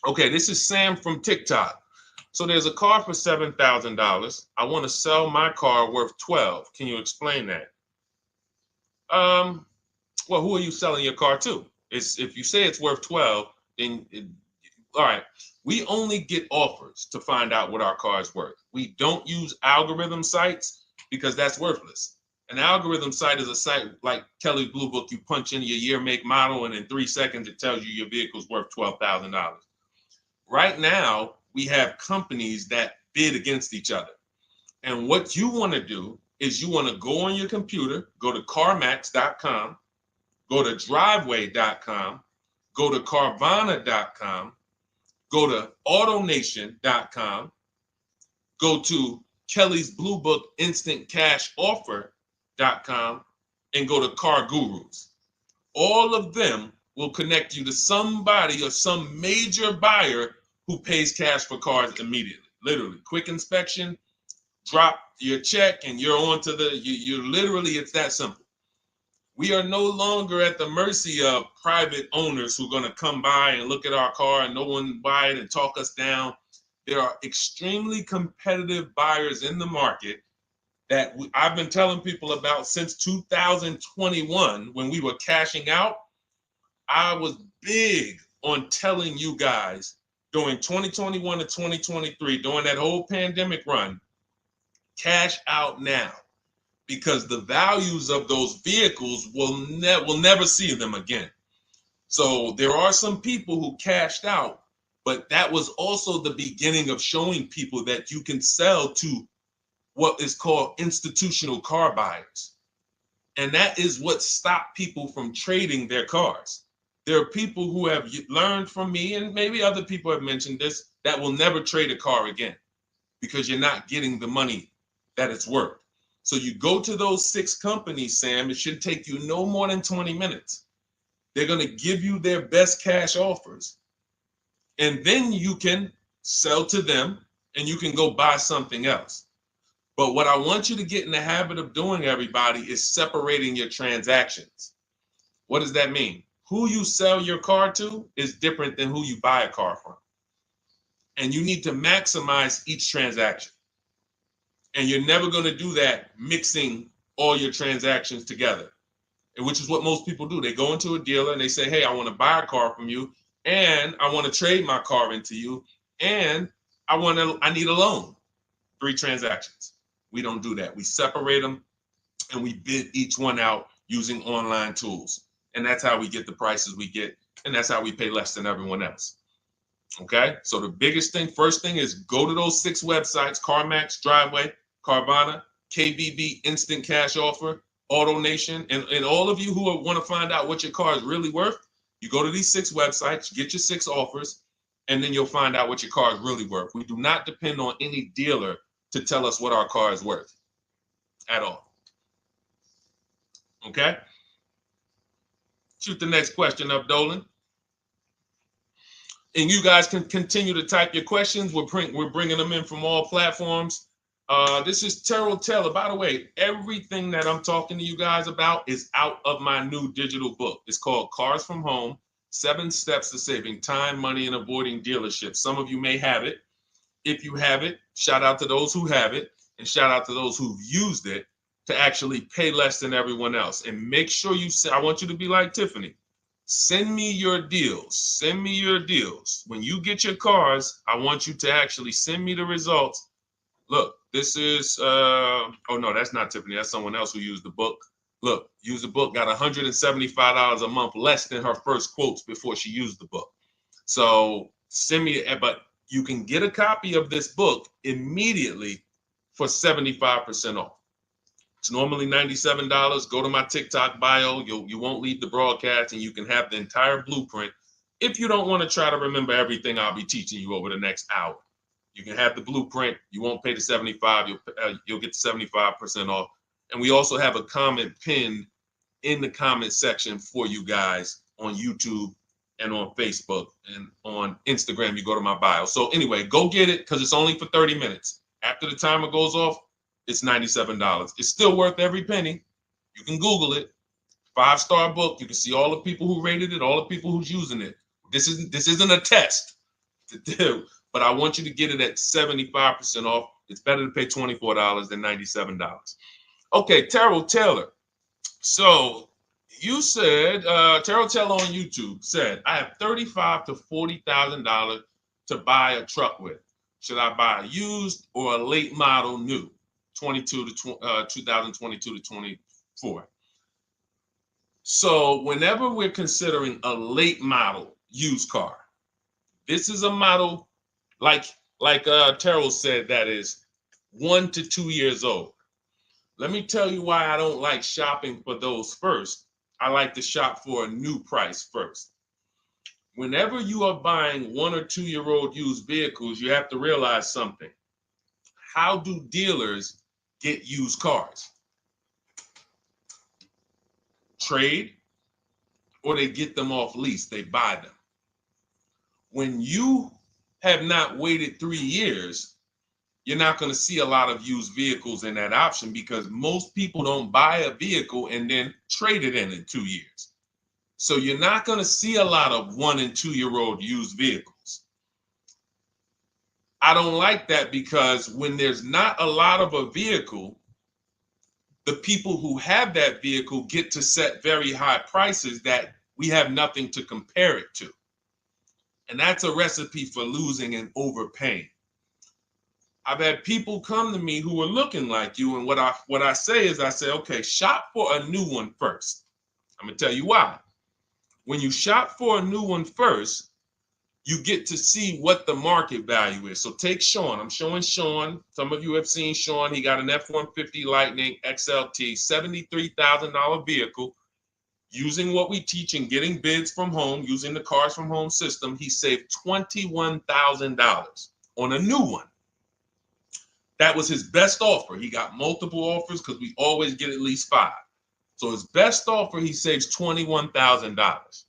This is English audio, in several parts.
Okay, this is Sam from TikTok. So there's a car for $7,000. I want to sell my car worth 12. Can you explain that? Um, well, who are you selling your car to? It's if you say it's worth 12, then all right. We only get offers to find out what our car is worth. We don't use algorithm sites because that's worthless. An algorithm site is a site like Kelly's Blue Book. You punch in your year, make, model, and in 3 seconds it tells you your vehicle's worth $12,000. Right now, we have companies that bid against each other. And what you want to do is you want to go on your computer, go to CarMax.com, go to Driveway.com, go to Carvana.com, go to AutoNation.com, go to Kelly's Blue Book Instant Cash Offer.com, and go to Car Gurus. All of them will connect you to somebody or some major buyer who pays cash for cars immediately. Literally, quick inspection, drop your check, and you're on to you literally, it's that simple. We are no longer at the mercy of private owners who are going to come by and look at our car and no one buy it and talk us down. There are extremely competitive buyers in the market that I've been telling people about since 2021 when we were cashing out. I was big on telling you guys during 2021 to 2023, during that whole pandemic run, cash out now, because the values of those vehicles will never see them again. So there are some people who cashed out, but that was also the beginning of showing people that you can sell to what is called institutional car buyers. And that is what stopped people from trading their cars. There are people who have learned from me, and maybe other people have mentioned this, that will never trade a car again because you're not getting the money that it's worth. So you go to those 6 companies, Sam, it should take you no more than 20 minutes. They're going to give you their best cash offers. And then you can sell to them and you can go buy something else. But what I want you to get in the habit of doing, everybody, is separating your transactions. What does that mean? Who you sell your car to is different than who you buy a car from. And you need to maximize each transaction. And you're never going to do that mixing all your transactions together, which is what most people do. They go into a dealer and they say, hey, I want to buy a car from you, and I want to trade my car into you, and I need a loan. 3 transactions. We don't do that. We separate them and we bid each one out using online tools. And that's how we get the prices we get. And that's how we pay less than everyone else. Okay. So the biggest thing, first thing, is go to those 6 websites: CarMax, Driveway, Carvana, KBB, Instant Cash Offer, AutoNation. And all of you who want to find out what your car is really worth, you go to these 6 websites, get your 6 offers, and then you'll find out what your car is really worth. We do not depend on any dealer to tell us what our car is worth at all. Okay? Shoot the next question up, Dolan. And you guys can continue to type your questions. We're bringing them in from all platforms. This is Terrell Taylor. By the way, everything that I'm talking to you guys about is out of my new digital book. It's called Cars from Home, 7 Steps to Saving Time, Money, and Avoiding Dealerships. Some of you may have it. If you have it, shout out to those who have it, and shout out to those who've used it to actually pay less than everyone else. And make sure I want you to be like Tiffany. Send me your deals. Send me your deals. When you get your cars, I want you to actually send me the results. Look, this is, oh no, that's not Tiffany. That's someone else who used the book. Look, used the book, got $175 a month less than her first quotes before she used the book. So send me, but you can get a copy of this book immediately for 75% off. It's normally $97. Go to my TikTok bio. You won't leave the broadcast, and you can have the entire blueprint. If you don't want to try to remember everything I'll be teaching you over the next hour, you can have the blueprint. You won't pay the $75. You'll get the 75% off. And we also have a comment pinned in the comment section for you guys on YouTube and on Facebook, and on Instagram. You go to my bio. So anyway, go get it, because it's only for 30 minutes. After the timer goes off, it's $97. It's still worth every penny. You can Google it. 5-star book. You can see all the people who rated it, all the people who's using it. This isn't a test. to do, but I want you to get it at 75% off. It's better to pay $24 than $97. Okay, Terrell Taylor. So you said, Terrell Taylor on YouTube said, I have $35,000 to $40,000 to buy a truck with. Should I buy a used or a late model new, 2022 to 24? So whenever we're considering a late model used car, this is a model like Terrell said that is 1 to 2 years old. Let me tell you why I don't like shopping for those first. I like to shop for a new price first. Whenever you are buying 1 or 2 year old used vehicles, you have to realize something. How do dealers get used cars? Trade, or they get them off lease, they buy them. When you have not waited 3 years, you're not going to see a lot of used vehicles in that option because most people don't buy a vehicle and then trade it in 2 years. So you're not going to see a lot of 1 and 2 year old used vehicles. I don't like that because when there's not a lot of a vehicle, the people who have that vehicle get to set very high prices that we have nothing to compare it to. And that's a recipe for losing and overpaying. I've had people come to me who are looking like you, and what I say is, I say, okay, shop for a new one first. I'm gonna tell you why. When you shop for a new one first, you get to see what the market value is. So take Sean. I'm showing Sean. Some of you have seen Sean. He got an F-150 Lightning XLT, $73,000 vehicle. Using what we teach and getting bids from home, using the Cars from Home system, he saved $21,000 on a new one. That was his best offer. He got multiple offers because we always get at least 5. So his best offer, he saves $21,000.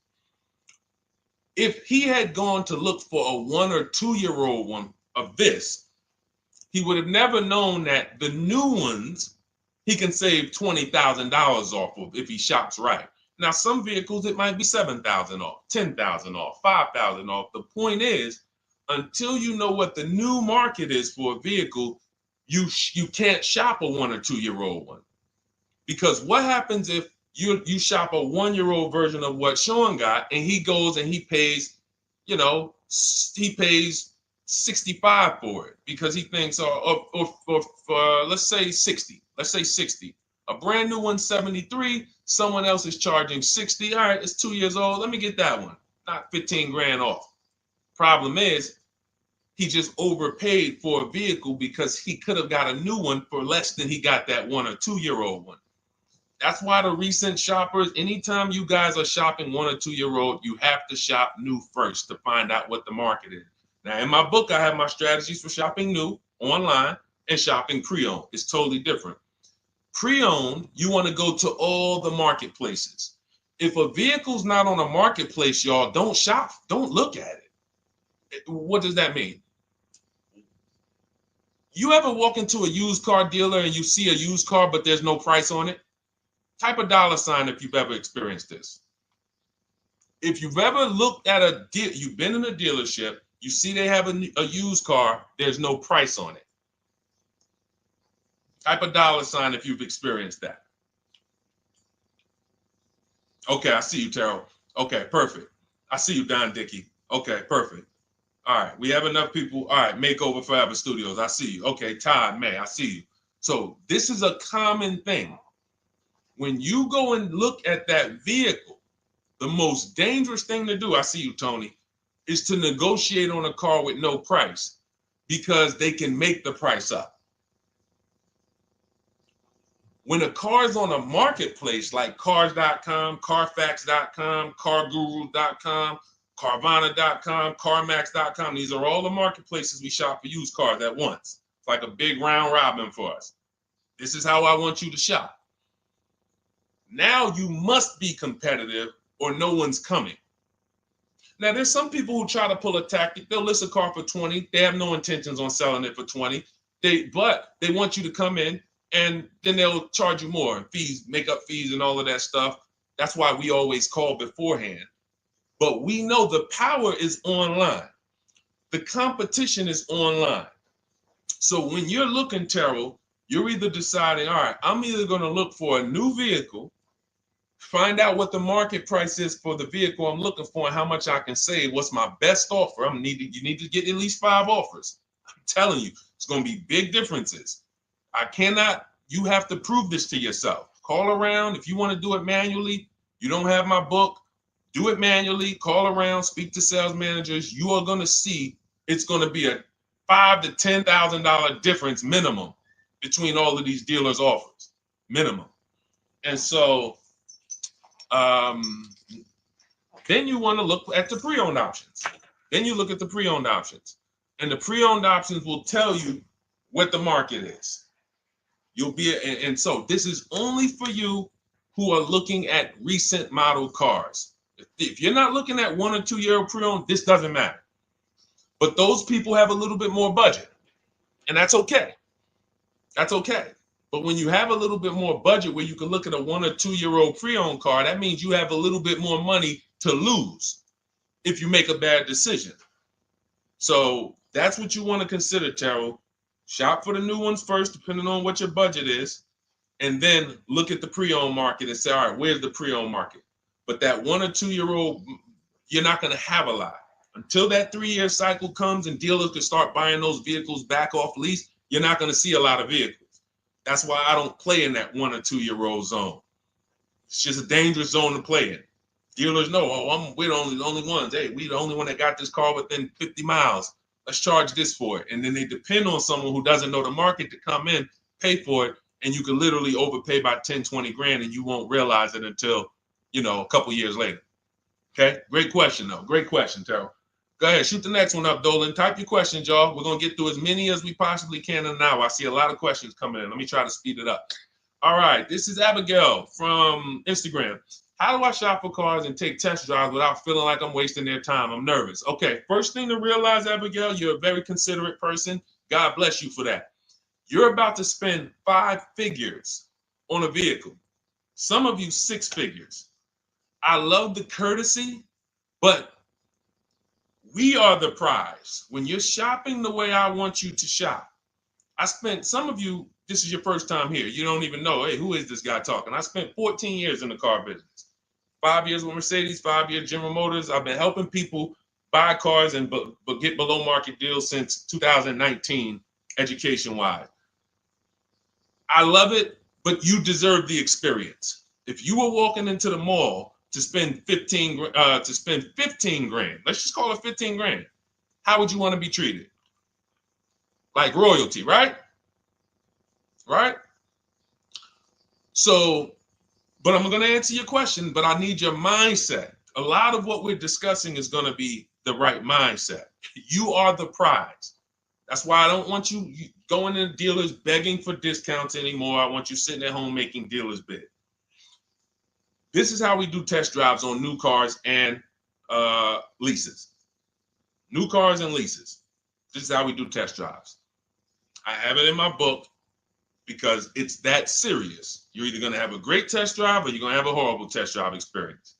If he had gone to look for a 1 or 2 year old one of this, he would have never known that the new ones he can save $20,000 off of if he shops right. Now, some vehicles, it might be $7,000 off, $10,000 off, $5,000 off. The point is, until you know what the new market is for a vehicle, you can't shop a 1 or 2 year old one. Because what happens if you shop a 1 year old version of what Sean got and he goes and he pays, he pays 65 for it because he thinks, or let's say 60. Let's say 60. A brand new one, 73. Someone else is charging 60. All right, it's 2 years old. Let me get that one. Not 15 grand off. Problem is, he just overpaid for a vehicle because he could have got a new one for less than he got that 1 or 2 year old one. That's why the recent shoppers, anytime you guys are shopping 1 or 2 year old, you have to shop new first to find out what the market is. Now, in my book, I have my strategies for shopping new online and shopping pre-owned. It's totally different. Pre-owned, you want to go to all the marketplaces. If a vehicle's not on a marketplace, y'all, don't shop. Don't look at it. What does that mean? You ever walk into a used car dealer and you see a used car, but there's no price on it? Type a $ if you've ever experienced this. If you've ever looked at a deal, you've been in a dealership, you see they have a used car, there's no price on it. Type a $ if you've experienced that. Okay, I see you, Terrell. Okay, perfect. I see you, Don Dickey. Okay, perfect. All right, we have enough people. All right, Makeover Forever Studios. I see you. Okay, Todd May, I see you. So this is a common thing. When you go and look at that vehicle, the most dangerous thing to do, I see you, Tony, is to negotiate on a car with no price because they can make the price up. When a car is on a marketplace like cars.com, carfax.com, carguru.com, carvana.com, carmax.com, these are all the marketplaces we shop for used cars at once. It's like a big round robin for us. This is how I want you to shop. Now you must be competitive or no one's coming. Now there's some people who try to pull a tactic. They'll list a car for 20. They have no intentions on selling it for 20. But they want you to come in and then they'll charge you more, fees, makeup fees and all of that stuff. That's why we always call beforehand. But we know the power is online. The competition is online. So when you're looking, Terrell, you're either deciding, all right, I'm either going to look for a new vehicle, find out what the market price is for the vehicle I'm looking for and how much I can save. What's my best offer? You need to get at least 5 offers. I'm telling you, it's going to be big differences. You have to prove this to yourself. Call around. If you want to do it manually, you don't have my book, do it manually, call around, speak to sales managers. You are going to see it's going to be a $5,000 to $10,000 difference minimum between all of these dealers' offers, minimum. And so then you want to look at the pre-owned options. Then you look at the pre-owned options. And the pre-owned options will tell you what the market is. And so this is only for you who are looking at recent model cars. If you're not looking at 1 or 2 year old pre-owned, this doesn't matter. But those people have a little bit more budget, and that's okay. That's okay. But when you have a little bit more budget where you can look at a 1 or 2 year old pre-owned car, that means you have a little bit more money to lose if you make a bad decision. So that's what you want to consider, Terrell. Shop for the new ones first, depending on what your budget is, and then look at the pre-owned market and say, all right, where's the pre-owned market? But that 1 or 2 year old, you're not going to have a lot. Until that 3 year cycle comes and dealers can start buying those vehicles back off lease, you're not going to see a lot of vehicles. That's why I don't play in that 1 or 2 year old zone. It's just a dangerous zone to play in. Dealers know, we're the only ones. Hey, we the only one that got this car within 50 miles. Let's charge this for it. And then they depend on someone who doesn't know the market to come in, pay for it, and you can literally overpay by 10, 20 grand and you won't realize it until, a couple years later. Okay, great question though. Great question, Terrell. Go ahead, shoot the next one up, Dolan. Type your questions, y'all. We're going to get through as many as we possibly can in an hour. I see a lot of questions coming in. Let me try to speed it up. All right, this is Abigail from Instagram. How do I shop for cars and take test drives without feeling like I'm wasting their time? I'm nervous. Okay, first thing to realize, Abigail, you're a very considerate person. God bless you for that. You're about to spend 5 figures on a vehicle. Some of you 6 figures. I love the courtesy, but we are the prize. When you're shopping the way I want you to shop, some of you, this is your first time here. You don't even know, hey, who is this guy talking? I spent 14 years in the car business. 5 years with Mercedes, 5 years General Motors. I've been helping people buy cars and get below market deals since 2019, education-wise. I love it, but you deserve the experience. If you were walking into the mall to spend 15 grand, let's just call it 15 grand. How would you want to be treated? Like royalty, right? Right? So, but I'm going to answer your question, but I need your mindset. A lot of what we're discussing is going to be the right mindset. You are the prize. That's why I don't want you going to dealers begging for discounts anymore. I want you sitting at home making dealers bid. This is how we do test drives on new cars and leases. New cars and leases. This is how we do test drives. I have it in my book because it's that serious. You're either going to have a great test drive or you're going to have a horrible test drive experience.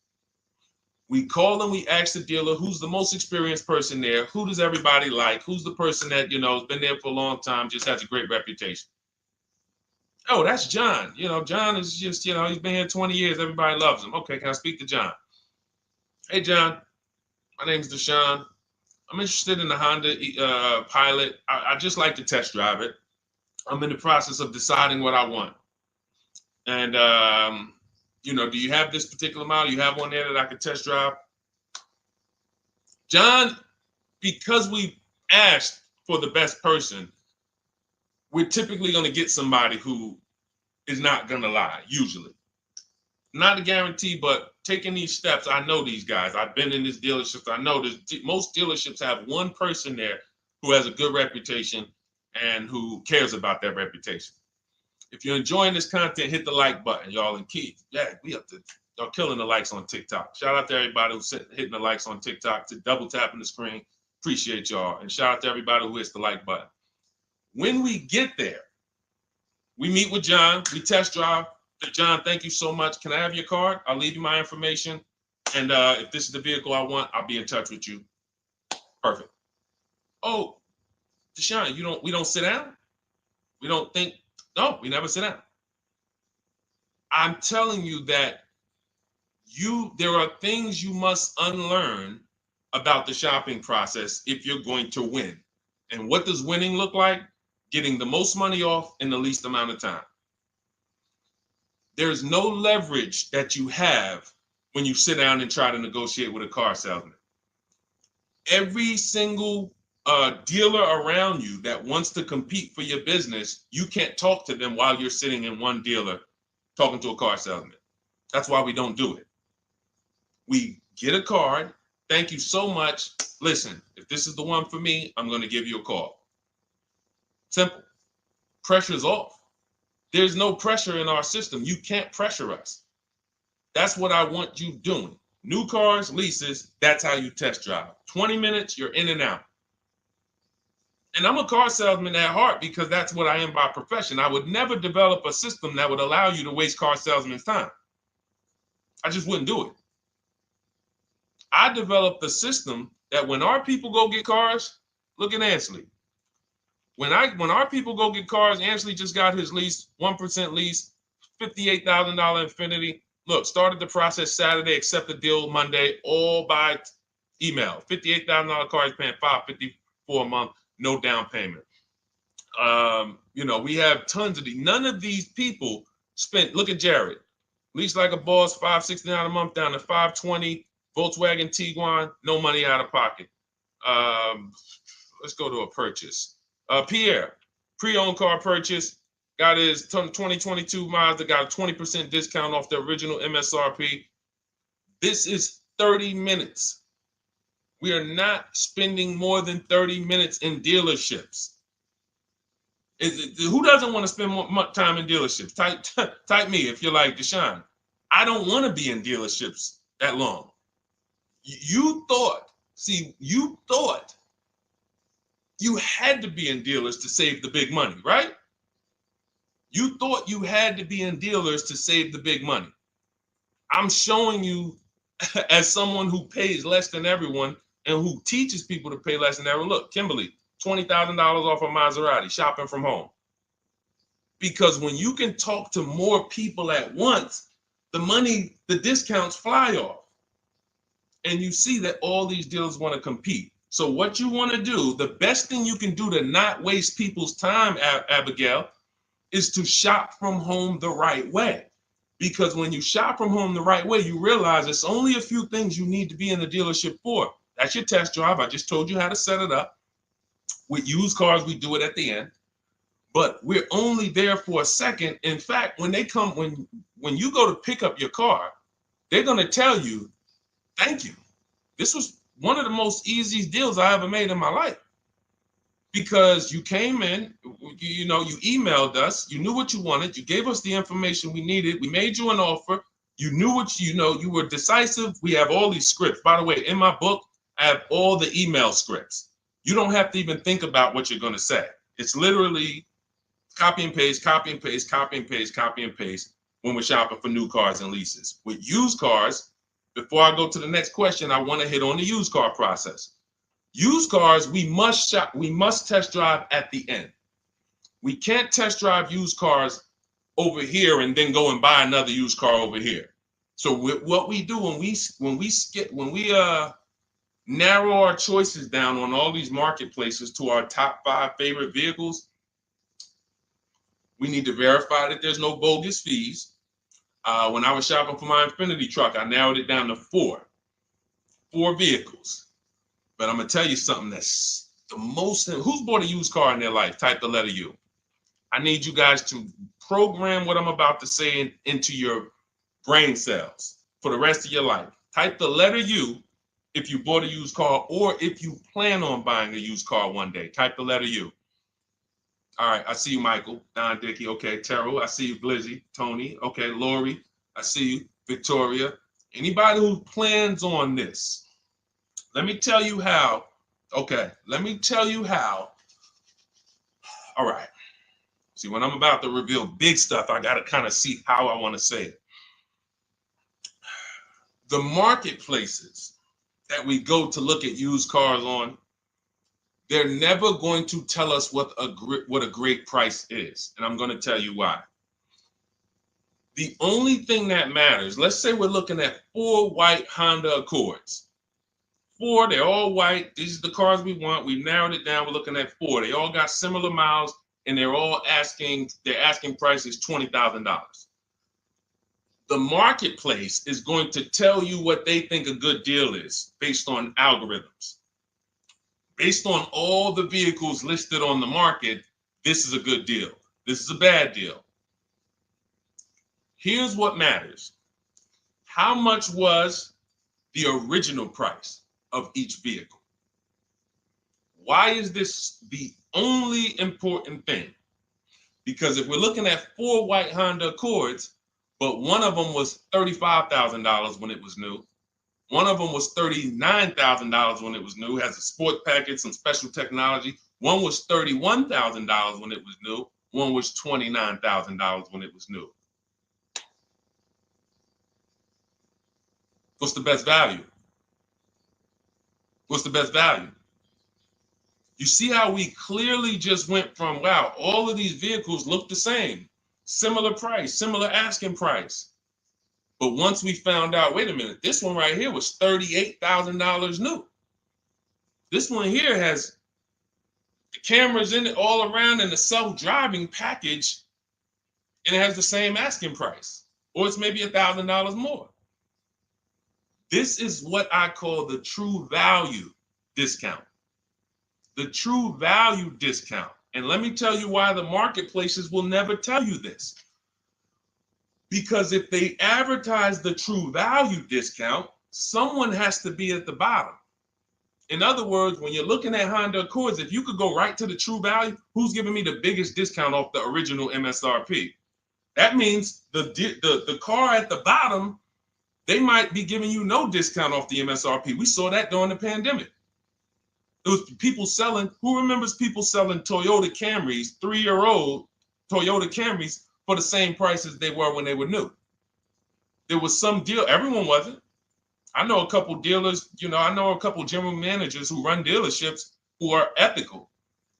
We call and we ask the dealer, who's the most experienced person there? Who does everybody like? Who's the person that, has been there for a long time, just has a great reputation? Oh, that's John. John is just, he's been here 20 years. Everybody loves him. Okay, can I speak to John? Hey, John, my name's Deshone. I'm interested in the Honda Pilot. I just like to test drive it. I'm in the process of deciding what I want. And, do you have this particular model? You have one there that I could test drive? John, because we asked for the best person, we're typically going to get somebody who is not going to lie, usually. Not a guarantee, but taking these steps, I know these guys. I've been in this dealership. I know most dealerships have one person there who has a good reputation and who cares about that reputation. If you're enjoying this content, hit the like button, y'all. And Keith, y'all killing the likes on TikTok. Shout out to everybody who's hitting the likes on TikTok, to double tapping the screen. Appreciate y'all. And shout out to everybody who hits the like button. When we get there, we meet with John. We test drive. John, thank you so much. Can I have your card? I'll leave you my information. And if this is the vehicle I want, I'll be in touch with you. Perfect. Oh, Deshone, we don't sit down? We don't think, no, we never sit down. I'm telling you that there are things you must unlearn about the shopping process if you're going to win. And what does winning look like? Getting the most money off in the least amount of time. There's no leverage that you have when you sit down and try to negotiate with a car salesman. Every single dealer around you that wants to compete for your business, you can't talk to them while you're sitting in one dealer talking to a car salesman. That's why we don't do it. We get a card. Thank you so much. Listen, if this is the one for me, I'm going to give you a call. Simple. Pressure's off. There's no pressure in our system. You can't pressure us. That's what I want you doing. New cars, leases, that's how you test drive. 20 minutes, you're in and out. And I'm a car salesman at heart because that's what I am by profession. I would never develop a system that would allow you to waste car salesmen's time. I just wouldn't do it. I developed a system that when our people go get cars, look at Ansley. When our people go get cars, Ansley just got his lease, 1% lease, $58,000 Infiniti. Look, started the process Saturday, accept the deal Monday, all by email. $58,000 car, he's paying $554 a month, no down payment. We have tons of these. None of these people spent, look at Jared, lease like a boss, $569 a month down to $520, Volkswagen Tiguan, no money out of pocket. Let's go to a purchase. Pierre, pre-owned car purchase, got his 2022 Mazda, got a 20% discount off the original MSRP. This is 30 minutes. We are not spending more than 30 minutes in dealerships. Who doesn't want to spend more time in dealerships? Type me if you're like Deshone. I don't want to be in dealerships that long. You thought you had to be in dealers to save the big money, right? You thought you had to be in dealers to save the big money. I'm showing you as someone who pays less than everyone and who teaches people to pay less than everyone. Look, Kimberly, $20,000 off a Maserati, shopping from home. Because when you can talk to more people at once, the discounts fly off. And you see that all these dealers want to compete. So what you want to do, the best thing you can do to not waste people's time, Abigail, is to shop from home the right way. Because when you shop from home the right way, you realize it's only a few things you need to be in the dealership for. That's your test drive. I just told you how to set it up. With used cars, we do it at the end. But we're only there for a second. In fact, when you go to pick up your car, they're going to tell you, thank you. This was one of the most easiest deals I ever made in my life. Because you came in, you emailed us, you knew what you wanted, you gave us the information we needed, we made you an offer, you knew what you were decisive. We have all these scripts. By the way, in my book, I have all the email scripts. You don't have to even think about what you're going to say. It's literally copy and paste, copy and paste, copy and paste, copy and paste when we're shopping for new cars and leases. With used cars, before I go to the next question, I want to hit on the used car process. Used cars, we must test drive at the end. We can't test drive used cars over here and then go and buy another used car over here. So what we do when we narrow our choices down on all these marketplaces to our top 5 favorite vehicles, we need to verify that there's no bogus fees. When I was shopping for my Infiniti truck, I narrowed it down to 4 vehicles. But I'm going to tell you something that's the most, who's bought a used car in their life? Type the letter U. I need you guys to program what I'm about to say into your brain cells for the rest of your life. Type the letter U if you bought a used car or if you plan on buying a used car one day. Type the letter U. All right, I see you, Michael. Don Dickey, okay. Terrell, I see you. Glizzy, Tony, okay. Lori, I see you. Victoria. Anybody who plans on this, let me tell you how. Okay, let me tell you how. All right. See, when I'm about to reveal big stuff, I got to kind of see how I want to say it. The marketplaces that we go to look at used cars on, They're never going to tell us what a great price is. And I'm going to tell you why. The only thing that matters, let's say we're looking at 4 white Honda Accords. 4, they're all white. These are the cars we want. We've narrowed it down. We're looking at 4. They all got similar miles, and they're asking price is $20,000. The marketplace is going to tell you what they think a good deal is based on algorithms. Based on all the vehicles listed on the market, this is a good deal. This is a bad deal. Here's what matters. How much was the original price of each vehicle? Why is this the only important thing? Because if we're looking at 4 white Honda Accords, but one of them was $35,000 when it was new, one of them was $39,000 when it was new, has a sport package, some special technology. One was $31,000 when it was new. One was $29,000 when it was new. What's the best value? What's the best value? You see how we clearly just went from, wow, all of these vehicles look the same, similar price, similar asking price. But once we found out, wait a minute, this one right here was $38,000 new. This one here has the cameras in it all around and the self-driving package, and it has the same asking price, or it's maybe $1,000 more. This is what I call the true value discount. The true value discount. And let me tell you why the marketplaces will never tell you this. Because if they advertise the true value discount, someone has to be at the bottom. In other words, when you're looking at Honda Accords, if you could go right to the true value, who's giving me the biggest discount off the original MSRP? That means the car at the bottom, they might be giving you no discount off the MSRP. We saw that during the pandemic. It was people selling, who remembers people selling Toyota Camrys, 3-year-old Toyota Camrys for the same price as they were when they were new? There was some deal, everyone wasn't. I know a couple dealers, I know a couple general managers who run dealerships who are ethical.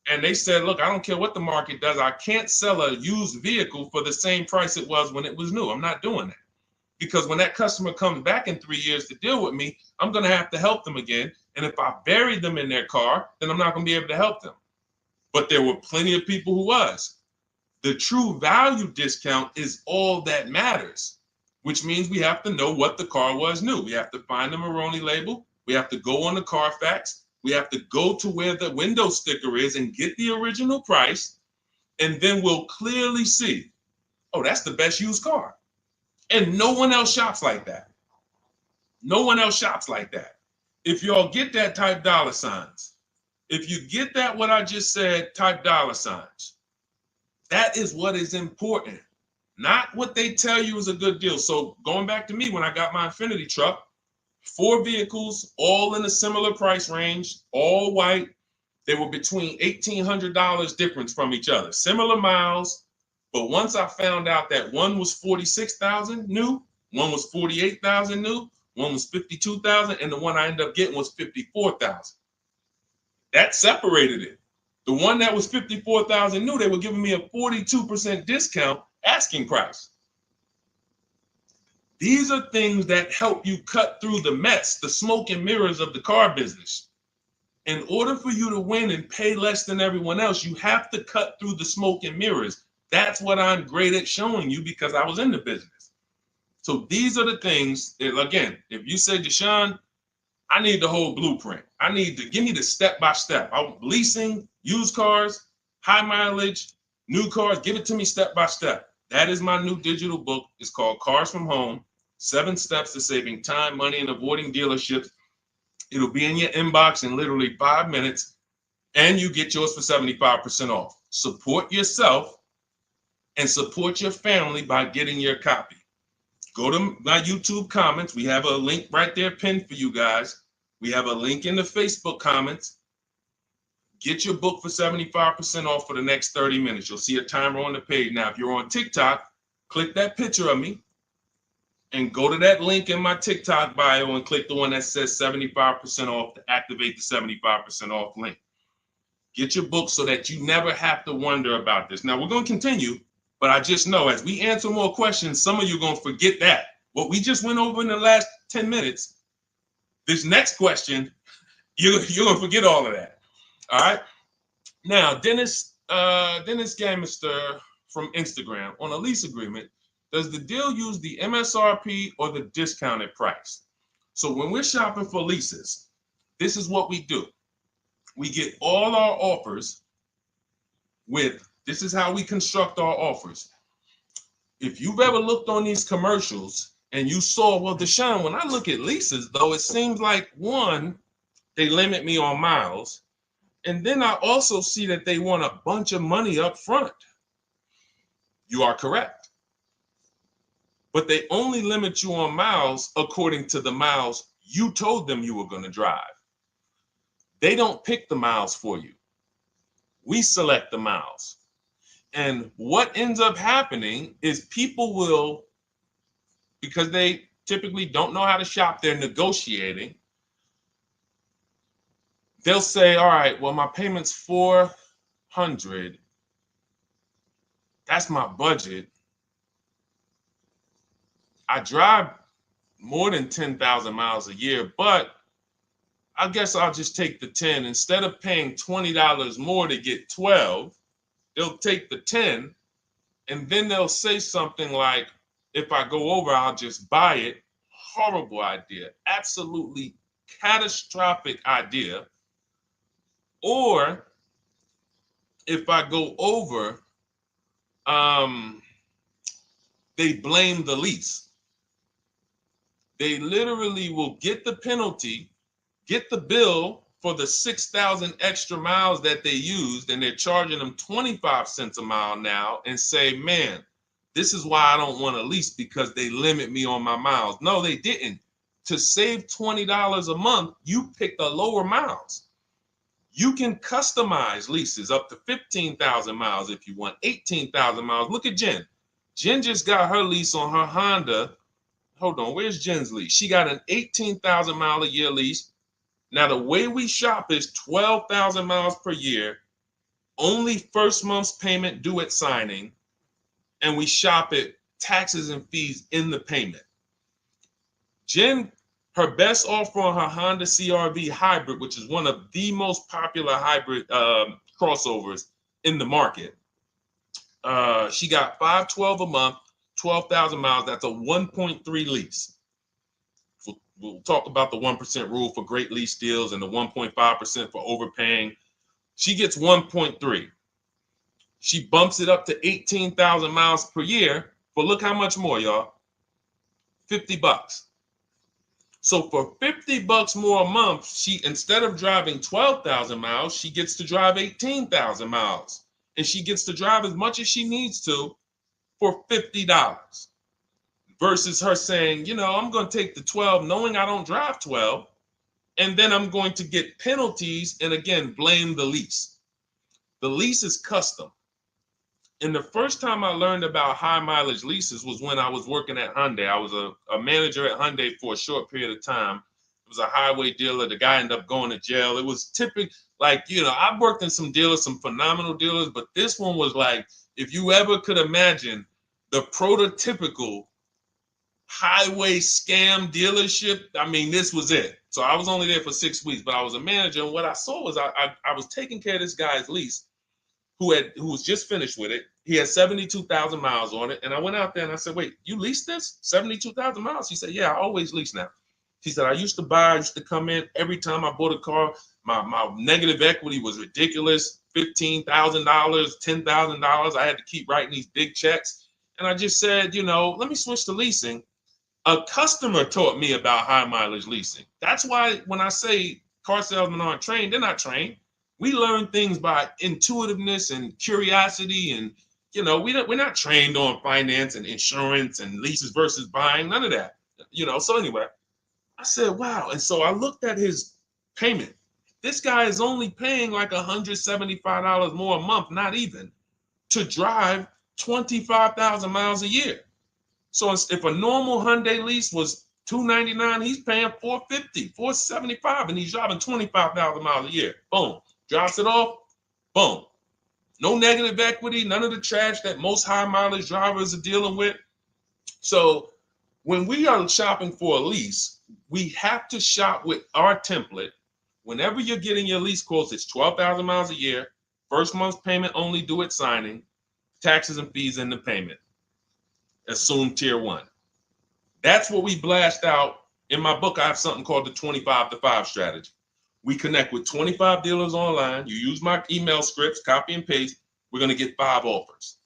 And they said, look, I don't care what the market does. I can't sell a used vehicle for the same price it was when it was new. I'm not doing that. Because when that customer comes back in 3 years to deal with me, I'm going to have to help them again. And if I bury them in their car, then I'm not going to be able to help them. But there were plenty of people who was. The true value discount is all that matters, which means we have to know what the car was new. We have to find the Maroni label. We have to go on the Carfax. We have to go to where the window sticker is and get the original price. And then we'll clearly see, oh, that's the best used car. And no one else shops like that. No one else shops like that. If y'all get that, type dollar signs. If you get that, what I just said, type dollar signs. That is what is important, not what they tell you is a good deal. So going back to me, when I got my Infiniti truck, 4 vehicles, all in a similar price range, all white. They were between $1,800 difference from each other, similar miles. But once I found out that one was 46,000 new, one was 48,000 new, one was 52,000, and the one I ended up getting was 54,000. That separated it. The one that was 54,000 new, they were giving me a 42% discount asking price. These are things that help you cut through the mess, the smoke and mirrors of the car business. In order for you to win and pay less than everyone else, you have to cut through the smoke and mirrors. That's what I'm great at showing you because I was in the business. So these are the things that, again, if you say, Deshone, I need the whole blueprint. I need to give me the step-by-step. I'm leasing, used cars, high mileage, new cars. Give it to me step-by-step. That is my new digital book. It's called Cars from Home, 7 Steps to Saving Time, Money, and Avoiding Dealerships. It'll be in your inbox in literally 5 minutes, and you get yours for 75% off. Support yourself and support your family by getting your copy. Go to my YouTube comments. We have a link right there pinned for you guys. We have a link in the Facebook comments. Get your book for 75% off for the next 30 minutes. You'll see a timer on the page. Now, if you're on TikTok, click that picture of me and go to that link in my TikTok bio and click the one that says 75% off to activate the 75% off link. Get your book so that you never have to wonder about this. Now, we're going to continue, but I just know as we answer more questions, some of you are going to forget that. What we just went over in the last 10 minutes, this next question, you're going to forget all of that. All right? Now, Dennis Gamister from Instagram, on a lease agreement, does the deal use the MSRP or the discounted price? So when we're shopping for leases, this is what we do. We get all our offers this is how we construct our offers. If you've ever looked on these commercials and you saw, well, Deshone, when I look at leases, though, it seems like, one, they limit me on miles. And then I also see that they want a bunch of money up front. You are correct. But they only limit you on miles according to the miles you told them you were going to drive. They don't pick the miles for you. We select the miles. And what ends up happening is people will, because they typically don't know how to shop, they're negotiating. They'll say, all right, well, my payment's $400. That's my budget. I drive more than 10,000 miles a year, but I guess I'll just take the 10. Instead of paying $20 more to get 12, they'll take the 10, and then they'll say something like, if I go over, I'll just buy it. Horrible idea. Absolutely catastrophic idea. Or if I go over, they blame the lease. They literally will get the penalty, get the bill for the 6,000 extra miles that they used, and they're charging them 25 cents a mile now, and say, man, this is why I don't want to lease, because they limit me on my miles. No, they didn't. To save $20 a month, you pick the lower miles. You can customize leases up to 15,000 miles if you want, 18,000 miles. Look at Jen. Jen just got her lease on her Honda. Hold on, where's Jen's lease? She got an 18,000 mile a year lease. Now, the way we shop is 12,000 miles per year, only first month's payment due at signing, and we shop it taxes and fees in the payment. Jen, her best offer on her Honda CR-V hybrid, which is one of the most popular hybrid crossovers in the market, she got $512 a month, 12,000 miles. That's a 1.3 lease. We'll talk about the 1% rule for great lease deals and the 1.5% for overpaying. She gets 1.3. She bumps it up to 18,000 miles per year. But look how much more, y'all. $50. So for $50 more a month, she, instead of driving 12,000 miles, she gets to drive 18,000 miles. And she gets to drive as much as she needs to for $50. Versus her saying, you know, I'm going to take the 12 knowing I don't drive 12, and then I'm going to get penalties and, again, blame the lease. The lease is custom. And the first time I learned about high mileage leases was when I was working at Hyundai. I was a manager at Hyundai for a short period of time. It was a highway dealer. The guy ended up going to jail. It was typical, like, you know, I've worked in some dealers, some phenomenal dealers, but this one was like, if you ever could imagine the prototypical highway scam dealership, I mean, this was it. So I was only there for 6 weeks, but I was a manager, and what I saw was I was taking care of this guy's lease who was just finished with it. He had 72,000 miles on it, and I went out there and I said, wait, you leased this? 72,000 miles? He said, yeah, I always lease now. He said, I used to come in every time I bought a car, my negative equity was ridiculous, $15,000, $10,000. I had to keep writing these big checks. And I just said, you know, let me switch to leasing. A customer taught me about high mileage leasing. That's why when I say car salesmen aren't trained, they're not trained. We learn things by intuitiveness and curiosity, and you know, we're not trained on finance and insurance and leases versus buying, none of that. You know, so anyway, I said, wow. And so I looked at his payment. This guy is only paying like $175 more a month, not even, to drive 25,000 miles a year. So if a normal Hyundai lease was $299, he's paying $450, $475, and he's driving 25,000 miles a year. Boom, drops it off, Boom. No negative equity, none of the trash that most high mileage drivers are dealing with. So when we are shopping for a lease, we have to shop with our template. Whenever you're getting your lease quotes, it's 12,000 miles a year, first month's payment only due at signing, taxes and fees in the payment. Assume tier 1. That's what we blast out. In my book, I have something called the 25 to 5 strategy. We connect with 25 dealers online. You use my email scripts, copy and paste. We're going to get 5 offers.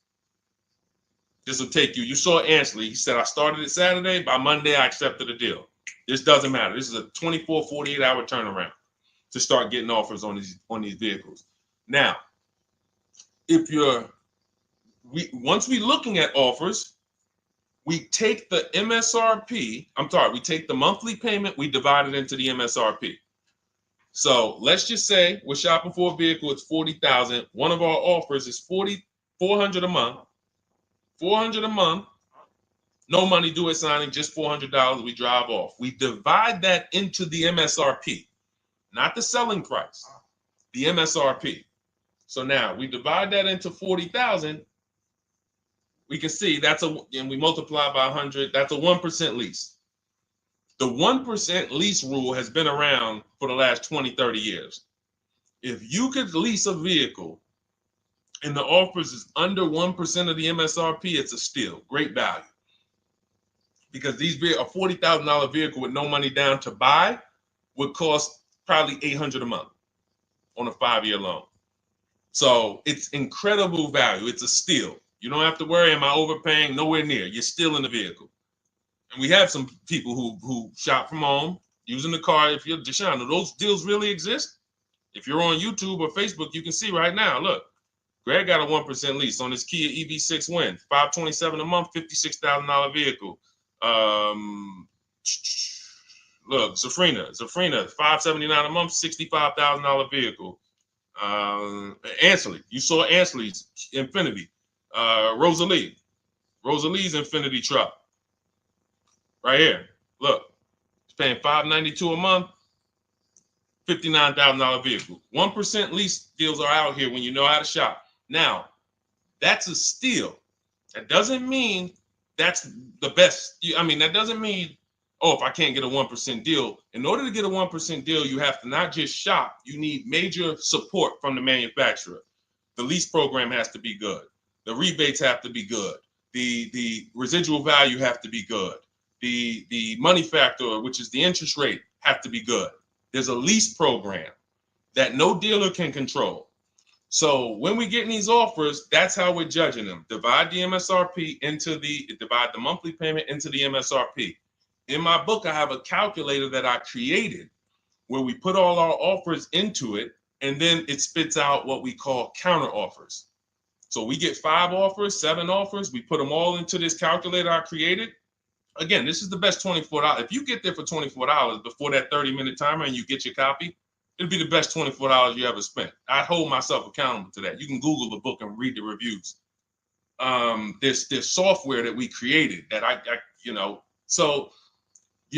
This will take you. You saw Ansley. He said, I started it Saturday. By Monday, I accepted a deal. This doesn't matter. This is a 24, 48-hour turnaround to start getting offers on these vehicles. Now, once we're looking at offers, we take the MSRP. We take the monthly payment. We divide it into the MSRP. So let's just say we're shopping for a vehicle. It's $40,000. One of our offers is $400 a month. $400 a month. No money due at signing, just $400. We drive off. We divide that into the MSRP, not the selling price, the MSRP. So now we divide that into 40,000. We can see and we multiply by 100. That's a 1% lease. The 1% lease rule has been around for the last 20, 30 years. If you could lease a vehicle and the offers is under 1% of the MSRP, it's a steal. Great value. Because a $40,000 vehicle with no money down to buy would cost probably $800 a month on a 5-year loan. So it's incredible value. It's a steal. You don't have to worry, am I overpaying? Nowhere near. You're still in the vehicle. And we have some people who shop from home using the car. If you're Deshone, do those deals really exist? If you're on YouTube or Facebook, you can see right now. Look, Greg got a 1% lease on his Kia EV6 Win, $527 a month, $56,000 vehicle. Look, Zafrina, $579 a month, $65,000 vehicle. Ansley, you saw Ansley's Infinity. Rosalie's Infinity truck. Right here. Look, it's paying $592 a month, $59,000 vehicle. 1% lease deals are out here when you know how to shop. Now, that's a steal. That doesn't mean that's the best. That doesn't mean, if I can't get a 1% deal. In order to get a 1% deal, you have to not just shop. You need major support from the manufacturer. The lease program has to be good. The rebates have to be good. The residual value have to be good. The money factor, which is the interest rate, have to be good. There's a lease program that no dealer can control. So when we get these offers, that's how we're judging them. Divide the monthly payment into the MSRP. In my book, I have a calculator that I created where we put all our offers into it, and then it spits out what we call counter offers. So we get 5 offers, 7 offers. We put them all into this calculator I created. Again, this is the best $24. If you get there for $24 before that 30-minute timer and you get your copy, it'll be the best $24 you ever spent. I hold myself accountable to that. You can Google the book and read the reviews. There's software that we created that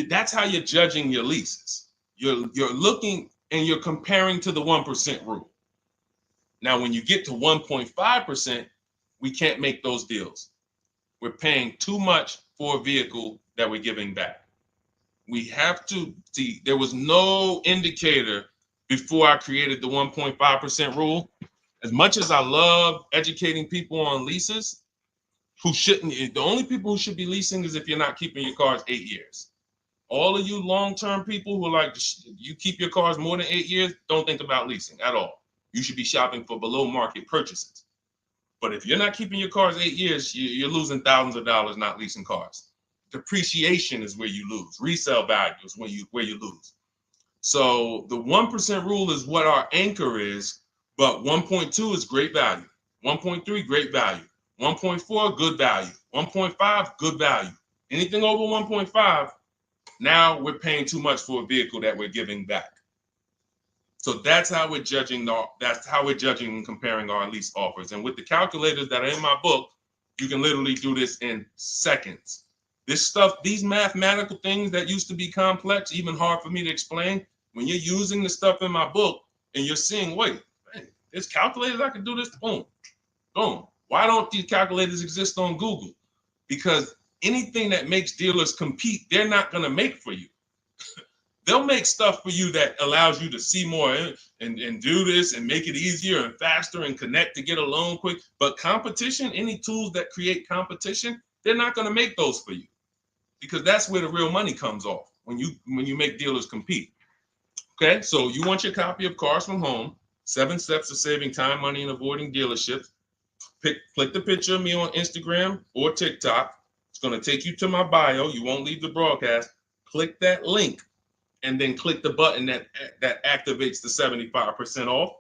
that's how you're judging your leases. You're looking and you're comparing to the 1% rule. Now, when you get to 1.5%, we can't make those deals. We're paying too much for a vehicle that we're giving back. We have to see, there was no indicator before I created the 1.5% rule. As much as I love educating people on leases, the only people who should be leasing is if you're not keeping your cars 8 years. All of you long-term people who you keep your cars more than 8 years, don't think about leasing at all. You should be shopping for below market purchases. But if you're not keeping your cars 8 years, you're losing thousands of dollars not leasing cars. Depreciation is where you lose. Resale value is where you lose. So the 1% rule is what our anchor is, but 1.2 is great value. 1.3, great value. 1.4, good value. 1.5, good value. Anything over 1.5, now we're paying too much for a vehicle that we're giving back. So that's how we're judging. That's how we're judging and comparing our lease offers. And with the calculators that are in my book, you can literally do this in seconds. This stuff, these mathematical things that used to be complex, even hard for me to explain, when you're using the stuff in my book and you're seeing, wait, There's calculators I can do this. Boom, boom. Why don't these calculators exist on Google? Because anything that makes dealers compete, they're not going to make for you. They'll make stuff for you that allows you to see more and do this and make it easier and faster and connect to get a loan quick. But competition, any tools that create competition, they're not going to make those for you, because that's where the real money comes off when you make dealers compete. Okay, so you want your copy of Cars from Home, 7 Steps to Saving Time, Money, and Avoiding Dealerships. Click the picture of me on Instagram or TikTok. It's going to take you to my bio. You won't leave the broadcast. Click that link and then click the button that activates the 75% off,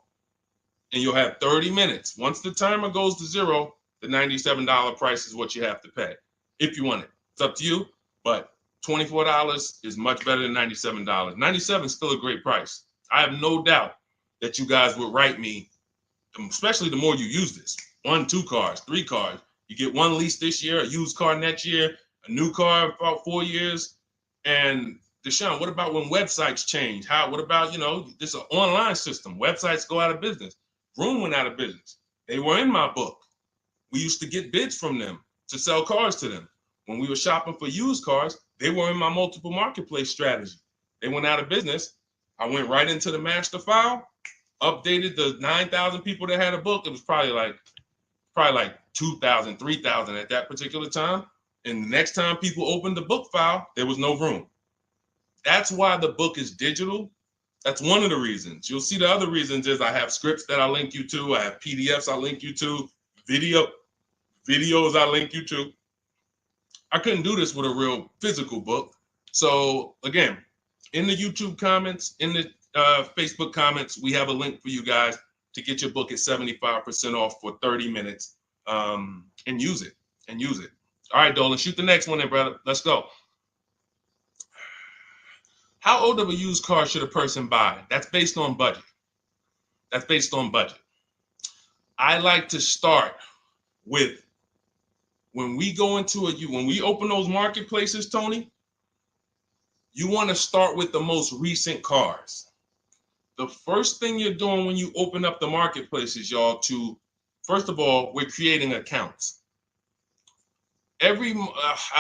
and you'll have 30 minutes. Once the timer goes to 0, the $97 price is what you have to pay if you want it. It's up to you, but $24 is much better than $97. $97 is still a great price. I have no doubt that you guys would write me, especially the more you use this. 1, 2 cars, 3 cars. You get 1 lease this year, a used car next year, a new car in about 4 years. And Deshone, what about when websites change? What about, this is an online system. Websites go out of business. Vroom went out of business. They were in my book. We used to get bids from them to sell cars to them. When we were shopping for used cars, they were in my multiple marketplace strategy. They went out of business. I went right into the master file, updated the 9,000 people that had a book. It was probably like 2,000, 3,000 at that particular time. And the next time people opened the book file, there was no room. That's why the book is digital. That's one of the reasons. You'll see the other reasons is I have scripts that I link you to. I have PDFs I link you to. Videos I link you to. I couldn't do this with a real physical book. So again, in the YouTube comments, in the Facebook comments, we have a link for you guys to get your book at 75% off for 30 minutes and use it. All right, Dolan, shoot the next one then, brother. Let's go. How old of a used car should a person buy? That's based on budget. I like to start with, when we open those marketplaces, Tony, you want to start with the most recent cars. The first thing you're doing when you open up the marketplaces, y'all, first of all, we're creating accounts. Out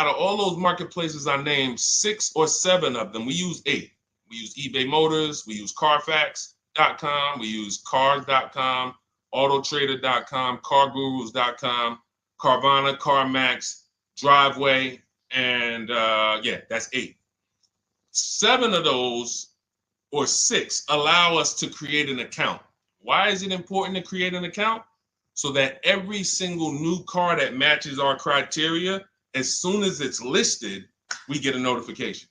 of all those marketplaces I named, 6 or 7 of them, we use 8. We use eBay Motors, we use Carfax.com, we use Cars.com, Autotrader.com, CarGurus.com, Carvana, CarMax, Driveway, and that's 8. 7 of those, or 6, allow us to create an account. Why is it important to create an account? So that every single new car that matches our criteria, as soon as it's listed, we get a notification.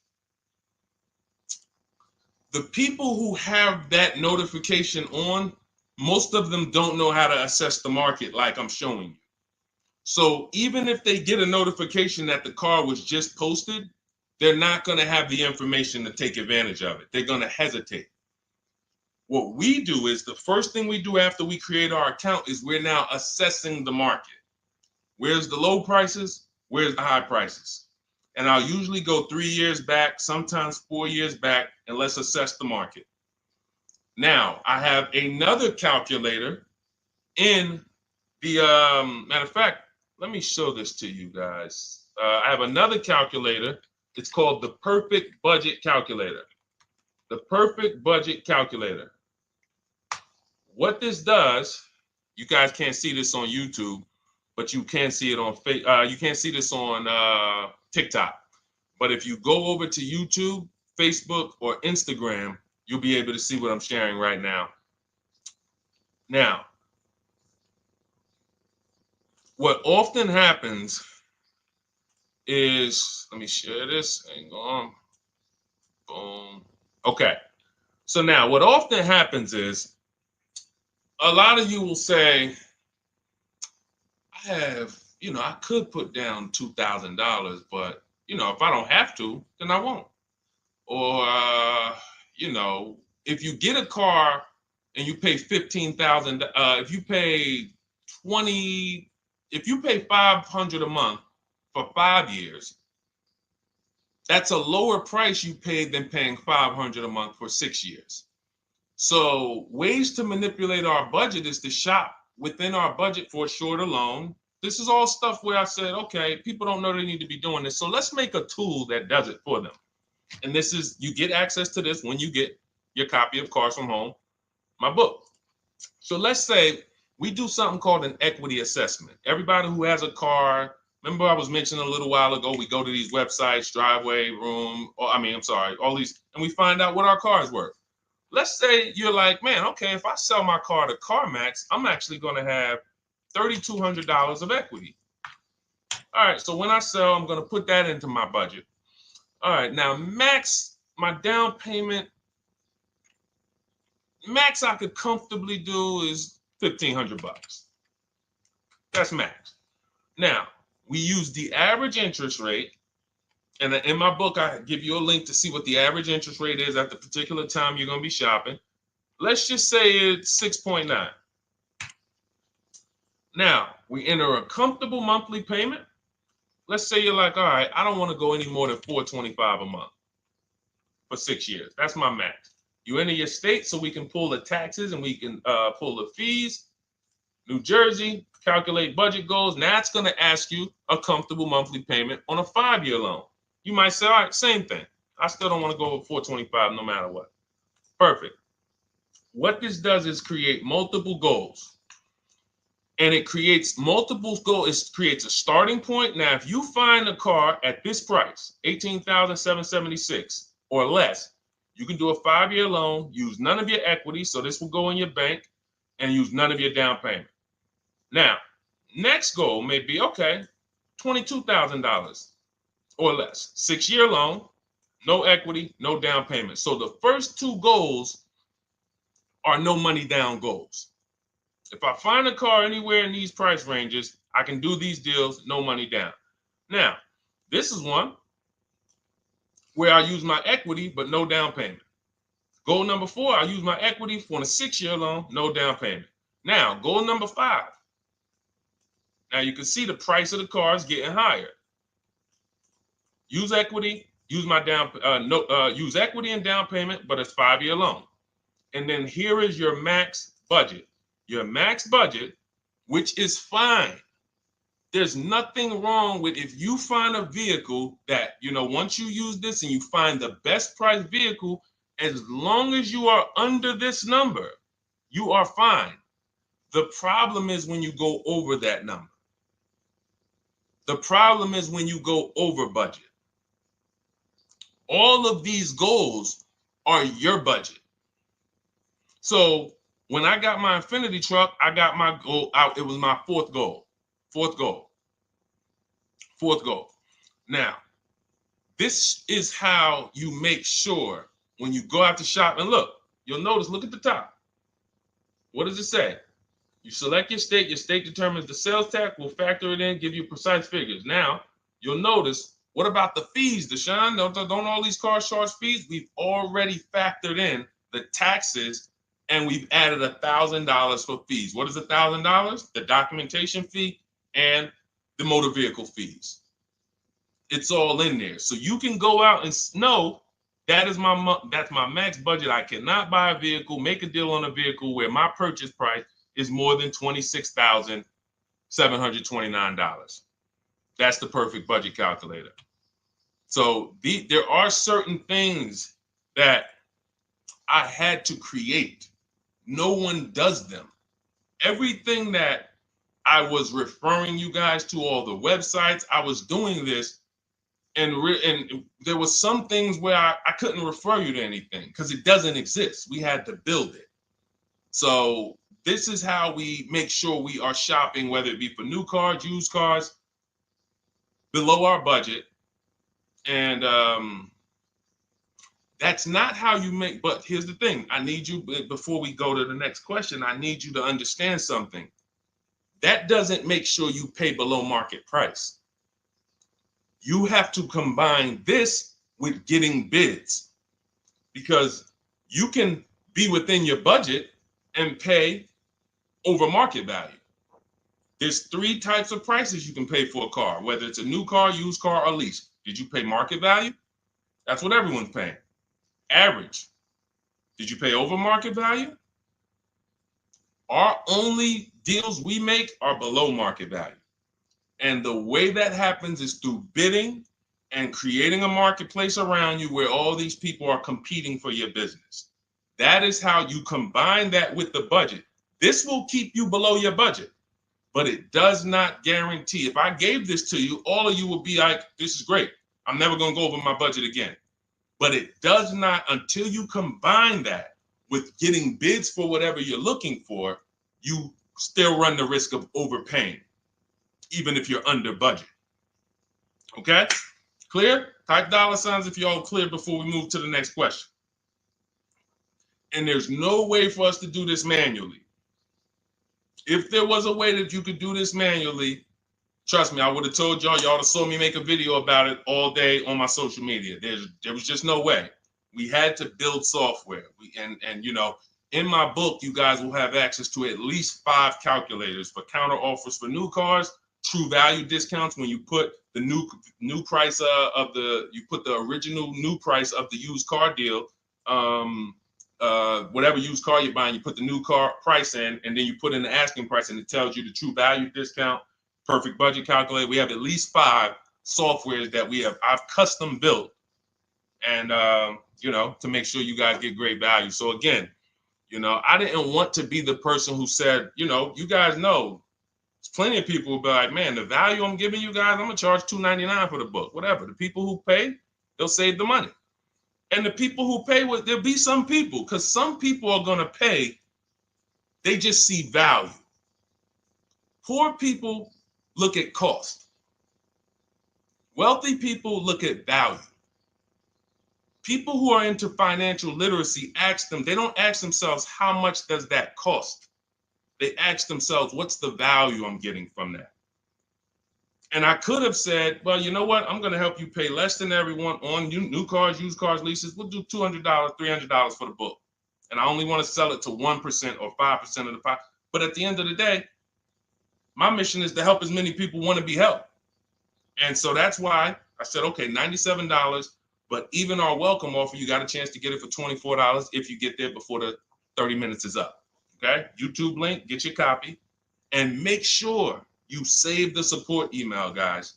The people who have that notification on, most of them don't know how to assess the market like I'm showing you. So even if they get a notification that the car was just posted, they're not going to have the information to take advantage of it. They're going to hesitate. What we do is, the first thing we do after we create our account is we're now assessing the market. Where's the low prices? Where's the high prices? And I'll usually go 3 years back, sometimes 4 years back, and let's assess the market. Now, I have another calculator in the, matter of fact, let me show this to you guys. I have another calculator. It's called the Perfect Budget Calculator. The Perfect Budget Calculator. What this does, you guys can't see this on YouTube, but you can see it on you can't see this on TikTok. But if you go over to YouTube, Facebook, or Instagram, you'll be able to see what I'm sharing right now. Now, what often happens is, let me share this. Hang on. Boom. Okay. So now what often happens is, a lot of you will say, I could put down $2,000, but, if I don't have to, then I won't. Or, if you get a car and you pay $15,000, if you pay $500 a month for 5 years, that's a lower price you paid than paying $500 a month for 6 years. So ways to manipulate our budget is to shop within our budget for a shorter loan. This is all stuff where I said, okay, people don't know they need to be doing this. So let's make a tool that does it for them. And this is, you get access to this when you get your copy of Cars from Home, my book. So let's say we do something called an equity assessment. Everybody who has a car, remember I was mentioning a little while ago, we go to these websites, Driveway, Room, or all these, and we find out what our car is worth. Let's say you're like, man, okay, if I sell my car to CarMax, I'm actually going to have $3,200 of equity. All right, so when I sell, I'm going to put that into my budget. All right, now max, my down payment, max I could comfortably do is $1,500. That's max. Now, we use the average interest rate, and in my book, I give you a link to see what the average interest rate is at the particular time you're going to be shopping. Let's just say it's 6.9. Now, we enter a comfortable monthly payment. Let's say you're like, all right, I don't want to go any more than $425 a month for 6 years. That's my max. You enter your state so we can pull the taxes and we can pull the fees. New Jersey, calculate budget goals. Now it's going to ask you a comfortable monthly payment on a 5-year loan. You might say, all right, same thing. I still don't want to go over 425 no matter what. Perfect. What this does is create multiple goals. And it creates multiple goals. It creates a starting point. Now, if you find a car at this price, $18,776 or less, you can do a 5-year loan, use none of your equity, so this will go in your bank, and use none of your down payment. Now, next goal may be, okay, $22,000 or less. 6-year loan, no equity, no down payment. So the first two goals are no money down goals. If I find a car anywhere in these price ranges, I can do these deals, no money down. Now, this is one where I use my equity, but no down payment. Goal number 4, I use my equity for a 6-year loan, no down payment. Now, goal number 5. Now you can see the price of the car is getting higher. Use equity, use my use equity and down payment, but it's 5-year loan. And then here is your max budget. Your max budget, which is fine. There's nothing wrong with if you find a vehicle that, once you use this and you find the best price vehicle, as long as you are under this number, you are fine. The problem is when you go over that number. The problem is when you go over budget. All of these goals are your budget. So when I got my Infiniti truck, I got my goal out. It was my fourth goal. Now, this is how you make sure when you go out to shop, and look at the top. What does it say? You select your state determines the sales tax, will factor it in, give you precise figures. Now, you'll notice, what about the fees, Deshone? Don't all these cars charge fees? We've already factored in the taxes, and we've added $1,000 for fees. What is $1,000? The documentation fee and the motor vehicle fees. It's all in there. So you can go out and know that's my max budget. I cannot buy a vehicle, make a deal on a vehicle where my purchase price is more than $26,729. That's the perfect budget calculator. So there are certain things that I had to create. No one does them. Everything that I was referring you guys to, all the websites, I was doing this, and there was some things where I couldn't refer you to anything because it doesn't exist. We had to build it. So this is how we make sure we are shopping, whether it be for new cars, used cars, below our budget. And that's not how you make, but here's the thing. I need you, before we go to the next question, I need you to understand something. That doesn't make sure you pay below market price. You have to combine this with getting bids, because you can be within your budget and pay over market value. There's 3 types of prices you can pay for a car, whether it's a new car, used car, or lease. Did you pay market value? That's what everyone's paying. Average. Did you pay over market value? Our only deals we make are below market value. And the way that happens is through bidding and creating a marketplace around you where all these people are competing for your business. That is how you combine that with the budget. This will keep you below your budget, but it does not guarantee. If I gave this to you, all of you would be like, this is great. I'm never going to go over my budget again. But it does not, until you combine that with getting bids for whatever you're looking for, you still run the risk of overpaying, even if you're under budget. Okay? Clear? Type $ if you're all clear before we move to the next question. And there's no way for us to do this manually. If there was a way that you could do this manually, trust me, I would have told y'all to saw me make a video about it all day on my social media. There was just no way. We had to build software. And you know, in my book, you guys will have access to at least 5 calculators for counter offers for new cars, true value discounts when you put the new price you put the original new price of the used car deal, whatever used car you're buying, you put the new car price in, and then you put in the asking price, and it tells you the true value discount, perfect budget calculator. We have at least 5 softwares that I've custom built, and you know, to make sure you guys get great value. So again, you know, I didn't want to be the person who said, you know, you guys know, there's plenty of people who be like, man, the value I'm giving you guys, I'm gonna charge $2.99 for the book, whatever. The people who pay, they'll save the money. And the people who pay, there'll be some people, because some people are gonna pay, they just see value. Poor people look at cost. Wealthy people look at value. People who are into financial literacy they don't ask themselves, how much does that cost? They ask themselves, what's the value I'm getting from that? And I could have said, well, you know what? I'm going to help you pay less than everyone on new cars, used cars, leases. We'll do $200, $300 for the book. And I only want to sell it to 1% or 5% of the pie. But at the end of the day, my mission is to help as many people want to be helped. And so that's why I said, okay, $97. But even our welcome offer, you got a chance to get it for $24 if you get there before the 30 minutes is up. Okay? YouTube link, get your copy. And make sure you save the support email, guys.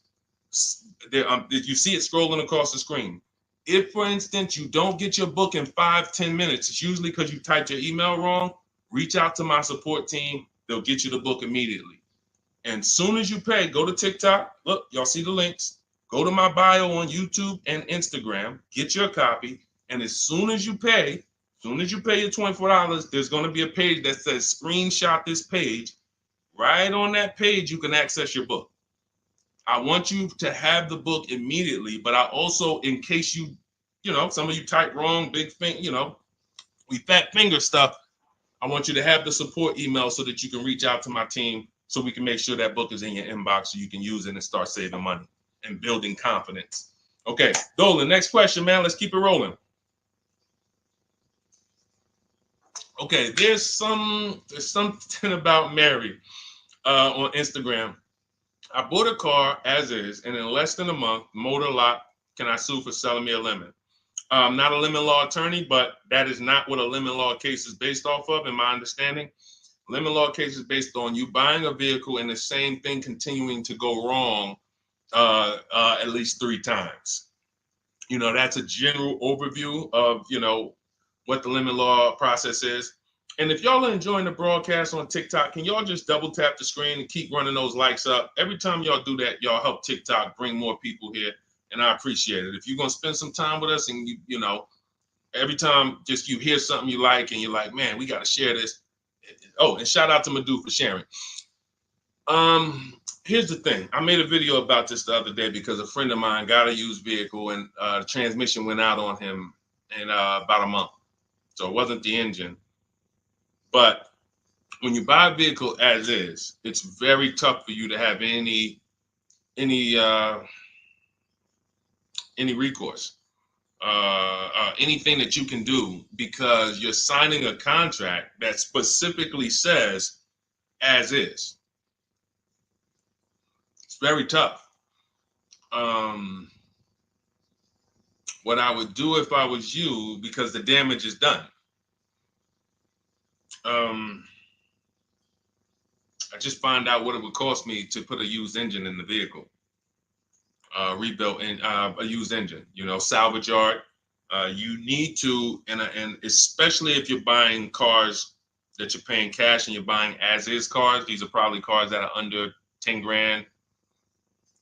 You see it scrolling across the screen. If, for instance, you don't get your book in 5-10 minutes, it's usually because you typed your email wrong. Reach out to my support team. They'll get you the book immediately. And soon as you pay, go to TikTok. Look, y'all see the links. Go to my bio on YouTube and Instagram. Get your copy. And as soon as you pay your $24, there's going to be a page that says screenshot this page. Right on that page, you can access your book. I want you to have the book immediately, but I also, in case you know, some of you type wrong, big thing, you know, we fat finger stuff. I want you to have the support email so that you can reach out to my team so we can make sure that book is in your inbox so you can use it and start saving money and building confidence. Okay, Dolan, next question, man. Let's keep it rolling. Okay, there's something about Mary on Instagram. I bought a car as is, and in less than a month, motor lock, can I sue for selling me a lemon? I'm not a lemon law attorney, but that is not what a lemon law case is based off of, in my understanding. Lemon law case is based on you buying a vehicle and the same thing continuing to go wrong at least 3 times. You know, that's a general overview of, you know, what the lemon law process is. And if y'all are enjoying the broadcast on TikTok, can y'all just double tap the screen and keep running those likes up? Every time y'all do that, y'all help TikTok bring more people here, and I appreciate it. If you're going to spend some time with us and, you know, every time just you hear something you like and you're like, man, we got to share this. Oh, and shout out to Madhu for sharing. Here's the thing. I made a video about this the other day because a friend of mine got a used vehicle and the transmission went out on him in about a month. So it wasn't the engine. But when you buy a vehicle as is, it's very tough for you to have any recourse, anything that you can do, because you're signing a contract that specifically says as is. It's very tough. What I would do if I was you, because the damage is done. I just find out what it would cost me to put a used engine in the vehicle, rebuilt in a used engine. You know, salvage yard. You need to, and especially if you're buying cars that you're paying cash and you're buying as is cars. These are probably cars that are under 10 grand,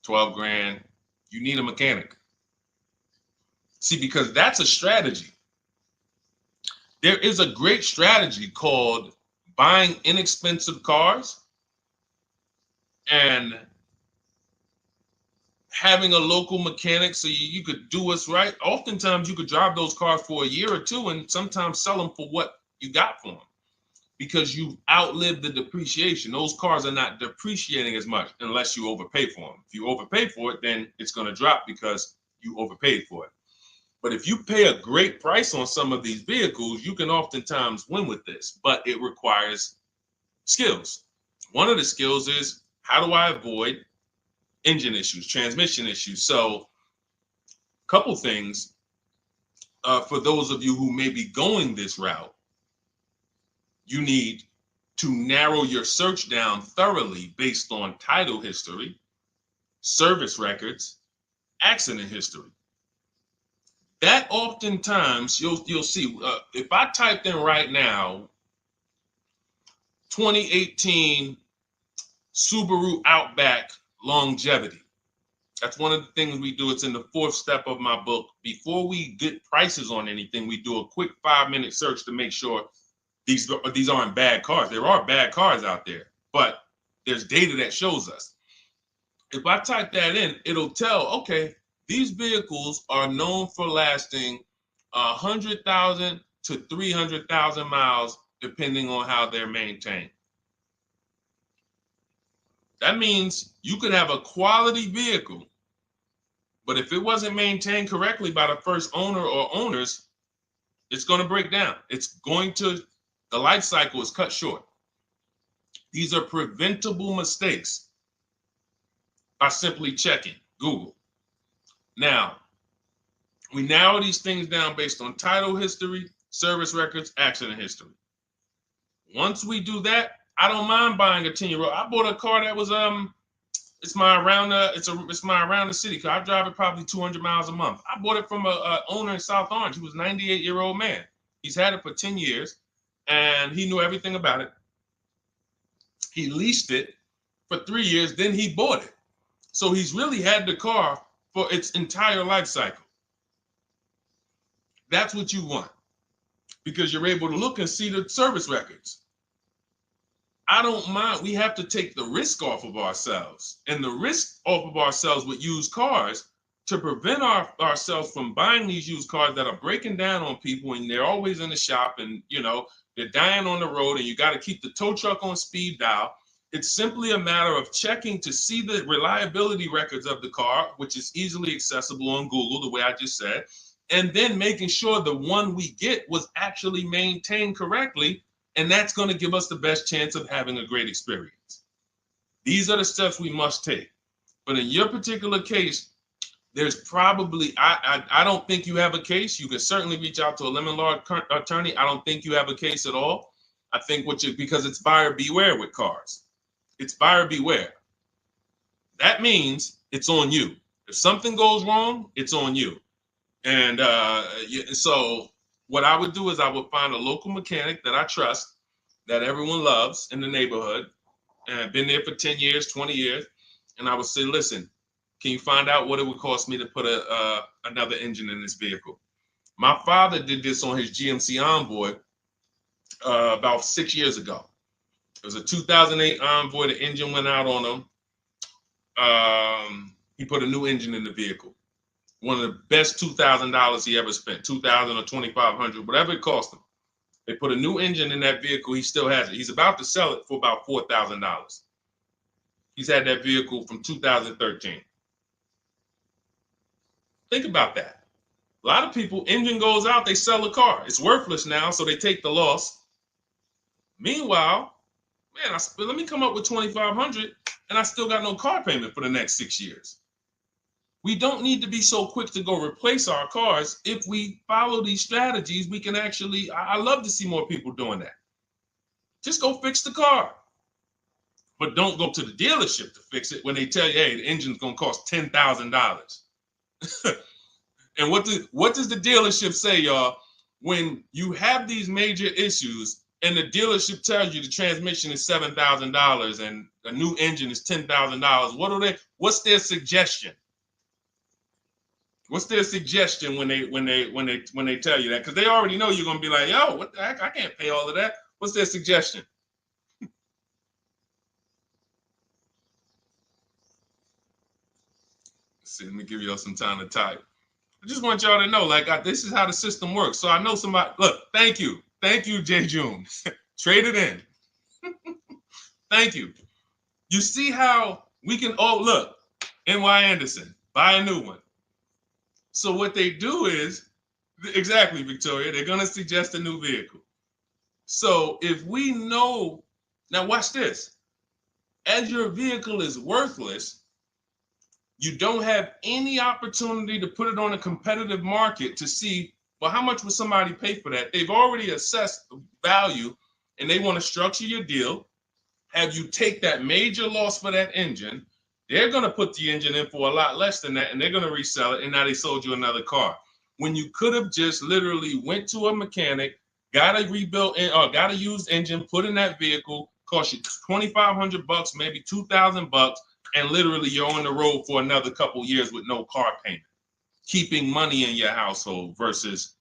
12 grand. You need a mechanic. See, because that's a strategy. There is a great strategy called buying inexpensive cars and having a local mechanic so you could do what's right. Oftentimes you could drive those cars for a year or two and sometimes sell them for what you got for them because you've outlived the depreciation. Those cars are not depreciating as much unless you overpay for them. If you overpay for it, then it's going to drop because you overpaid for it. But if you pay a great price on some of these vehicles, you can oftentimes win with this, but it requires skills. One of the skills is, how do I avoid engine issues, transmission issues? So a couple things for those of you who may be going this route, you need to narrow your search down thoroughly based on title history, service records, accident history. That oftentimes you'll see, if I typed in right now 2018 Subaru Outback longevity. That's one of the things we do. It's in the 4th step of my book. Before we get prices on anything, we do a quick 5-minute search to make sure these aren't bad cars. There are bad cars out there, but there's data that shows us. If I type that in, it'll tell, okay, these vehicles are known for lasting 100,000 to 300,000 miles, depending on how they're maintained. That means you could have a quality vehicle, but if it wasn't maintained correctly by the first owner or owners, it's going to break down. The life cycle is cut short. These are preventable mistakes by simply checking Google. Now, we narrow these things down based on title history, service records, accident history. Once we do that, I don't mind buying a 10-year-old. I bought a car that was it's my around the city car. I drive it probably 200 miles a month. I bought it from a owner in South Orange. He was a 98-year-old man. He's had it for 10 years and he knew everything about it. He leased it for 3 years, then he bought it. So he's really had the car for its entire life cycle. That's what you want because you're able to look and see the service records. I don't mind. We have to take the risk off of ourselves, and the risk off of ourselves with used cars to prevent ourselves from buying these used cars that are breaking down on people and they're always in the shop and, they're dying on the road and you got to keep the tow truck on speed dial. It's simply a matter of checking to see the reliability records of the car, which is easily accessible on Google, the way I just said, and then making sure the one we get was actually maintained correctly. And that's going to give us the best chance of having a great experience. These are the steps we must take. But in your particular case, there's probably, I don't think you have a case. You can certainly reach out to a lemon law attorney. I don't think you have a case at all. I think because it's buyer beware with cars. It's buyer beware. That means it's on you. If something goes wrong, it's on you. And so what I would do is I would find a local mechanic that I trust, that everyone loves in the neighborhood, and I've been there for 10 years, 20 years. And I would say, listen, can you find out what it would cost me to put another engine in this vehicle? My father did this on his GMC Envoy about 6 years ago. It was a 2008 Envoy. The engine went out on him. He put a new engine in the vehicle. One of the best $2,000 he ever spent, $2,000 or $2,500, whatever it cost him. They put a new engine in that vehicle. He still has it. He's about to sell it for about $4,000. He's had that vehicle from 2013. Think about that. A lot of people, engine goes out, they sell the car. It's worthless now, so they take the loss. Meanwhile, man, let me come up with $2,500 and I still got no car payment for the next 6 years. We don't need to be so quick to go replace our cars. If we follow these strategies, we can actually, I love to see more people doing that. Just go fix the car. But don't go to the dealership to fix it when they tell you, hey, the engine's gonna cost $10,000. And what does the dealership say, y'all? When you have these major issues and the dealership tells you the transmission is $7,000 and a new engine is $10,000, what's their suggestion? What's their suggestion when they tell you that? Because they already know you're gonna be like, yo, what the heck? I can't pay all of that. What's their suggestion? Let's see, let me give y'all some time to type. I just want y'all to know, like, this is how the system works. So I know somebody, look, thank you, Jay June. Trade it in. Thank you. You see how we can, oh, look, NY Anderson, buy a new one. So what they do is, exactly, Victoria, they're going to suggest a new vehicle. So if we know, now watch this, as your vehicle is worthless, you don't have any opportunity to put it on a competitive market to see, well, how much would somebody pay for that? They've already assessed the value and they want to structure your deal, have you take that major loss for that engine. They're going to put the engine in for a lot less than that and they're going to resell it, and now they sold you another car. When you could have just literally went to a mechanic, got a rebuilt or got a used engine, put in that vehicle, cost you $2,500, maybe $2,000, and literally you're on the road for another couple years with no car payment, keeping money in your household versus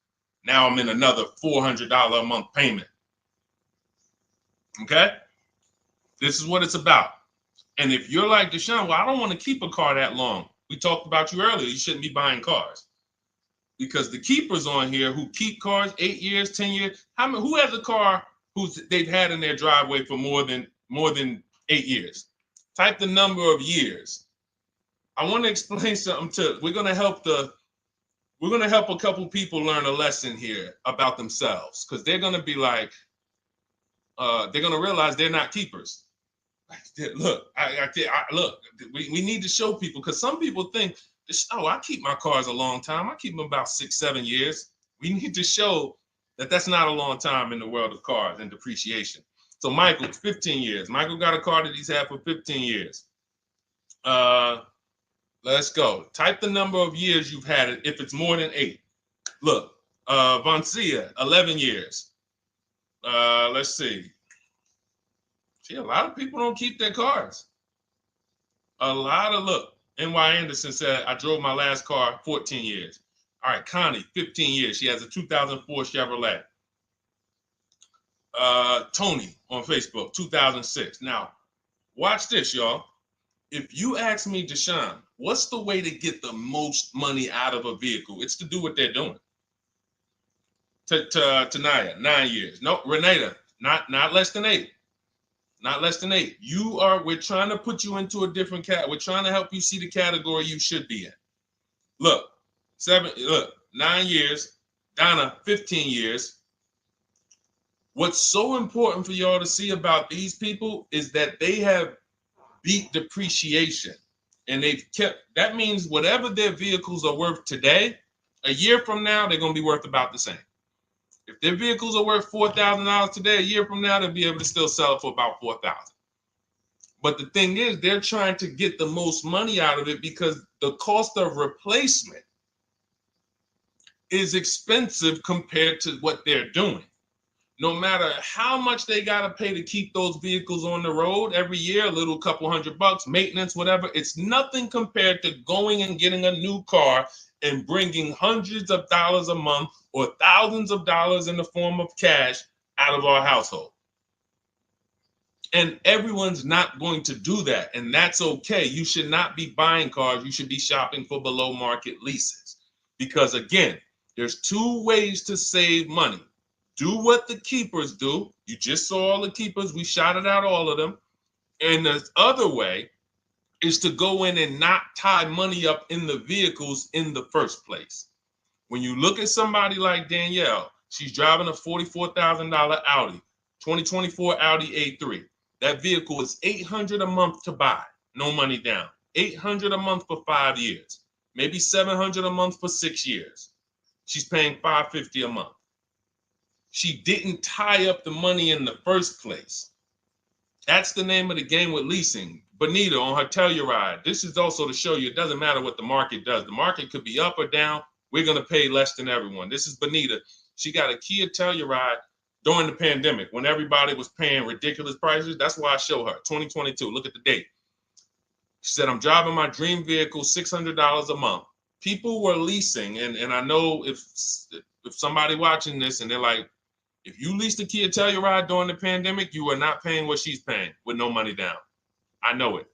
now I'm in another $400 a month payment. Okay? This is what it's about. And if you're like Deshone, well, I don't want to keep a car that long. We talked about you earlier. You shouldn't be buying cars. Because the keepers on here who keep cars 8 years, 10 years, who has a car they've had in their driveway for more than 8 years? Type the number of years. I want to explain something we're going to help a couple people learn a lesson here about themselves, because they're going to be like, they're going to realize they're not keepers. Look, look, we need to show people, because some people think, oh, I keep my cars a long time. I keep them about 6-7 years. We need to show that that's not a long time in the world of cars and depreciation. So Michael, 15 years. Michael got a car that he's had for 15 years. Let's go. Type the number of years you've had it if it's more than 8. Look, Vancia, 11 years. Let's see. See, a lot of people don't keep their cars. Look, NY Anderson said, I drove my last car 14 years. All right, Connie, 15 years. She has a 2004 Chevrolet. Tony on Facebook, 2006. Now, watch this, y'all. If you ask me, Deshone, what's the way to get the most money out of a vehicle? It's to do what they're doing. Tanaya, 9 years. No, Renata, not less than 8. Not less than 8. We're trying to put you into a different we're trying to help you see the category you should be in. Look, 9 years. Donna, 15 years. What's so important for y'all to see about these people is that they have beat depreciation. And that means whatever their vehicles are worth today, a year from now, they're going to be worth about the same. If their vehicles are worth $4,000 today, a year from now, they'll be able to still sell it for about $4,000. But the thing is, they're trying to get the most money out of it because the cost of replacement is expensive compared to what they're doing. No matter how much they got to pay to keep those vehicles on the road every year, a little couple $100, maintenance, whatever, it's nothing compared to going and getting a new car and bringing hundreds of dollars a month or thousands of dollars in the form of cash out of our household. And everyone's not going to do that. And that's okay. You should not be buying cars. You should be shopping for below market leases. Because again, there's 2 ways to save money. Do what the keepers do. You just saw all the keepers. We shouted out all of them. And the other way is to go in and not tie money up in the vehicles in the first place. When you look at somebody like Danielle, she's driving a $44,000 Audi, 2024 Audi A3. That vehicle is $800 a month to buy, no money down. $800 a month for 5 years, maybe $700 a month for 6 years. She's paying $550 a month. She didn't tie up the money in the first place. That's the name of the game with leasing. Bonita on her Telluride. This is also to show you it doesn't matter what the market does. The market could be up or down. We're going to pay less than everyone. This is Bonita. She got a Kia Telluride during the pandemic when everybody was paying ridiculous prices. That's why I show her 2022. Look at the date. She said, I'm driving my dream vehicle, $600 a month. People were leasing. And I know if somebody watching this and they're like, if you leased a Kia Telluride during the pandemic, you are not paying what she's paying with no money down. I know it.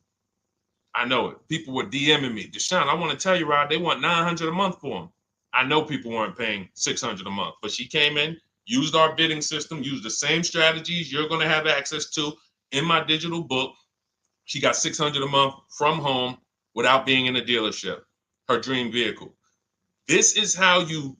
I know it. People were DMing me, Deshone, I want a Telluride. They want $900 a month for them. I know people weren't paying $600 a month, but she came in, used our bidding system, used the same strategies you're going to have access to in my digital book. She got $600 a month from home without being in a dealership. Her dream vehicle. This is how you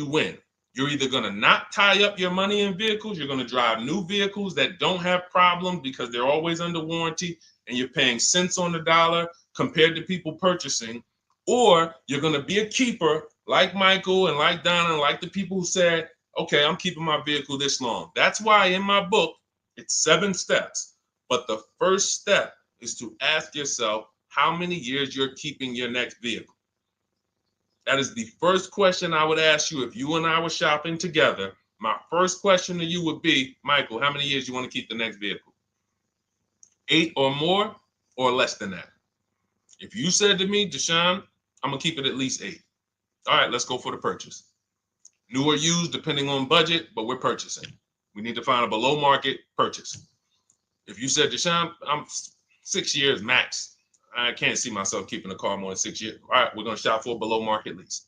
win. You're either going to not tie up your money in vehicles, you're going to drive new vehicles that don't have problems because they're always under warranty and you're paying cents on the dollar compared to people purchasing, or you're going to be a keeper like Michael and like Donna and like the people who said, okay, I'm keeping my vehicle this long. That's why in my book, it's 7 steps. But the first step is to ask yourself how many years you're keeping your next vehicle. That is the first question I would ask you if you and I were shopping together. My first question to you would be, Michael, how many years you want to keep the next vehicle? 8 or more or less than that? If you said to me, Deshone, I'm going to keep it at least 8. All right, let's go for the purchase. New or used, depending on budget, but we're purchasing. We need to find a below market purchase. If you said, Deshone, I'm 6 years max. I can't see myself keeping a car more than 6 years. All right, we're going to shop for a below market lease.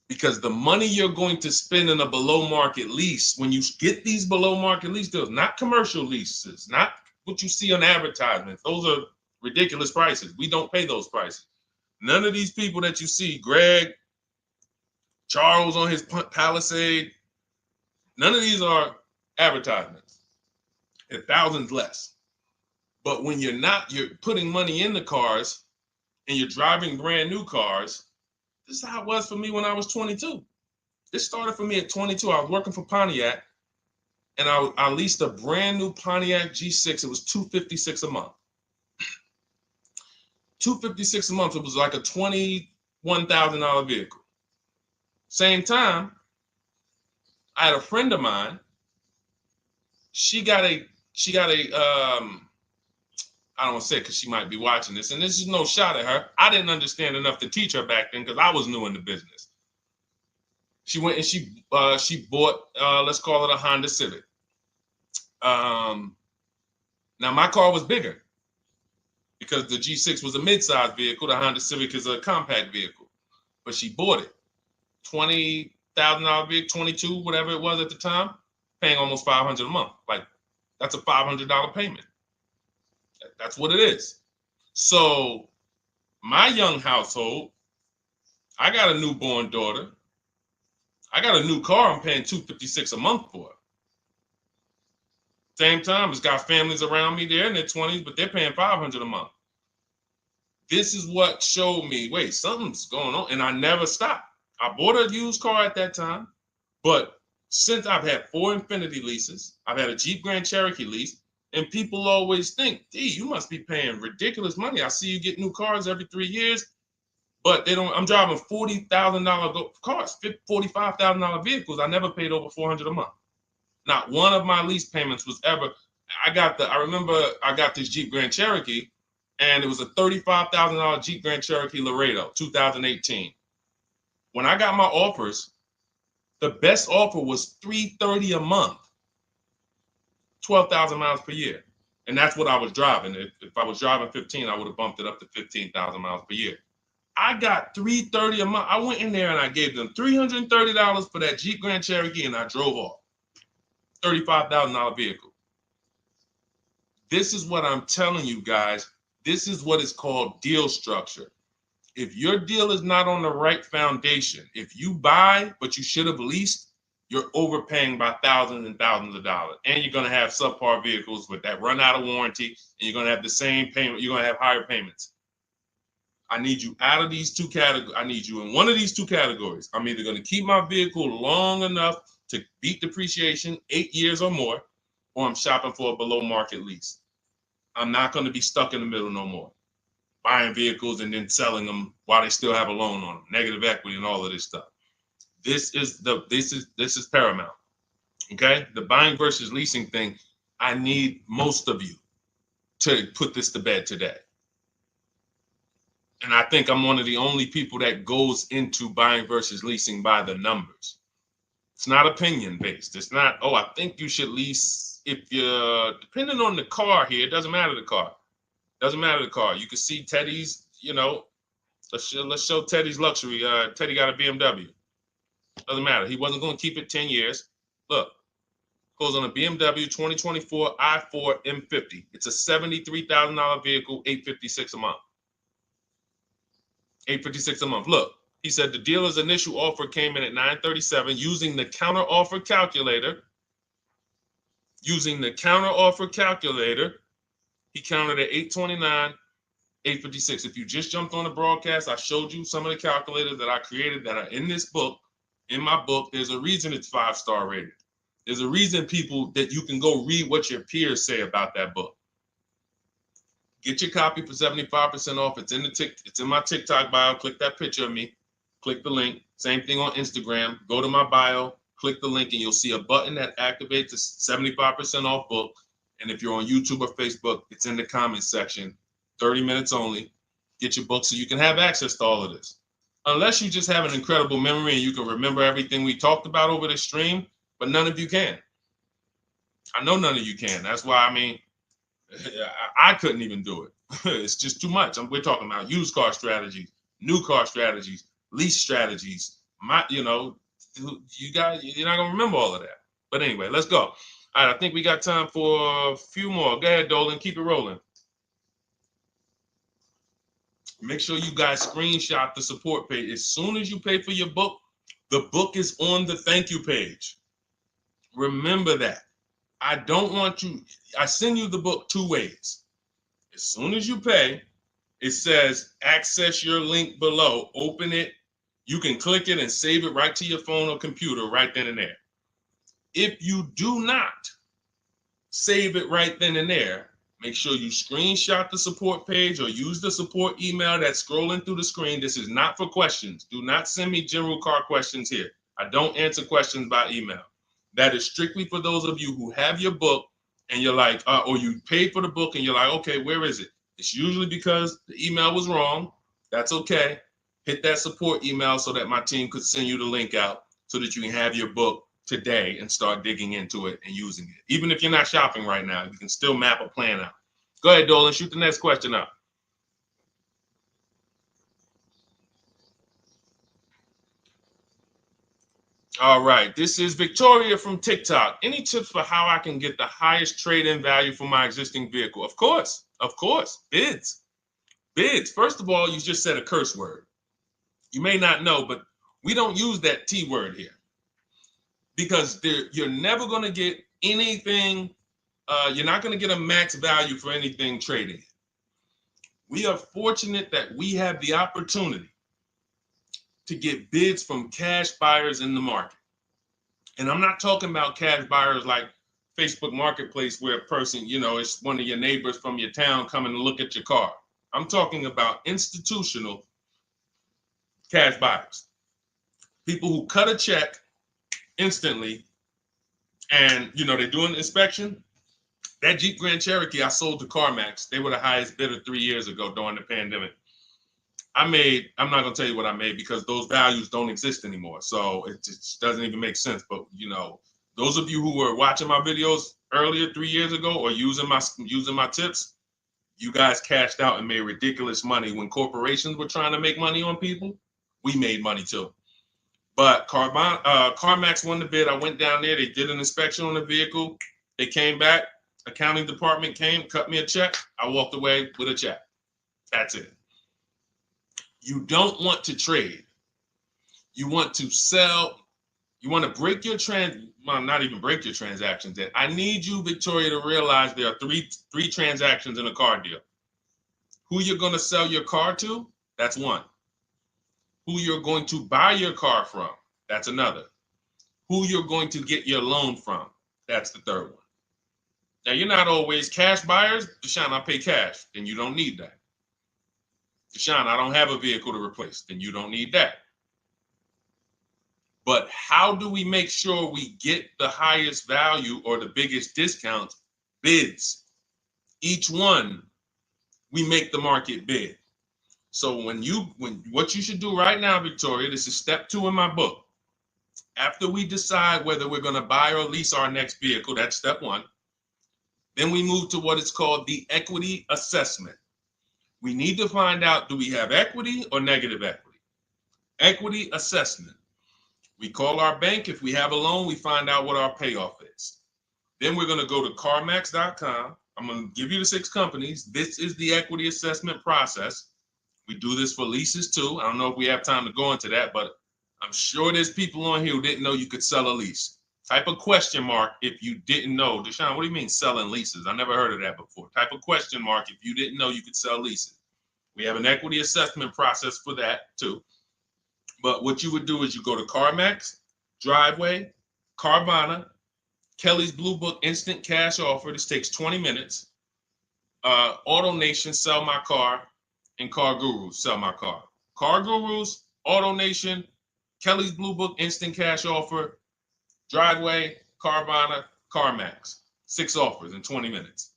Because the money you're going to spend in a below market lease, when you get these below market lease deals, not commercial leases, not what you see on advertisements. Those are ridiculous prices. We don't pay those prices. None of these people that you see, Greg, Charles on his Palisade, none of these are advertisements. They're thousands less. But when you're putting money in the cars and you're driving brand new cars, this is how it was for me when I was 22. This started for me at 22. I was working for Pontiac and I leased a brand new Pontiac G6. It was $256 a month. $256 a month. It was like a $21,000 vehicle. Same time, I had a friend of mine. She got a I don't want to say it because she might be watching this, and this is no shot at her. I didn't understand enough to teach her back then because I was new in the business. She went and she bought, let's call it a Honda Civic. Now my car was bigger because the G6 was a mid-size vehicle. The Honda Civic is a compact vehicle, but she bought it. $20,000 vehicle, 22, whatever it was at the time, paying almost $500 a month. Like that's a $500 payment. That's what it is. So my young household, I got a newborn daughter. I got a new car I'm paying $256 a month for. Same time, it's got families around me. They're in their 20s, but they're paying $500 a month. This is what showed me, wait, something's going on. And I never stopped. I bought a used car at that time, but since I've had 4 Infiniti leases, I've had a Jeep Grand Cherokee lease, and people always think, gee, you must be paying ridiculous money. I see you get new cars every 3 years, but they don't. I'm driving $40,000 cars, $45,000 vehicles. I never paid over $400 a month. Not one of my lease payments was ever. I remember I got this Jeep Grand Cherokee, and it was a $35,000 Jeep Grand Cherokee Laredo, 2018. When I got my offers, the best offer was $330 a month. 12,000 miles per year. And that's what I was driving. If I was driving 15, I would have bumped it up to 15,000 miles per year. I got $330 a month. I went in there and I gave them $330 for that Jeep Grand Cherokee and I drove off. $35,000 vehicle. This is what I'm telling you guys. This is what is called deal structure. If your deal is not on the right foundation, if you buy, but you should have leased, you're overpaying by thousands and thousands of dollars. And you're going to have subpar vehicles with that run out of warranty, and you're going to have the same payment. You're going to have higher payments. I need you out of these two categories. I need you in one of these two categories. I'm either going to keep my vehicle long enough to beat depreciation, 8 years or more, or I'm shopping for a below market lease. I'm not going to be stuck in the middle no more, buying vehicles and then selling them while they still have a loan on them, negative equity and all of this stuff. This is paramount. Okay, the buying versus leasing thing. I need most of you to put this to bed today. And I think I'm one of the only people that goes into buying versus leasing by the numbers. It's not opinion based. It's not, oh, I think you should lease if you're, depending on the car here, it doesn't matter the car. Doesn't matter the car. You can see Teddy's, let's show Teddy's luxury. Teddy got a BMW. Doesn't matter. He wasn't going to keep it 10 years. Look, goes on a BMW 2024 i4 M50. It's a $73,000 vehicle, $856 a month. $856 a month. Look, he said the dealer's initial offer came in at $937 using the counter offer calculator. Using the counter offer calculator, he counted at $829, $856. If you just jumped on the broadcast, I showed you some of the calculators that I created that are in this book. In my book, there's a reason it's 5-star rated. There's a reason people that you can go read what your peers say about that book. Get your copy for 75% off. It's in my TikTok bio. Click that picture of me. Click the link. Same thing on Instagram. Go to my bio. Click the link, and you'll see a button that activates the 75% off book. And if you're on YouTube or Facebook, it's in the comments section. 30 minutes only. Get your book so you can have access to all of this. Unless you just have an incredible memory and you can remember everything we talked about over the stream, but none of you can. I know none of you can. That's why, I couldn't even do it. It's just too much. We're talking about used car strategies, new car strategies, lease strategies. You guys, you're not gonna remember all of that. But anyway, let's go. All right, I think we got time for a few more. Go ahead, Dolan, keep it rolling. Make sure you guys screenshot the support page. As soon as you pay for your book, the book is on the thank you page. Remember that. I don't want you, I send you the book 2 ways. As soon as you pay, it says access your link below, open it. You can click it and save it right to your phone or computer right then and there. If you do not save it right then and there, make sure you screenshot the support page or use the support email that's scrolling through the screen. This is not for questions. Do not send me general car questions here. I don't answer questions by email. That is strictly for those of you who have your book and you're like, or you paid for the book and you're like, okay, where is it? It's usually because the email was wrong. That's okay. Hit that support email so that my team could send you the link out so that you can have your book today and start digging into it and using it. Even if you're not shopping right now, you can still map a plan out. Go ahead, Dolan, shoot the next question up. All right, this is Victoria from TikTok. Any tips for how I can get the highest trade-in value for my existing vehicle? Of course, bids. Bids. First of all, you just said a curse word. You may not know, but we don't use that T word here because you're never going to get anything. You're not going to get a max value for anything trading. We are fortunate that we have the opportunity to get bids from cash buyers in the market. And I'm not talking about cash buyers like Facebook Marketplace where a person, it's one of your neighbors from your town coming to look at your car. I'm talking about institutional cash buyers. People who cut a check instantly and, they do an inspection. That Jeep Grand Cherokee I sold to CarMax, they were the highest bidder 3 years ago during the pandemic. I'm not going to tell you what I made because those values don't exist anymore. So it just doesn't even make sense. But, those of you who were watching my videos earlier 3 years ago or using my tips, you guys cashed out and made ridiculous money. When corporations were trying to make money on people, we made money too. But CarMax won the bid. I went down there. They did an inspection on the vehicle. They came back. Accounting department came, cut me a check. I walked away with a check. That's it. You don't want to trade. You want to sell. You want to break your not even break your transactions. I need you, Victoria, to realize there are three transactions in a car deal. Who you're going to sell your car to, That's one. Who you're going to buy your car from, that's another. Who you're going to get your loan from, that's the third one. Now, you're not always cash buyers. Deshone, I pay cash. Then you don't need that. Deshone, I don't have a vehicle to replace. Then you don't need that. But how do we make sure we get the highest value or the biggest discount? Bids. Each one, we make the market bid. So when what you should do right now, Victoria, this is step 2 in my book. After we decide whether we're going to buy or lease our next vehicle, that's step 1. Then we move to what is called the equity assessment. We need to find out, do we have equity or negative equity? Equity assessment. We call our bank. If we have a loan, we find out what our payoff is. Then we're going to go to carmax.com. I'm going to give you the 6 companies. This is the equity assessment process. We do this for leases too. I don't know if we have time to go into that, but I'm sure there's people on here who didn't know you could sell a lease. Type a question mark if you didn't know. Deshone, what do you mean selling leases? I never heard of that before. Type a question mark if you didn't know you could sell leases. We have an equity assessment process for that too. But what you would do is you go to CarMax, Driveway, Carvana, Kelly's Blue Book Instant Cash Offer. This takes 20 minutes. Auto Nation, Sell My Car, and Car Gurus, Sell My Car. Car Gurus, Auto Nation, Kelly's Blue Book Instant Cash Offer, Driveway, Carvana, CarMax. 6 offers in 20 minutes.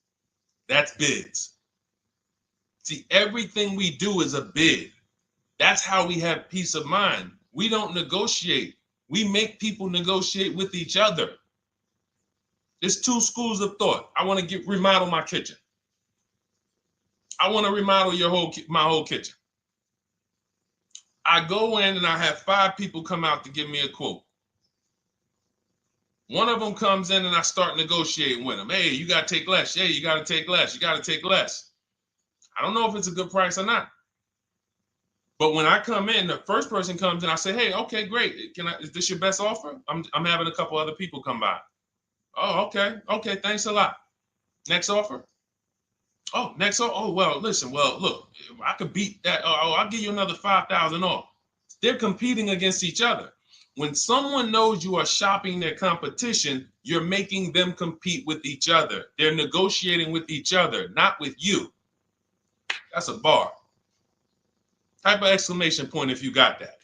That's bids. See, everything we do is a bid. That's how we have peace of mind. We don't negotiate. We make people negotiate with each other. There's 2 schools of thought. I want to remodel my kitchen. I want to remodel my whole kitchen. I go in and I have 5 people come out to give me a quote. One of them comes in and I start negotiating with them. Hey, you got to take less. Hey, you got to take less. You got to take less. I don't know if it's a good price or not. But when I come in, the first person comes in, I say, hey, okay, great. Is this your best offer? I'm having a couple other people come by. Oh, okay. Okay, thanks a lot. Next offer. Oh, next offer. Oh, well, listen, look, I could beat that. Oh, I'll give you another 5,000 off. They're competing against each other. When someone knows you are shopping their competition, you're making them compete with each other. They're negotiating with each other, not with you. That's a bar. Type of exclamation point if you got that.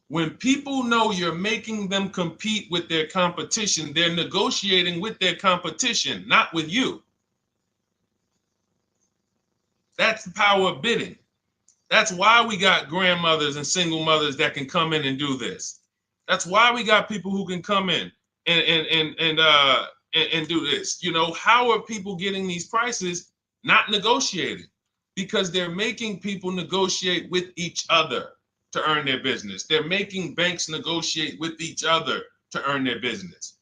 When people know you're making them compete with their competition, they're negotiating with their competition, not with you. That's the power of bidding. That's why we got grandmothers and single mothers that can come in and do this. That's why we got people who can come in and do this. You know, how are people getting these prices? Not negotiating, because they're making people negotiate with each other to earn their business. They're making banks negotiate with each other to earn their business.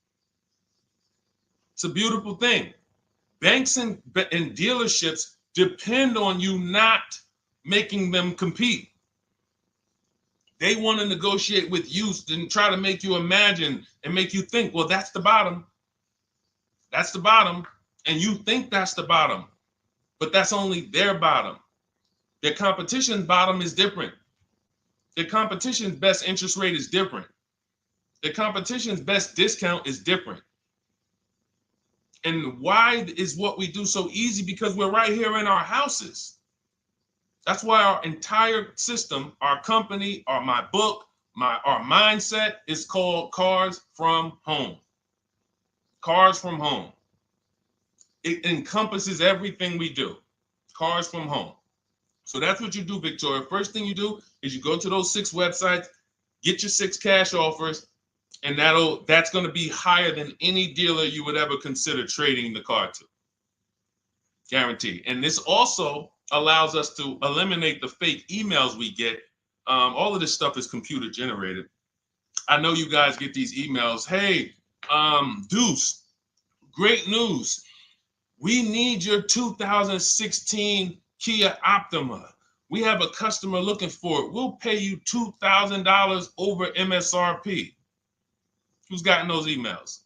It's a beautiful thing. Banks and dealerships depend on you not making them compete. They want to negotiate with you and try to make you imagine and make you think, well, that's the bottom. That's the bottom. And you think that's the bottom, but that's only their bottom. Their competition's bottom is different. Their competition's best interest rate is different. Their competition's best discount is different. And why is what we do so easy? Because we're right here in our houses. That's why our entire system, our company, my book, our mindset is called Cars from Home. Cars from Home. It encompasses everything we do. Cars from Home. So that's what you do, Victoria. First thing you do is you go to those 6 websites, get your 6 cash offers, and that's going to be higher than any dealer you would ever consider trading the car to. Guaranteed. And this also allows us to eliminate the fake emails we get. All of this stuff is computer generated. I know you guys get these emails. Hey, Deuce, great news. We need your 2016 Kia Optima. We have a customer looking for it. We'll pay you $2,000 over MSRP. Who's gotten those emails?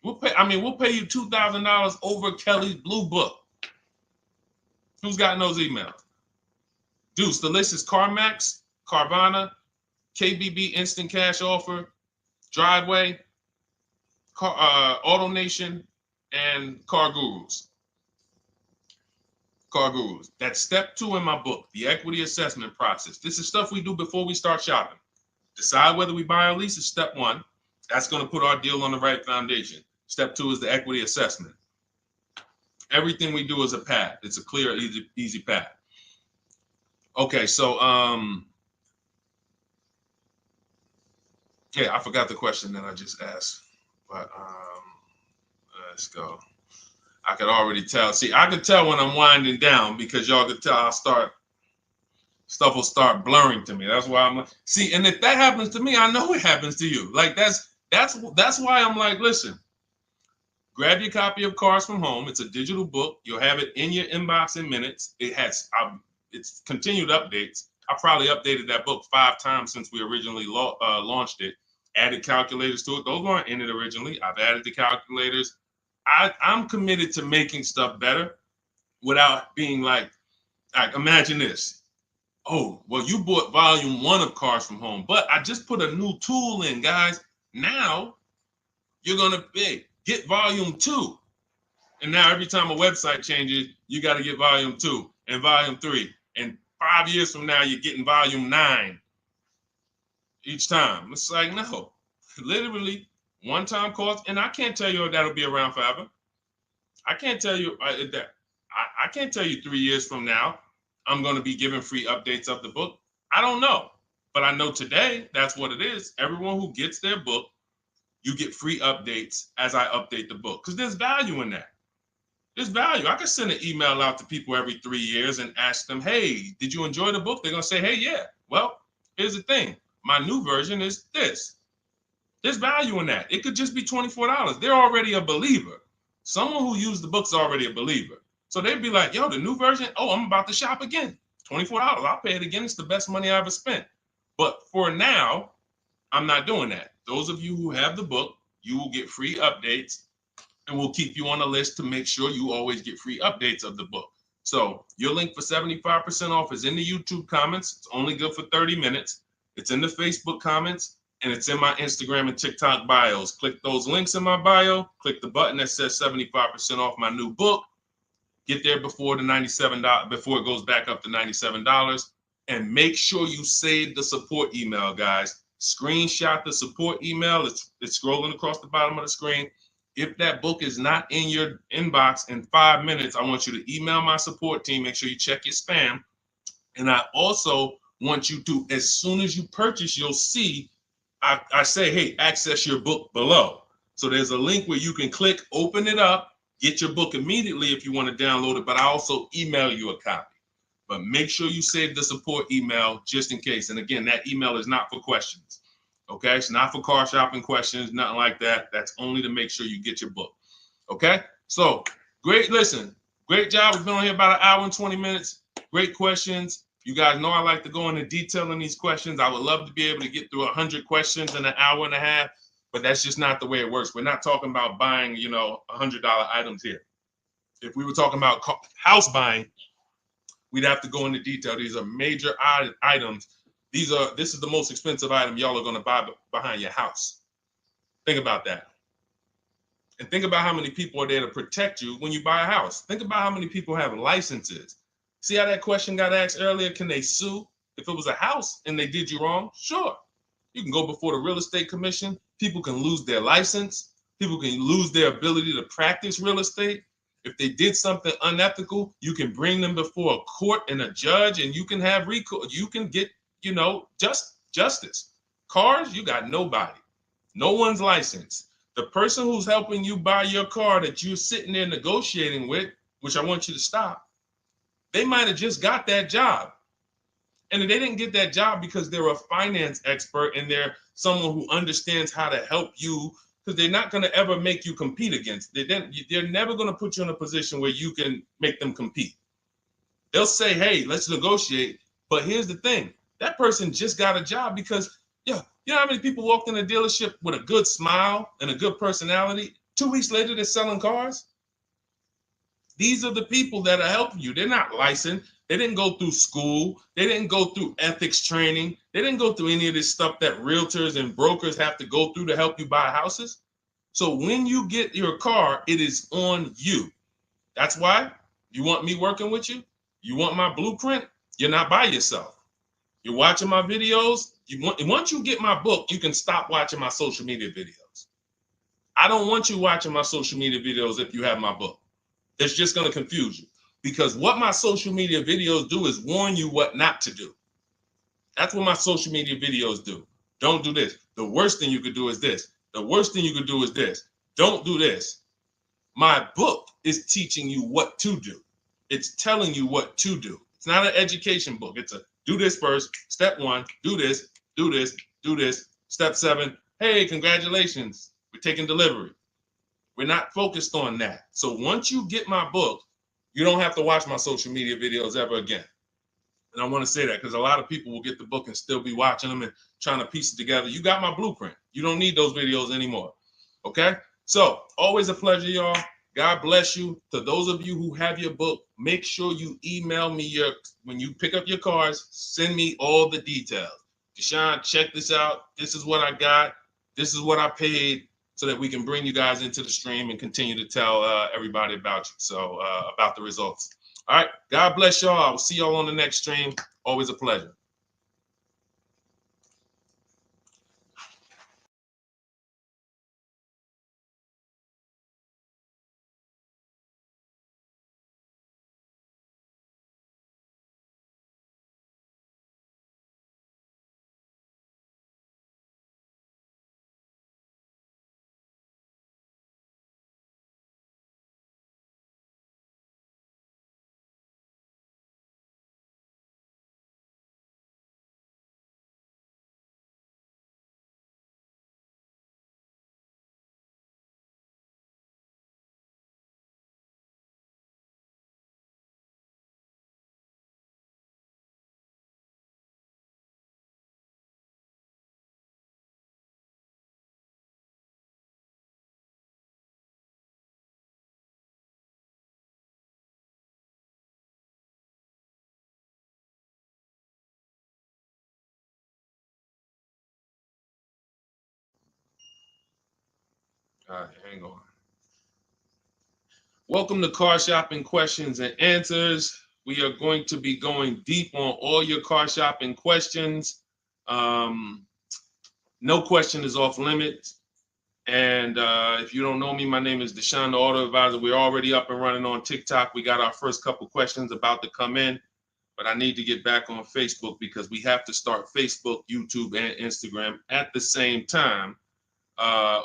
We'll pay you $2,000 over Kelly's Blue Book. Who's gotten those emails? Deuce, the list is CarMax, Carvana, KBB Instant Cash Offer, Driveway, Auto Nation, and Car Gurus. Car Gurus. That's step 2 in my book, the equity assessment process. This is stuff we do before we start shopping. Decide whether we buy or lease is step 1. That's going to put our deal on the right foundation. Step 2 is the equity assessment. Everything we do is a path. It's a clear, easy path. Okay, so yeah, I forgot the question that I just asked, but let's go. I could already tell. See, I could tell when I'm winding down because y'all could tell stuff will start blurring to me. That's why I'm like, see, and if that happens to me, I know it happens to you. Like that's why I'm like, listen, grab your copy of Cars from Home. It's a digital book. You'll have it in your inbox in minutes. It has it's continued updates. I probably updated that book 5 times since we originally launched it. Added calculators to it. Those weren't in it originally. I've added the calculators. I'm committed to making stuff better without being like imagine this. Oh, well, you bought volume 1 of Cars from Home, but I just put a new tool in, guys. Now you're going to get volume 2. And now every time a website changes, you got to get volume 2 and volume 3. And 5 years from now, you're getting volume 9 each time. It's like, no, literally one-time cost. And I can't tell you if that'll be around forever. I can't tell you that. I can't tell you 3 years from now, I'm going to be giving free updates of the book. I don't know. But I know today, that's what it is. Everyone who gets their book, you get free updates as I update the book. Because there's value in that. There's value. I could send an email out to people every 3 years and ask them, hey, did you enjoy the book? They're going to say, hey, yeah. Well, here's the thing. My new version is this. There's value in that. It could just be $24. They're already a believer. Someone who used the book's already a believer. So they'd be like, yo, the new version, oh, I'm about to shop again. $24. I'll pay it again. It's the best money I ever spent. But for now, I'm not doing that. Those of you who have the book, you will get free updates, and we'll keep you on the list to make sure you always get free updates of the book. So your link for 75% off is in the YouTube comments. It's only good for 30 minutes. It's in the Facebook comments, and it's in my Instagram and TikTok bios. Click those links in my bio. Click the button that says 75% off my new book. Get there before the $97, before it goes back up to $97. And make sure you save the support email, guys. Screenshot the support email. It's scrolling across the bottom of the screen. If that book is not in your inbox in 5 minutes, I want you to email my support team. Make sure you check your spam. And I also want you to, as soon as you purchase, you'll see, I say, hey, access your book below. So there's a link where you can click, open it up, get your book immediately if you want to download it, but I also email you a copy. But make sure you save the support email just in case. And again, that email is not for questions. Okay, it's not for car shopping questions, nothing like that. That's only to make sure you get your book. Okay, so great. Listen, great job. We've been on here about 1 hour and 20 minutes. Great questions. You guys know I like to go into detail in these questions. I would love to be able to get through 100 questions in 1.5 hours, but that's just not the way it works. We're not talking about buying, $100 items here. If we were talking about house buying, we'd have to go into detail. These are major items. This is the most expensive item y'all are going to buy behind your house. Think about that. And think about how many people are there to protect you when you buy a house. Think about how many people have licenses. See how that question got asked earlier? Can they sue if it was a house and they did you wrong? Sure. You can go before the real estate commission. People can lose their license. People can lose their ability to practice real estate. If they did something unethical, you can bring them before a court and a judge, and you can have recourse. You can get, justice. Cars, you got nobody. No one's licensed. The person who's helping you buy your car that you're sitting there negotiating with, which I want you to stop, they might have just got that job. And they didn't get that job because they're a finance expert and they're someone who understands how to help you, because they're not going to ever make you compete against. They're never going to put you in a position where you can make them compete. They'll say, hey, let's negotiate. But here's the thing. That person just got a job because, you know how many people walked in a dealership with a good smile and a good personality? 2 weeks later, they're selling cars. These are the people that are helping you. They're not licensed. They didn't go through school. They didn't go through ethics training. They didn't go through any of this stuff that realtors and brokers have to go through to help you buy houses. So when you get your car, it is on you. That's why you want me working with you. You want my blueprint. You're not by yourself. You're watching my videos. Once you get my book, you can stop watching my social media videos. I don't want you watching my social media videos if you have my book. It's just going to confuse you, because what my social media videos do is warn you what not to do. That's what my social media videos do. Don't do this. The worst thing you could do is this. The worst thing you could do is this. Don't do this. My book is teaching you what to do. It's telling you what to do. It's not an education book. It's a do this first. Step 1, do this, do this, do this. Step 7, hey, congratulations. We're taking delivery. We're not focused on that. So once you get my book, you don't have to watch my social media videos ever again. And I want to say that because a lot of people will get the book and still be watching them and trying to piece it together. You got my blueprint. You don't need those videos anymore. Okay? So always a pleasure, y'all. God bless you. To those of you who have your book, make sure you email me when you pick up your cars, send me all the details. Deshone, check this out. This is what I got. This is what I paid, so that we can bring you guys into the stream and continue to tell everybody about you. So about the results. All right. God bless y'all. I will see y'all on the next stream. Always a pleasure. All right, hang on. Welcome to Car Shopping Questions and Answers. We are going to be going deep on all your car shopping questions. No question is off limits. And if you don't know me, my name is Deshone the Auto Advisor. We're already up and running on TikTok. We got our first couple questions about to come in, but I need to get back on Facebook because we have to start Facebook, YouTube, and Instagram at the same time,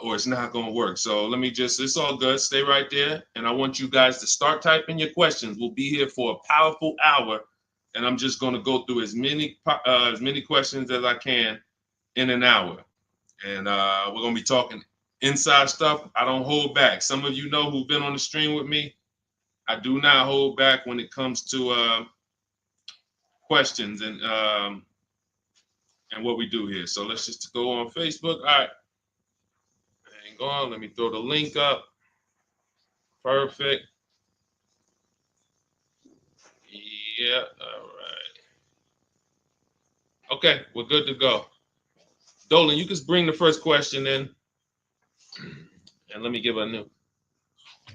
or it's not going to work. So let me it's all good. Stay right there. And I want you guys to start typing your questions. We'll be here for a powerful hour, and I'm just going to go through as many questions as I can in an hour. And we're going to be talking inside stuff. I don't hold back. Some of you know who've been on the stream with me. I do not hold back when it comes to questions and what we do here. So let's just go on Facebook. All right. Hang on. Let me throw the link up. Perfect. Yeah. All right. Okay. We're good to go. Dolan, you can bring the first question in. And let me give a new.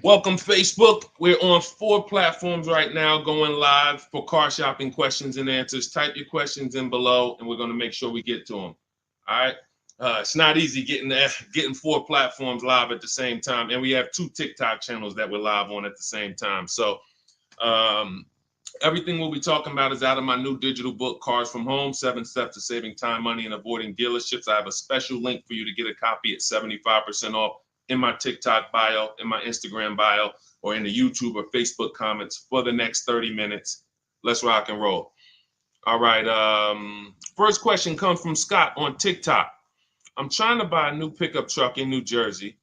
Welcome, Facebook. We're on 4 platforms right now going live for car shopping questions and answers. Type your questions in below, and we're going to make sure we get to them. All right. It's not easy getting 4 platforms live at the same time. And we have 2 TikTok channels that we're live on at the same time. So everything we'll be talking about is out of my new digital book, Cars from Home, 7 Steps to Saving Time, Money, and Avoiding Dealerships. I have a special link for you to get a copy at 75% off in my TikTok bio, in my Instagram bio, or in the YouTube or Facebook comments for the next 30 minutes. Let's rock and roll. All right. First question comes from Scott on TikTok. I'm trying to buy a new pickup truck in New Jersey.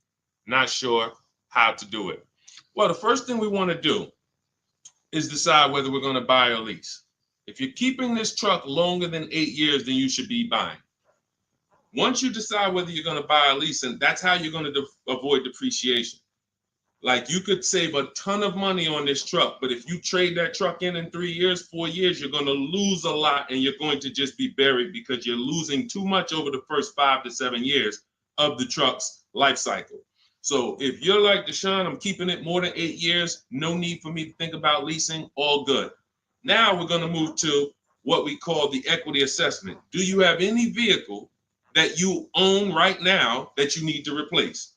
Not sure how to do it. Well, the first thing we want to do is decide whether we're going to buy or lease. If you're keeping this truck longer than 8 years, then you should be buying. Once you decide whether you're going to buy or lease, and that's how you're going to avoid depreciation. Like you could save a ton of money on this truck, but if you trade that truck in 3 years, 4 years, you're going to lose a lot and you're going to just be buried because you're losing too much over the first 5 to 7 years of the truck's life cycle. So if you're like Deshone, I'm keeping it more than 8 years, no need for me to think about leasing, all good. Now we're going to move to what we call the equity assessment. Do you have any vehicle that you own right now that you need to replace?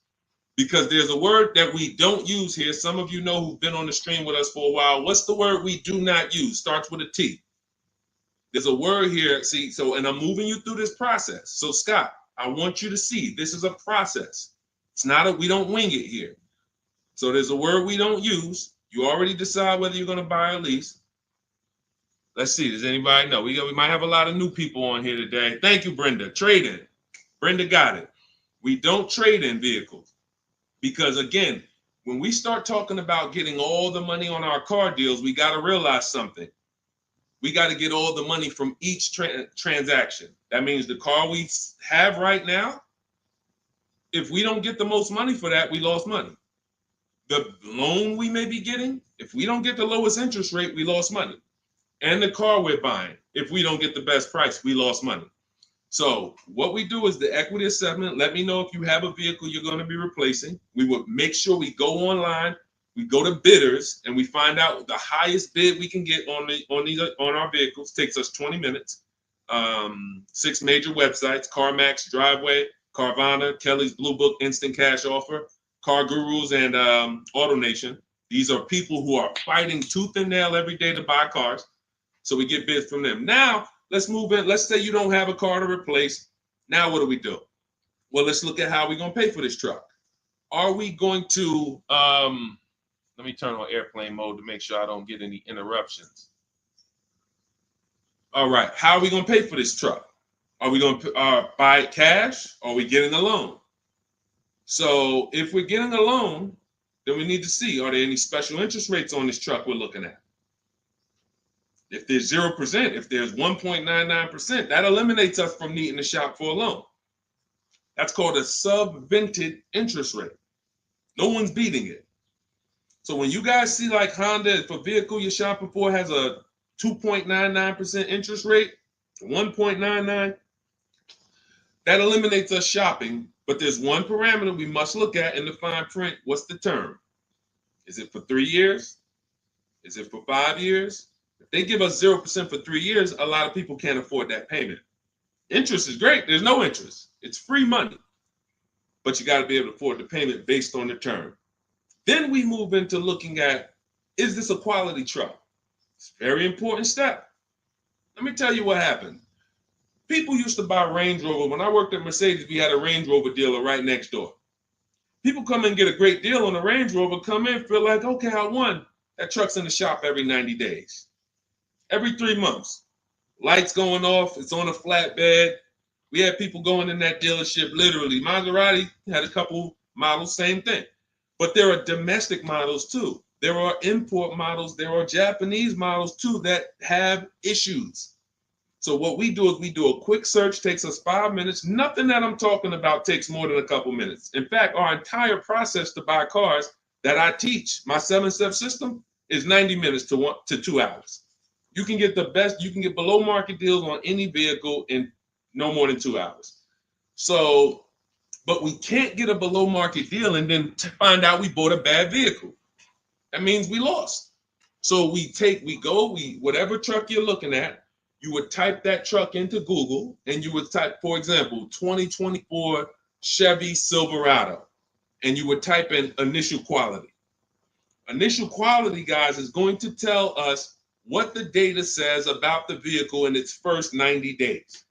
Because there's a word that we don't use here. Some of you know who've been on the stream with us for a while. What's the word we do not use? Starts with a T. There's a word here. See, so, and I'm moving you through this process. So Scott, I want you to see this is a process. It's not we don't wing it here. So there's a word we don't use. You already decide whether you're going to buy or lease. Let's see. Does anybody know? We might have a lot of new people on here today. Thank you, Brenda. Trade in. Brenda got it. We don't trade in vehicles. Because again, when we start talking about getting all the money on our car deals, we got to realize something. We got to get all the money from each transaction. That means the car we have right now, if we don't get the most money for that, we lost money. The loan we may be getting, if we don't get the lowest interest rate, we lost money. And the car we're buying, if we don't get the best price, we lost money. So what we do is the equity assessment. Let me know if you have a vehicle you're going to be replacing. We would make sure we go online, we go to bidders, and we find out the highest bid we can get on our vehicles. Takes us 20 minutes. 6 major websites: CarMax, Driveway, Carvana, Kelly's Blue Book, Instant Cash Offer, Car Gurus, and AutoNation. These are people who are fighting tooth and nail every day to buy cars. So we get bids from them. Now, let's move in. Let's say you don't have a car to replace. Now what do? Well, let's look at how we're going to pay for this truck. Are we going to, let me turn on airplane mode to make sure I don't get any interruptions. All right, how are we going to pay for this truck? Are we going to buy it cash, or are we getting a loan? So if we're getting a loan, then we need to see, are there any special interest rates on this truck we're looking at? If there's 0%, if there's 1.99%, that eliminates us from needing to shop for a loan. That's called a subvented interest rate. No one's beating it. So when you guys see like Honda, if a vehicle you're shopping for has a 2.99% interest rate, 1.99, that eliminates us shopping. But there's one parameter we must look at in the fine print. What's the term? Is it for 3 years? Is it for 5 years? If they give us 0% for 3 years, a lot of people can't afford that payment. Interest is great. There's no interest. It's free money. But you got to be able to afford the payment based on the term. Then we move into looking at, is this a quality truck? It's a very important step. Let me tell you what happened. People used to buy Range Rover. When I worked at Mercedes, we had a Range Rover dealer right next door. People come in and get a great deal on a Range Rover, come in, feel like, okay, I won. That truck's in the shop every 90 days. Every 3 months. Lights going off, it's on a flatbed. We had people going in that dealership, literally. Maserati had a couple models, same thing. But there are domestic models too. There are import models. There are Japanese models too that have issues. So what we do is we do a quick search, takes us 5 minutes. Nothing that I'm talking about takes more than a couple minutes. In fact, our entire process to buy cars that I teach, my 7-step system, is 90 minutes to 2 hours. You can get the best, you can get below market deals on any vehicle in no more than 2 hours. So, but we can't get a below market deal and then find out we bought a bad vehicle. That means we lost. So whatever truck you're looking at, you would type that truck into Google and you would type, for example, 2024 Chevy Silverado, and you would type in initial quality. Initial quality, guys, is going to tell us what the data says about the vehicle in its first 90 days.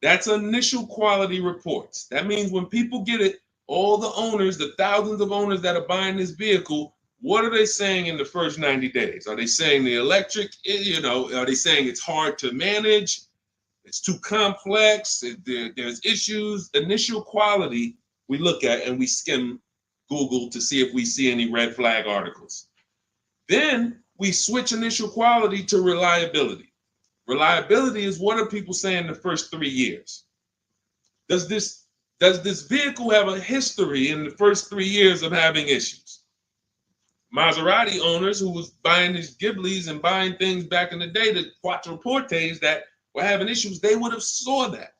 That's initial quality reports. That means when people get it, all the owners, the thousands of owners that are buying this vehicle, what are they saying in the first 90 days? Are they saying the electric, are they saying it's hard to manage? It's too complex, there's issues. Initial quality we look at and we skim Google to see if we see any red flag articles. Then we switch initial quality to reliability. Reliability is what are people saying the first 3 years? Does this vehicle have a history in the first 3 years of having issues? Maserati owners who was buying these Ghiblis and buying things back in the day, the Quattroportes that were having issues, they would have saw that.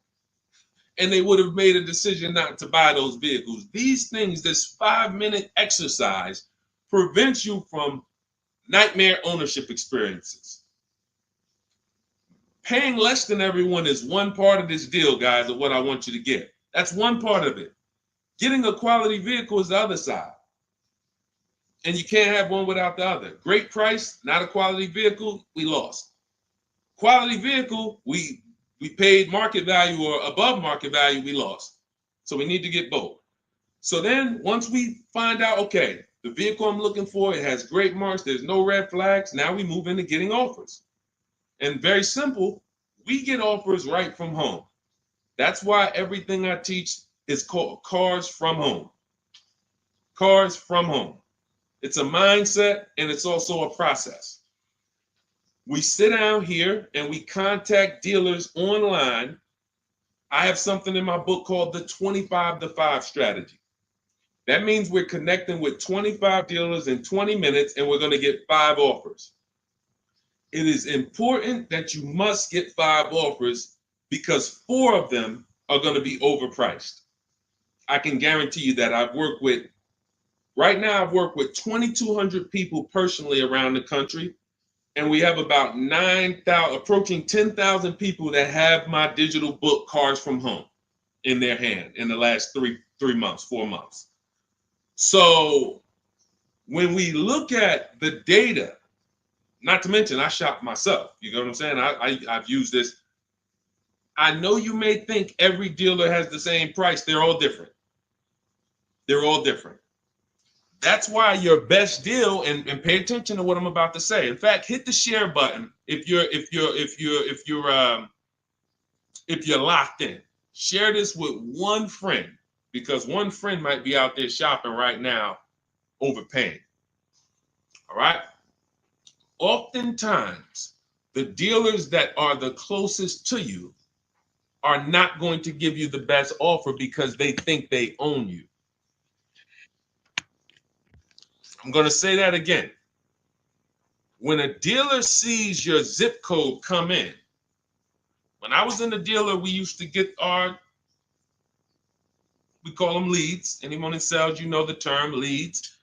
And they would have made a decision not to buy those vehicles. These things, this 5-minute exercise prevents you from nightmare ownership experiences. Paying less than everyone is one part of this deal, guys, of what I want you to get. That's one part of it. Getting a quality vehicle is the other side. And you can't have one without the other. Great price, not a quality vehicle, we lost. Quality vehicle, we paid market value or above market value, we lost. So we need to get both. So then once we find out, okay, the vehicle I'm looking for, it has great marks, there's no red flags, now we move into getting offers. And very simple, we get offers right from home. That's why everything I teach is called Cars from Home. Cars from Home. It's a mindset and it's also a process. We sit down here and we contact dealers online. I have something in my book called the 25 to 5 strategy. That means we're connecting with 25 dealers in 20 minutes and we're going to get 5 offers. It is important that you must get 5 offers because 4 of them are going to be overpriced. I can guarantee you that. Right now I've worked with 2,200 people personally around the country, and we have about 9,000, approaching 10,000 people that have my digital book, Cars from Home, in their hand in the last 4 months. So when we look at the data, not to mention I shop myself, you know what I'm saying? I've used this. I know you may think every dealer has the same price. They're all different. They're all different. That's why your best deal, and pay attention to what I'm about to say. In fact, hit the share button if you're locked in. Share this with one friend because one friend might be out there shopping right now, overpaying. All right. Oftentimes, the dealers that are the closest to you are not going to give you the best offer because they think they own you. I'm going to say that again. When a dealer sees your zip code come in, when I was in the dealer, we used to get we call them leads. Anyone in sales, you know the term leads.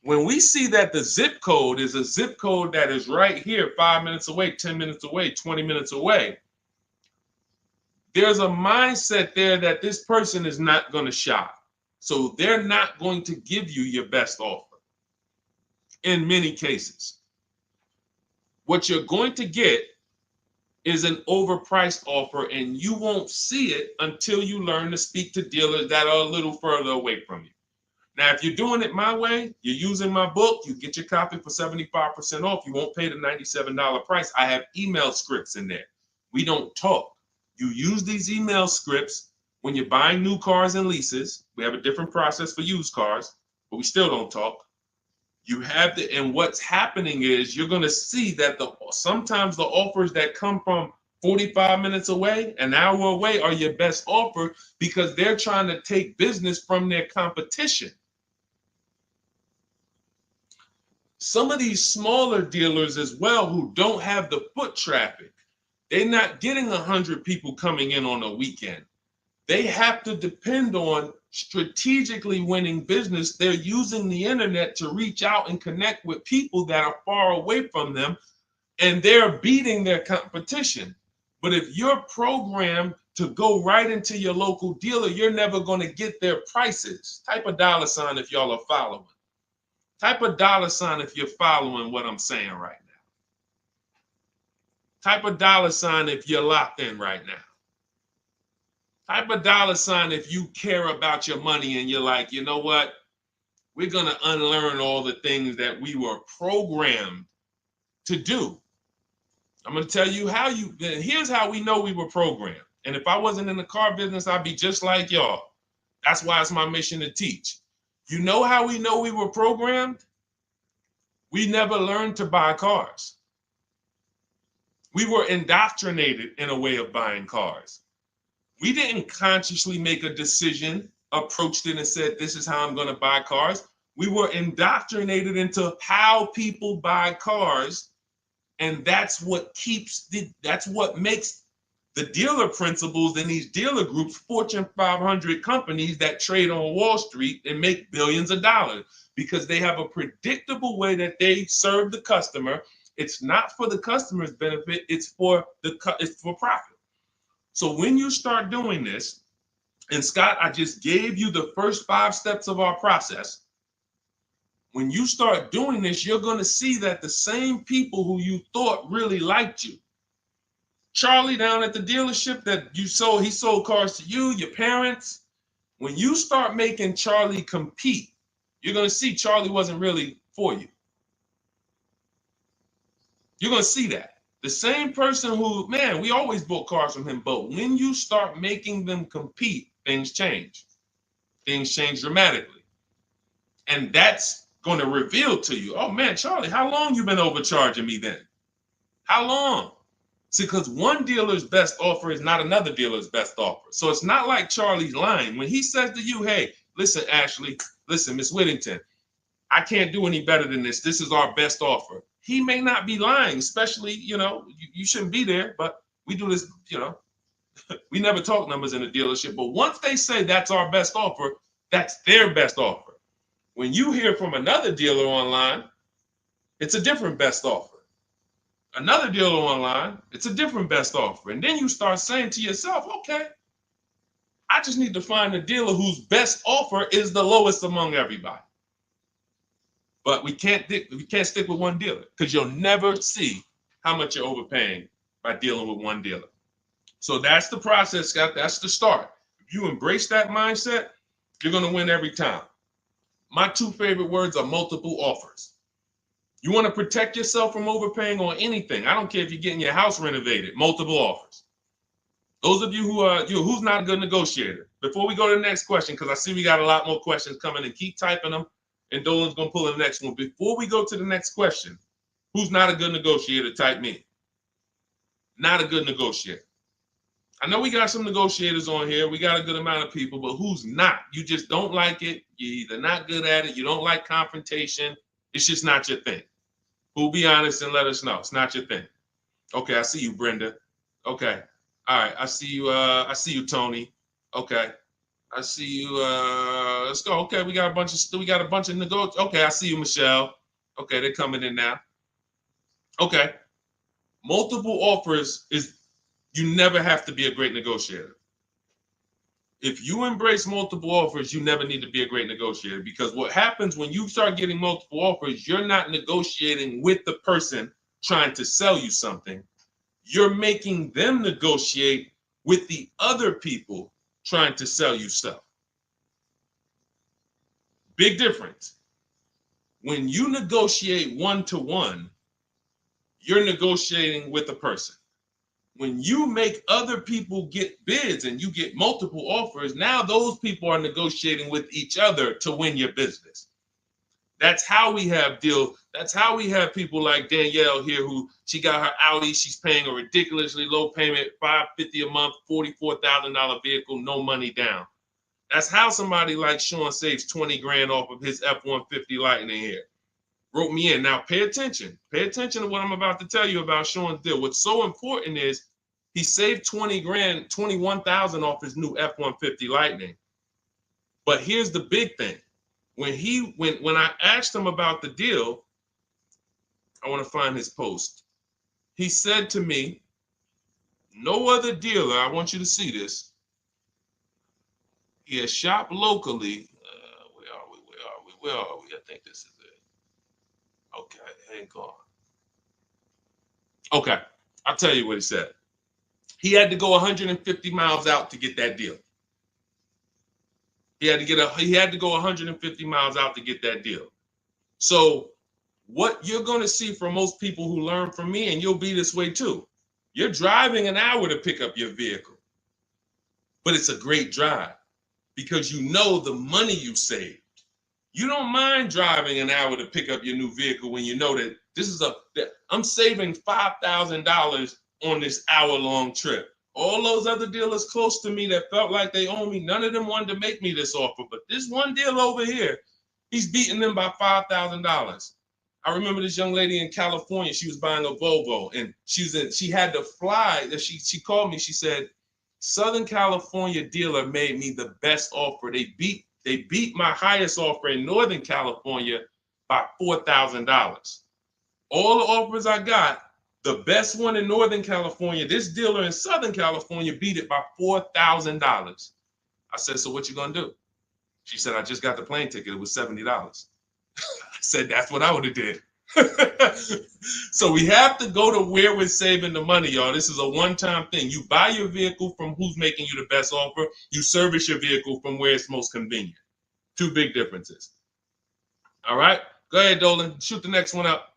When we see that the zip code is a zip code that is right here, 5 minutes away, 10 minutes away, 20 minutes away, there's a mindset there that this person is not going to shop. So they're not going to give you your best offer in many cases. What you're going to get is an overpriced offer, and you won't see it until you learn to speak to dealers that are a little further away from you. Now, if you're doing it my way, you're using my book, you get your copy for 75% off. You won't pay the $97 price. I have email scripts in there. We don't talk. You use these email scripts when you're buying new cars and leases. We have a different process for used cars, but we still don't talk. You have to, and what's happening is you're going to see that sometimes the offers that come from 45 minutes away, an hour away, are your best offer because they're trying to take business from their competition. Some of these smaller dealers as well who don't have the foot traffic, they're not getting 100 people coming in on a weekend. They have to depend on strategically winning business. They're using the internet to reach out and connect with people that are far away from them, and they're beating their competition. But if you're programmed to go right into your local dealer, you're never going to get their prices. Type a $ if y'all are following. Type a $ if you're following what I'm saying right now. Type a $ if you're locked in right now. Type a $ if you care about your money and you're like, you know what? We're going to unlearn all the things that we were programmed to do. I'm going to tell you here's how we know we were programmed. And if I wasn't in the car business, I'd be just like y'all. That's why it's my mission to teach. You know how we know we were programmed? We never learned to buy cars. We were indoctrinated in a way of buying cars. We didn't consciously make a decision, approached it and said, this is how I'm going to buy cars. We were indoctrinated into how people buy cars, and that's what makes the dealer principals in these dealer groups, Fortune 500 companies that trade on Wall Street and make billions of dollars, because they have a predictable way that they serve the customer. It's not for the customer's benefit, it's for profit. So when you start doing this, and Scott, I just gave you the first 5 steps of our process. When you start doing this, you're going to see that the same people who you thought really liked you, Charlie down at the dealership that he sold cars to you, your parents. When you start making Charlie compete, you're going to see Charlie wasn't really for you. You're going to see that. The same person who, man, we always bought cars from him, but when you start making them compete, things change. Things change dramatically. And that's going to reveal to you, oh man, Charlie, how long you been overcharging me then? How long? See, because one dealer's best offer is not another dealer's best offer. So it's not like Charlie's lying. When he says to you, hey, listen, Ashley, listen, Miss Whittington, I can't do any better than this. This is our best offer. He may not be lying, especially, you shouldn't be there, but we do this, we never talk numbers in a dealership. But once they say that's our best offer, that's their best offer. When you hear from another dealer online, it's a different best offer. Another dealer online, it's a different best offer. And then you start saying to yourself, okay, I just need to find a dealer whose best offer is the lowest among everybody. But we can't stick with one dealer, because you'll never see how much you're overpaying by dealing with one dealer. So that's the process, Scott. That's the start. If you embrace that mindset, you're going to win every time. My 2 favorite words are multiple offers. You want to protect yourself from overpaying on anything. I don't care if you're getting your house renovated, multiple offers. Those of you who's not a good negotiator. Before we go to the next question, because I see we got a lot more questions coming, and keep typing them, and Dolan's going to pull the next one. Before we go to the next question, who's not a good negotiator? Type me. Not a good negotiator. I know we got some negotiators on here. We got a good amount of people, but who's not? You just don't like it. You're either not good at it. You don't like confrontation. It's just not your thing. Who'll be honest and let us know. It's not your thing. Okay, I see you, Brenda. Okay. All right, I see you, Tony. Okay. I see you. Let's go. Okay, we got a bunch of negotiators. Okay, I see you, Michelle. Okay, they're coming in now. Okay. Multiple offers is, you never have to be a great negotiator. If you embrace multiple offers, you never need to be a great negotiator, because what happens when you start getting multiple offers, you're not negotiating with the person trying to sell you something. You're making them negotiate with the other people trying to sell you stuff. Big difference. When you negotiate one-to-one, you're negotiating with a person. When you make other people get bids and you get multiple offers, now those people are negotiating with each other to win your business. That's how we have deals. That's how we have people like Danielle here, who she got her Audi. She's paying a ridiculously low payment, $550 a month, $44,000 vehicle, no money down. That's how somebody like Sean saves 20 grand off of his F-150 Lightning here. Wrote me in. Now pay attention. Pay attention to what I'm about to tell you about Sean's deal. What's so important is he saved 20 grand, 21,000 off his new F-150 Lightning. But here's the big thing. When I asked him about the deal, I want to find his post. He said to me, no other dealer, I want you to see this. He has shopped locally. Where are we? I think this is it. Okay, hang on. Okay, I'll tell you what he said. He had to go 150 miles out to get that deal. He had to go 150 miles out to get that deal. So what you're going to see from most people who learn from me, and you'll be this way too, you're driving an hour to pick up your vehicle, but it's a great drive because you know the money you saved. You don't mind driving an hour to pick up your new vehicle when you know that I'm saving $5,000 on this hour-long trip. All those other dealers close to me that felt like they owe me, none of them wanted to make me this offer. But this one deal over here, He's beating them by $5,000. I remember this young lady in California. She was buying a Volvo, and she had to fly. She called me. She said, Southern California dealer made me the best offer. They beat my highest offer in Northern California by $4,000. All the offers I got, the best one in Northern California, this dealer in Southern California beat it by $4,000. I said, so what you gonna do? She said, I just got the plane ticket. It was $70. I said, that's what I would have did. So we have to go to where we're saving the money, y'all. This is a one-time thing. You buy your vehicle from who's making you the best offer. You service your vehicle from where it's most convenient. Two big differences. All right, go ahead, Dolan. Shoot the next one up.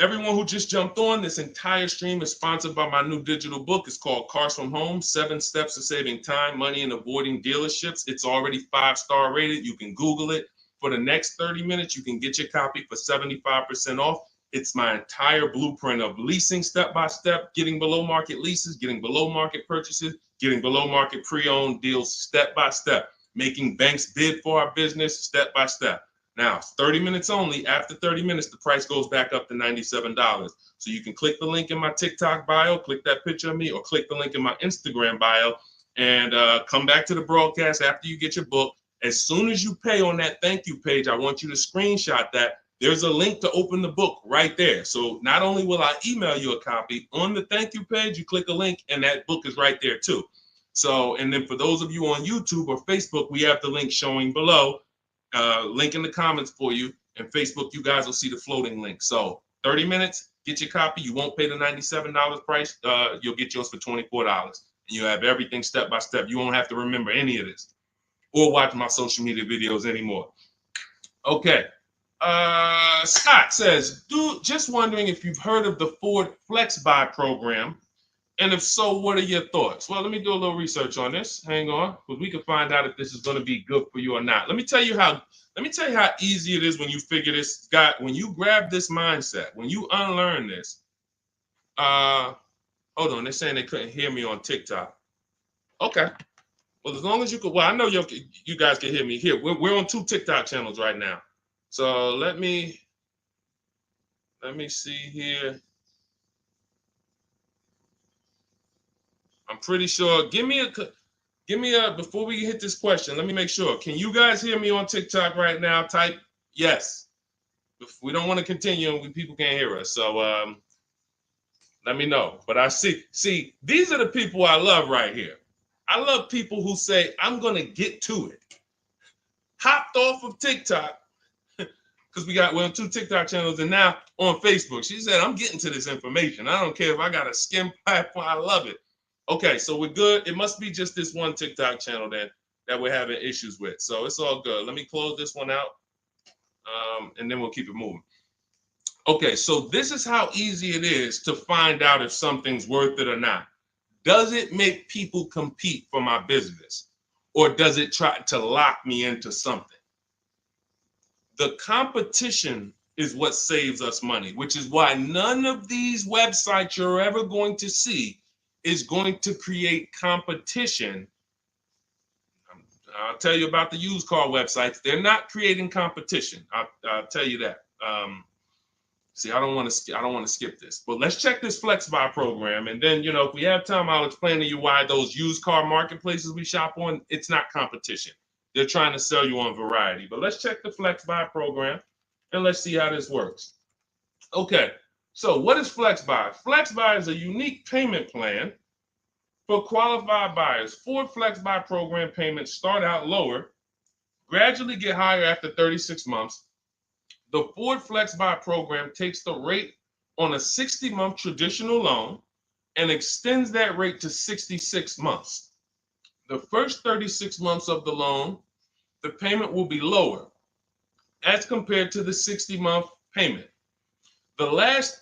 Everyone who just jumped on, this entire stream is sponsored by my new digital book. It's called Cars from Home, 7 Steps to Saving Time, Money, and Avoiding Dealerships. It's already 5-star rated. You can Google it. For the next 30 minutes, you can get your copy for 75% off. It's my entire blueprint of leasing step-by-step, getting below market leases, getting below market purchases, getting below market pre-owned deals step-by-step, making banks bid for our business step-by-step. Now, 30 minutes only. After 30 minutes, the price goes back up to $97. So you can click the link in my TikTok bio, click that picture of me, or click the link in my Instagram bio, and come back to the broadcast after you get your book. As soon as you pay on that thank you page, I want you to screenshot that. There's a link to open the book right there. So not only will I email you a copy, on the thank you page, you click a link, and that book is right there too. So, and then for those of you on YouTube or Facebook, we have the link showing below. Link in the comments for you, and Facebook, you guys will see the floating link. So 30 minutes, get your copy. You won't pay the $97 price. You'll get yours for $24, and you have everything step by step. You won't have to remember any of this or watch my social media videos anymore. Okay. Scott says, dude, just wondering if you've heard of the Ford Flex Buy program, and if so, what are your thoughts? Well, let me do a little research on this. Hang on, because we can find out if this is going to be good for you or not. Let me tell you how easy it is when you figure this, Scott, when you grab this mindset, when you unlearn this. Hold on, they're saying they couldn't hear me on TikTok. Okay. Well, as long as you could, well, I know you guys can hear me here. We're on 2 TikTok channels right now. So let me see here. I'm pretty sure. Give me a, before we hit this question, let me make sure. Can you guys hear me on TikTok right now? Type yes. If we don't want to continue and people can't hear us. So let me know. But I see, these are the people I love right here. I love people who say, I'm going to get to it. Hopped off of TikTok, because we're on 2 TikTok channels, and now on Facebook. She said, I'm getting to this information. I don't care if I got a skim platform. I love it. Okay, so we're good. It must be just this one TikTok channel then that we're having issues with. So it's all good. Let me close this one out, and then we'll keep it moving. Okay, so this is how easy it is to find out if something's worth it or not. Does it make people compete for my business, or does it try to lock me into something? The competition is what saves us money, which is why none of these websites you're ever going to see is going to create competition. I'll tell you about the used car websites. They're not creating competition. I'll tell you that. See, I don't want to skip this, but let's check this Flex Buy program, and then if we have time, I'll explain to you why those used car marketplaces we shop on, it's not competition. They're trying to sell you on variety. But let's check the Flex Buy program, and let's see how this works. Okay. So what is Flex Buy? Flex Buy is a unique payment plan for qualified buyers. Ford Flex Buy program payments start out lower, gradually get higher after 36 months. The Ford Flex Buy program takes the rate on a 60-month traditional loan and extends that rate to 66 months. The first 36 months of the loan, the payment will be lower as compared to the 60-month payment. The last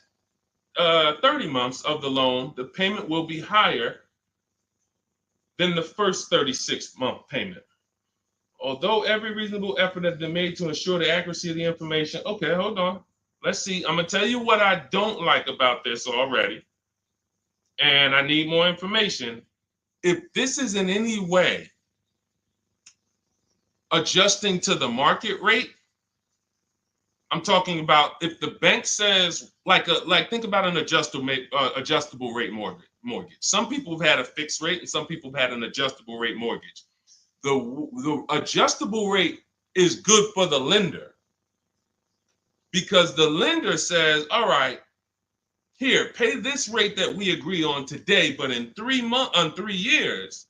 30 months of the loan, the payment will be higher than the first 36-month payment. Although every reasonable effort has been made to ensure the accuracy of the information. Okay, hold on. Let's see. I'm going to tell you what I don't like about this already, and I need more information. If this is in any way adjusting to the market rate. I'm talking about if the bank says like think about an adjustable rate mortgage. Some people have had a fixed rate and some people have had an adjustable rate mortgage. The adjustable rate is good for the lender because the lender says, all right, here, pay this rate that we agree on today, but in 3 years,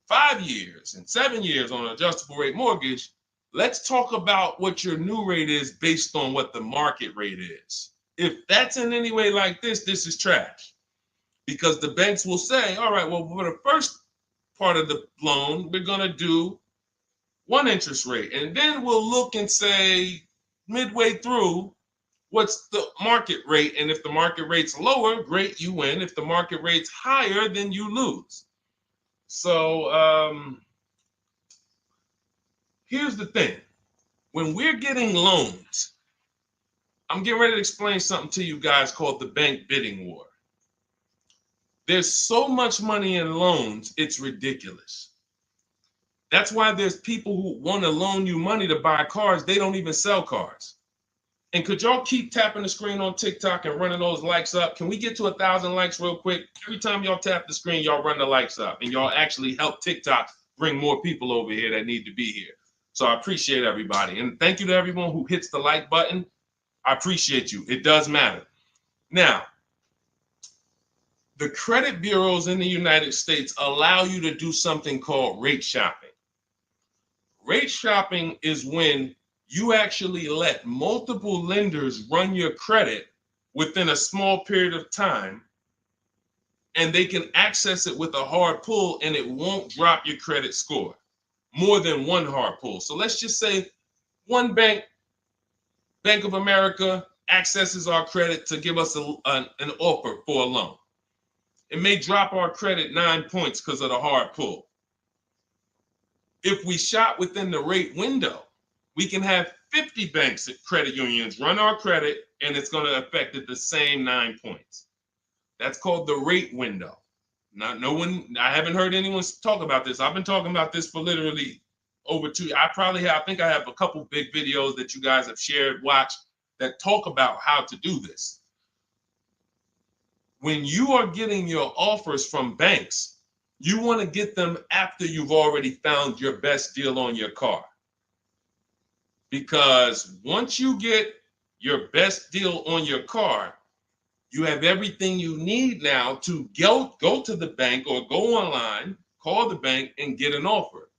5 years, and 7 years on an adjustable rate mortgage, let's talk about what your new rate is based on what the market rate is. If that's in any way like this is trash. Because the banks will say, all right, well, for the first part of the loan, we're going to do one interest rate. And then we'll look and say, midway through, what's the market rate? And if the market rate's lower, great, you win. If the market rate's higher, then you lose. So here's the thing. When we're getting loans, I'm getting ready to explain something to you guys called the bank bidding war. There's so much money in loans, it's ridiculous. That's why there's people who want to loan you money to buy cars. They don't even sell cars. And could y'all keep tapping the screen on TikTok and running those likes up? Can we get to 1,000 likes real quick? Every time y'all tap the screen, y'all run the likes up and y'all actually help TikTok bring more people over here that need to be here. So I appreciate everybody. And thank you to everyone who hits the like button. I appreciate you. It does matter. Now, the credit bureaus in the United States allow you to do something called rate shopping. Rate shopping is when you actually let multiple lenders run your credit within a small period of time, and they can access it with a hard pull and it won't drop your credit score more than one hard pull. So let's just say one bank, Bank of America, accesses our credit to give us an offer for a loan. It may drop our credit 9 points because of the hard pull. If we shop within the rate window, we can have 50 banks at credit unions run our credit, and it's going to affect it the same 9 points. That's called the rate window. I haven't heard anyone talk about this. I've been talking about this for literally over 2 years. I think I have a couple big videos that you guys have shared, watched, that talk about how to do this. When you are getting your offers from banks, you want to get them after you've already found your best deal on your car. Because once you get your best deal on your car, you have everything you need now to go to the bank or go online, call the bank and get an offer.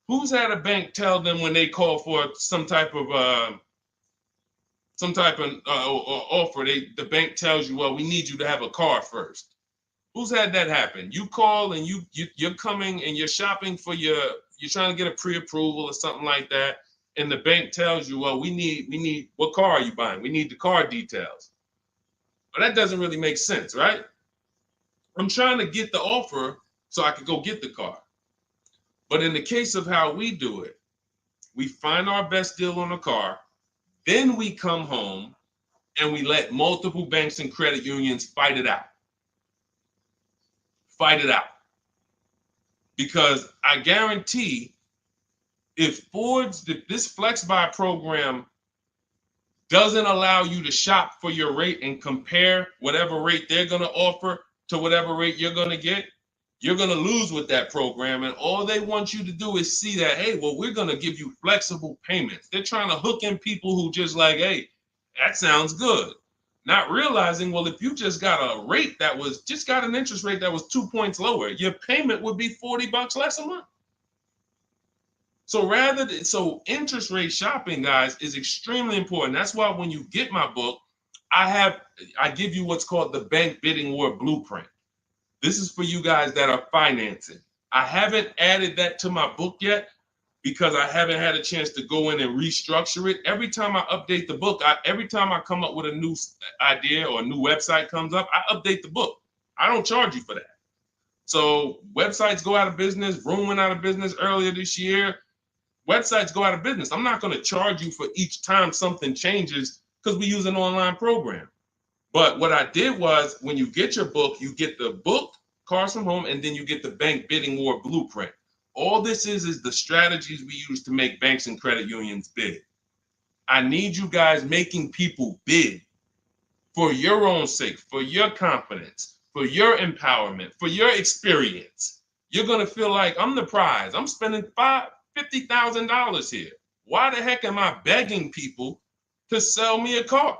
Who's had a bank tell them when they call for some type of offer, the bank tells you, well, we need you to have a car first. Who's had that happen? You call and you're coming and you're shopping for you're trying to get a pre-approval or something like that, and the bank tells you, well, we need what car are you buying? We need the car details. Well, that doesn't really make sense, right? I'm trying to get the offer so I can go get the car. But in the case of how we do it, we find our best deal on the car, then we come home and we let multiple banks and credit unions fight it out. Fight it out. Because I guarantee if this Flex Buy program doesn't allow you to shop for your rate and compare whatever rate they're going to offer to whatever rate you're going to get, you're going to lose with that program. And all they want you to do is see that, hey, well, we're going to give you flexible payments. They're trying to hook in people who just like, hey, that sounds good. Not realizing, well, if you just got a rate that was just got an interest rate that was 2 points lower, your payment would be $40 less a month. So interest rate shopping, guys, is extremely important. That's why when you get my book, I give you what's called the Bank Bidding War Blueprint. This is for you guys that are financing. I haven't added that to my book yet because I haven't had a chance to go in and restructure it. Every time I update the book, every time I come up with a new idea or a new website comes up, I update the book. I don't charge you for that. So websites go out of business. Room went out of business earlier this year. Websites go out of business. I'm not going to charge you for each time something changes because we use an online program. But what I did was when you get your book, you get the book, Cars from Home, and then you get the Bank Bidding War Blueprint. All this is the strategies we use to make banks and credit unions bid. I need you guys making people bid for your own sake, for your confidence, for your empowerment, for your experience. You're going to feel like I'm the prize. I'm spending $50,000 here. Why the heck am I begging people to sell me a car?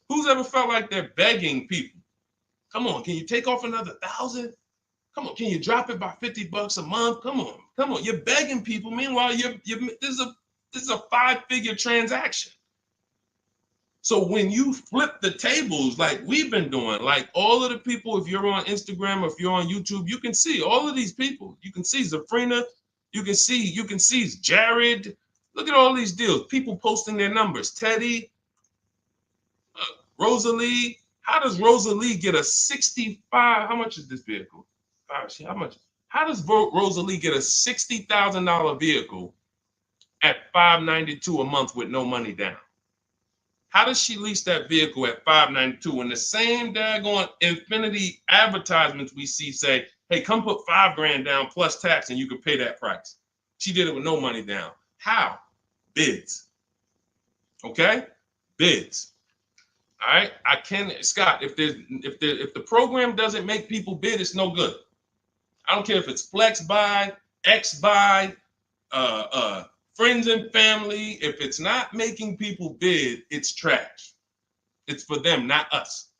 Who's ever felt like they're begging people? Come on, can you take off another 1,000? Come on, can you drop it by $50 a month? Come on. You're begging people. Meanwhile, this is a 5-figure transaction. So when you flip the tables like we've been doing, like all of the people, if you're on Instagram or if you're on YouTube, you can see all of these people. You can see Zafrina, you can see Jared. Look at all these deals. People posting their numbers. Teddy, Rosalie. How does Rosalie get a 65? How much is this vehicle? How much? How does Rosalie get a $60,000 vehicle at $592 a month with no money down? How does she lease that vehicle at $592 when the same daggone Infinity advertisements we see say, hey, come put $5,000 down plus tax and you can pay that price? She did it with no money down. How? Bids. Okay? Bids. All right. Scott, if the program doesn't make people bid, it's no good. I don't care if it's flex buy, X buy, friends and family. If it's not making people bid, it's trash. It's for them, not us.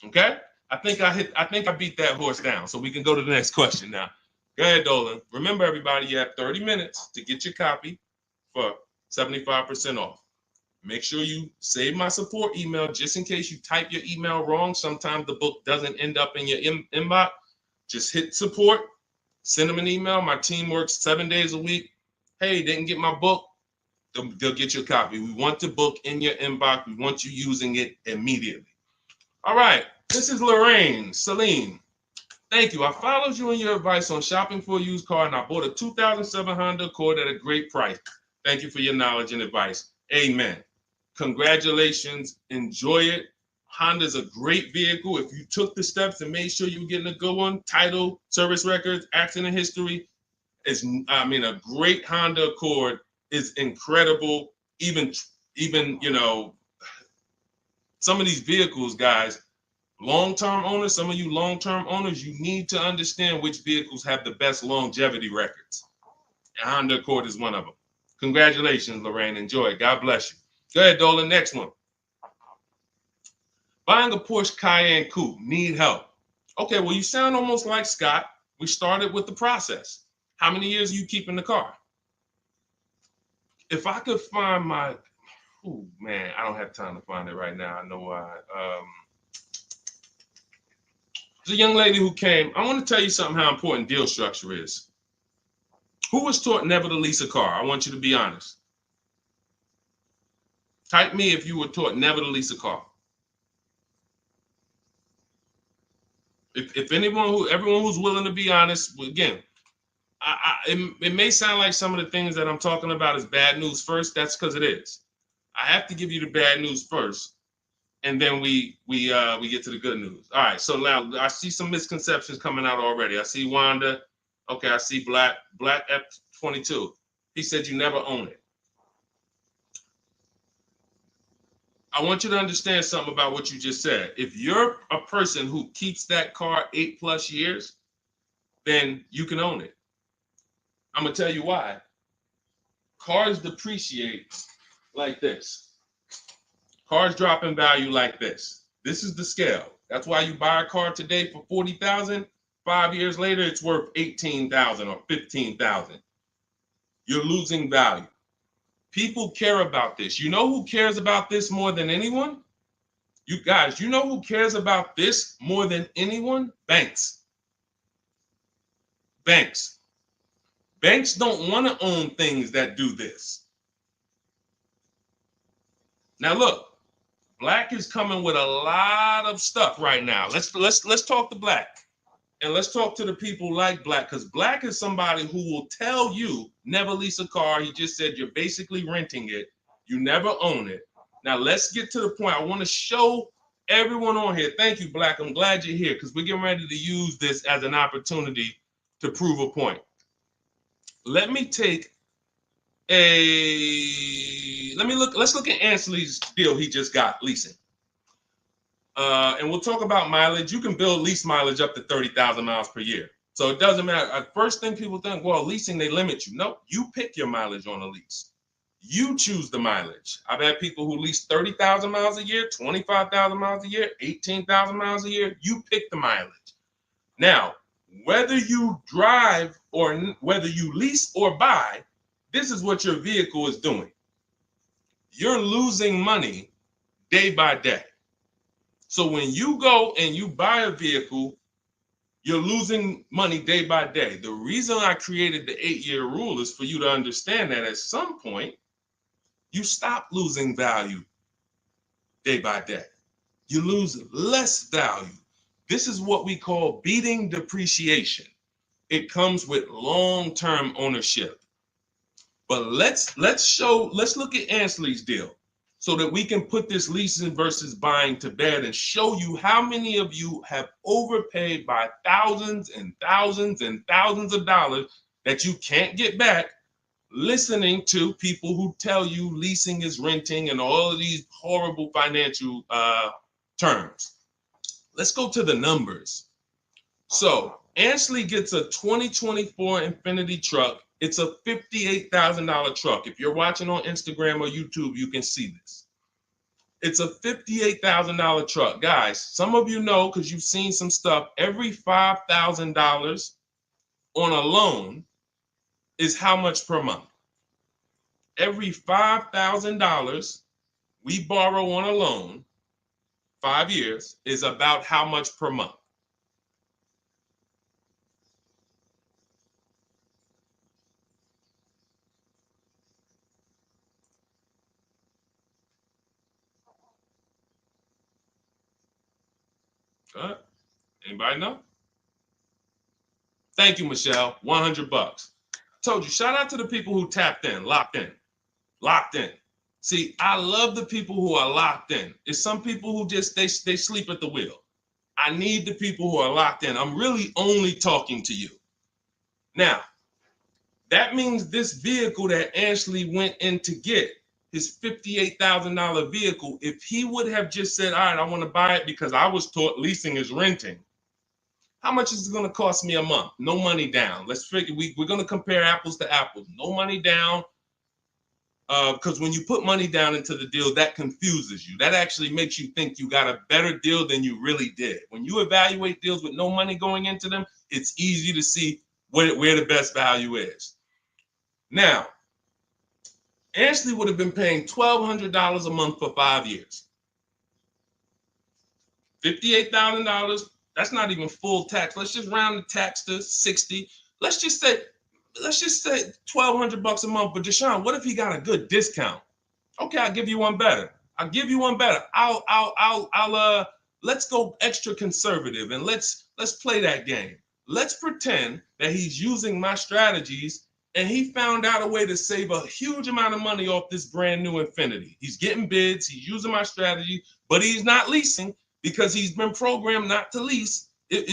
Okay? I think I beat that horse down. So we can go to the next question now. Go ahead, Dolan. Remember, everybody, you have 30 minutes to get your copy for 75% off. Make sure you save my support email just in case you type your email wrong. Sometimes the book doesn't end up in your inbox. Just hit support, send them an email. My team works 7 days a week. Hey, didn't get my book. They'll get you a copy. We want the book in your inbox. We want you using it immediately. All right. This is Lorraine Celine. Thank you. I followed you in your advice on shopping for a used car, and I bought a 2007 Honda Accord at a great price. Thank you for your knowledge and advice. Amen. Congratulations. Enjoy it. Honda's a great vehicle. If you took the steps and made sure you were getting a good one, title, service records, accident history, a great Honda Accord is incredible. Even some of these vehicles, guys, long-term owners, some of you long-term owners, you need to understand which vehicles have the best longevity records. And Honda Accord is one of them. Congratulations, Lorraine. Enjoy it. God bless you. Go ahead, Dolan. Next one. Buying a Porsche Cayenne Coupe. Need help. Okay, well, you sound almost like Scott. We started with the process. How many years are you keeping the car? If I could find my, oh man, I don't have time to find it right now. I know why. There's a young lady who came. I want to tell you something how important deal structure is. Who was taught never to lease a car? I want you to be honest. Type me if you were taught never to lease a car. If everyone who's willing to be honest, again, it may sound like some of the things that I'm talking about is bad news first. That's because it is. I have to give you the bad news first, and then we get to the good news. All right. So now I see some misconceptions coming out already. I see Wanda. Okay. I see Black F22. He said you never own it. I want you to understand something about what you just said. If you're a person who keeps that car 8+ years, then you can own it. I'm going to tell you why. Cars depreciate like this. Cars drop in value like this. This is the scale. That's why you buy a car today for $40,000. 5 years later, it's worth $18,000 or $15,000. You're losing value. People care about this. You know who cares about this more than anyone? You guys, you know who cares about this more than anyone? Banks. Banks. Banks don't want to own things that do this. Now look, Black is coming with a lot of stuff right now. Let's talk to Black. And let's talk to the people like Black, because Black is somebody who will tell you never lease a car. He just said you're basically renting it. You never own it. Now let's get to the point. I want to show everyone on here. Thank you, Black. I'm glad you're here because we're getting ready to use this as an opportunity to prove a point. Let me take let's look at Ansley's deal he just got leasing. And we'll talk about mileage. You can build lease mileage up to 30,000 miles per year. So it doesn't matter. First thing people think, well, leasing, they limit you. No, you pick your mileage on a lease. You choose the mileage. I've had people who lease 30,000 miles a year, 25,000 miles a year, 18,000 miles a year. You pick the mileage. Now, whether you drive or whether you lease or buy, this is what your vehicle is doing. You're losing money day by day. So when you go and you buy a vehicle, you're losing money day by day. The reason I created the 8-year rule is for you to understand that at some point, you stop losing value day by day. You lose less value. This is what we call beating depreciation. It comes with long-term ownership. But let's look at Ansley's deal so that we can put this leasing versus buying to bed and show you how many of you have overpaid by thousands and thousands and thousands of dollars that you can't get back listening to people who tell you leasing is renting and all of these horrible financial terms. Let's go to the numbers. So Ansley gets a 2024 Infiniti truck. It's a $58,000 truck. If you're watching on Instagram or YouTube, you can see this. It's a $58,000 truck. Guys, some of you know because you've seen some stuff, every $5,000 on a loan is how much per month? Every $5,000 we borrow on a loan, 5 years, is about how much per month? Anybody know? Thank you, Michelle. $100. Told you, shout out to the people who tapped in, locked in, locked in. See, I love the people who are locked in. It's some people who just, they sleep at the wheel. I need the people who are locked in. I'm really only talking to you. Now, that means this vehicle that Ashley went in to get, his $58,000 vehicle, if he would have just said, all right, I want to buy it because I was taught leasing is renting, how much is it going to cost me a month? No money down. Let's figure, we're going to compare apples to apples. No money down, because when you put money down into the deal, that confuses you. That actually makes you think you got a better deal than you really did. When you evaluate deals with no money going into them, it's easy to see where the best value is. Now, Ashley would have been paying $1,200 a month for 5 years. $58,000. That's not even full tax. Let's just round the tax to 60. Let's just say $1,200 a month. But Deshone, what if he got a good discount? Okay, I'll give you one better. Let's go extra conservative and let's play that game. Let's pretend that he's using my strategies and he found out a way to save a huge amount of money off this brand new Infiniti. He's getting bids, he's using my strategy, but he's not leasing because he's been programmed not to lease.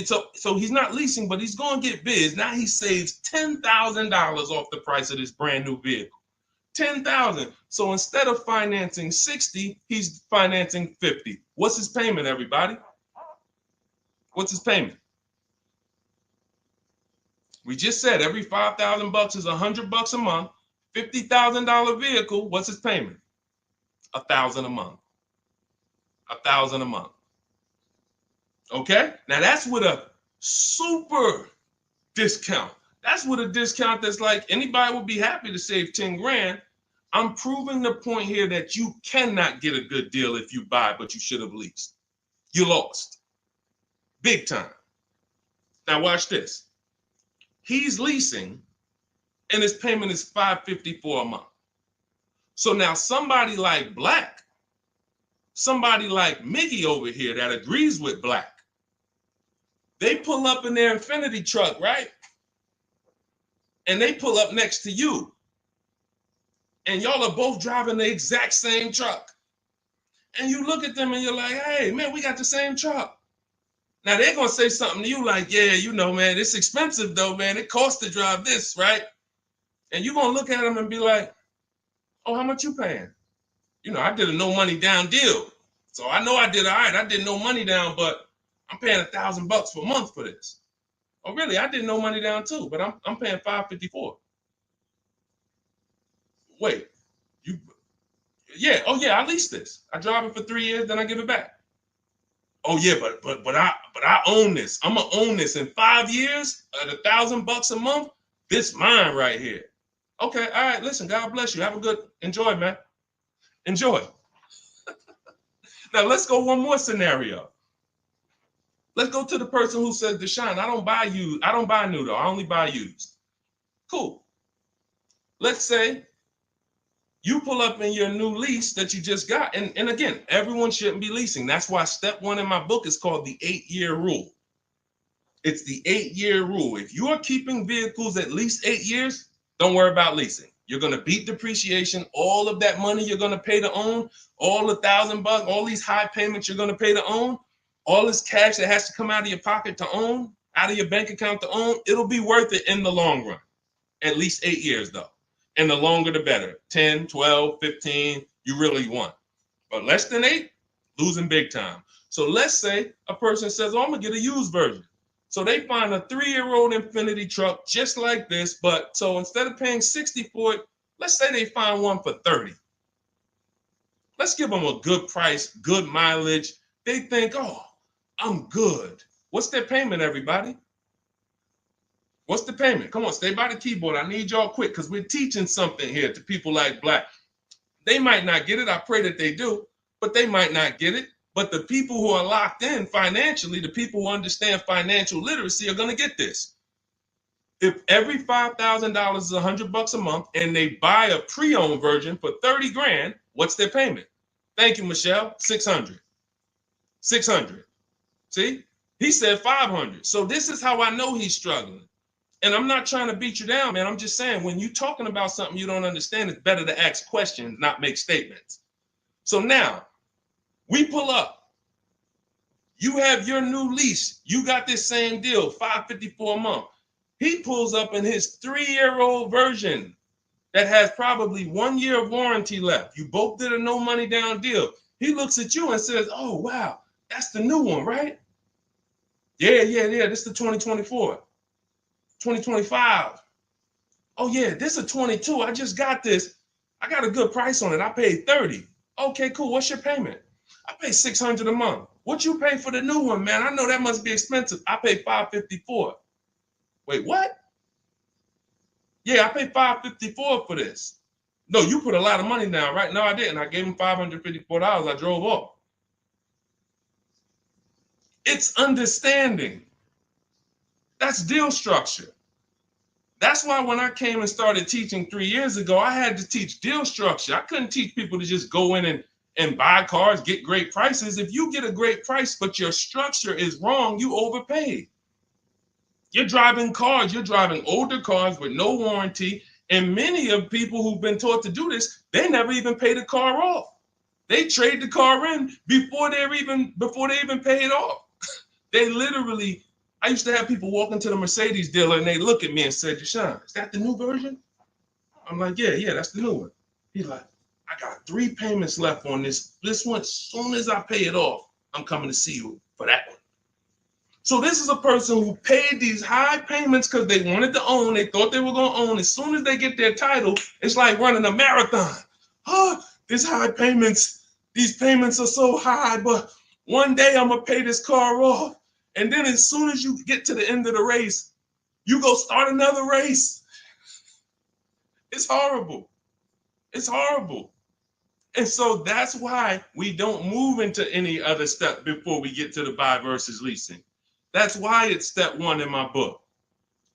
So he's not leasing, but he's going to get bids. Now he saves $10,000 off the price of this brand new vehicle. $10,000. So instead of financing 60, he's financing 50. What's his payment, everybody? What's his payment? We just said every $5,000 is $100 a month. $50,000 vehicle. What's his payment? $1,000 a month. $1,000 a month. Okay. Now that's with a super discount. That's with a discount that's like anybody would be happy to save 10 grand. I'm proving the point here that you cannot get a good deal if you buy, but you should have leased. You lost. Big time. Now watch this. He's leasing and his payment is $554 a month. So now somebody like Black, somebody like Miggy over here that agrees with Black, they pull up in their Infiniti truck, right? And they pull up next to you. And y'all are both driving the exact same truck. And you look at them and you're like, hey, man, we got the same truck. Now they're going to say something to you like, yeah, you know, man, it's expensive though, man. It costs to drive this, right? And you're going to look at them and be like, oh, how much you paying? You know, I did a no money down deal. So I know I did all right. I did no money down, but I'm paying $1,000 per month for this. Oh, really? I did no money down too, but I'm paying $554. Wait, you? Yeah. Oh, yeah. I leased this. I drive it for 3 years, then I give it back. Oh, yeah, but I own this. I'm gonna own this in 5 years at $1,000 a month. This mine right here. Okay. All right. Listen. God bless you. Have a good enjoy, man. Enjoy. Now let's go one more scenario. Let's go to the person who says, Deshone, I don't buy used. I don't buy new though. I only buy used. Cool. Let's say you pull up in your new lease that you just got. And again, everyone shouldn't be leasing. That's why step 1 in my book is called the 8-year rule. It's the 8-year rule. If you are keeping vehicles at least 8 years, don't worry about leasing. You're going to beat depreciation. All of that money you're going to pay to own, all the $1,000, all these high payments you're going to pay to own, all this cash that has to come out of your pocket to own, out of your bank account to own, it'll be worth it in the long run. At least 8 years though. And the longer the better. 10, 12, 15, you really want. But less than 8, losing big time. So let's say a person says, oh, I'm going to get a used version. So they find a 3-year-old Infiniti truck just like this, but so instead of paying $60 for it, let's say they find one for $30. Let's give them a good price, good mileage. They think, oh, I'm good. What's their payment, everybody? What's the payment? Come on, stay by the keyboard. I need y'all quick because we're teaching something here to people like Black. They might not get it. I pray that they do, but they might not get it. But the people who are locked in financially, the people who understand financial literacy are going to get this. If every $5,000 is $100 a month and they buy a pre-owned version for 30 grand, what's their payment? Thank you, Michelle. 600. 600. See, he said 500. So this is how I know he's struggling. And I'm not trying to beat you down, man. I'm just saying when you're talking about something you don't understand, it's better to ask questions, not make statements. So now, we pull up. You have your new lease. You got this same deal, $554 a month. He pulls up in his 3-year-old version that has probably 1 year of warranty left. You both did a no money down deal. He looks at you and says, oh, wow, that's the new one, right? Yeah. This is the 2024. 2025. Oh, yeah, this is a 22. I just got this. I got a good price on it. I paid 30. Okay, cool. What's your payment? I pay 600 a month. What you pay for the new one, man? I know that must be expensive. I pay 554. Wait, what? Yeah, I paid 554 for this. No, you put a lot of money down, right? No, I didn't. I gave him $554. I drove off. It's understanding. That's deal structure. That's why when I came and started teaching 3 years ago, I had to teach deal structure. I couldn't teach people to just go in and buy cars, get great prices. If you get a great price, but your structure is wrong, you overpaid. You're driving cars, you're driving older cars with no warranty. And many of people who've been taught to do this, they never even pay the car off. They trade the car in before they even pay it off. They literally, I used to have people walk into the Mercedes dealer and they look at me and say, Deshone, is that the new version? I'm like, yeah, that's the new one. He's like, I got 3 payments left on this. This one, as soon as I pay it off, I'm coming to see you for that one. So this is a person who paid these high payments because they wanted to own. They thought they were going to own. As soon as they get their title, it's like running a marathon. Oh, these high payments, these payments are so high, but one day I'm going to pay this car off. And then as soon as you get to the end of the race, you go start another race. It's horrible. It's horrible. And so that's why we don't move into any other step before we get to the buy versus leasing. That's why it's step 1 in my book.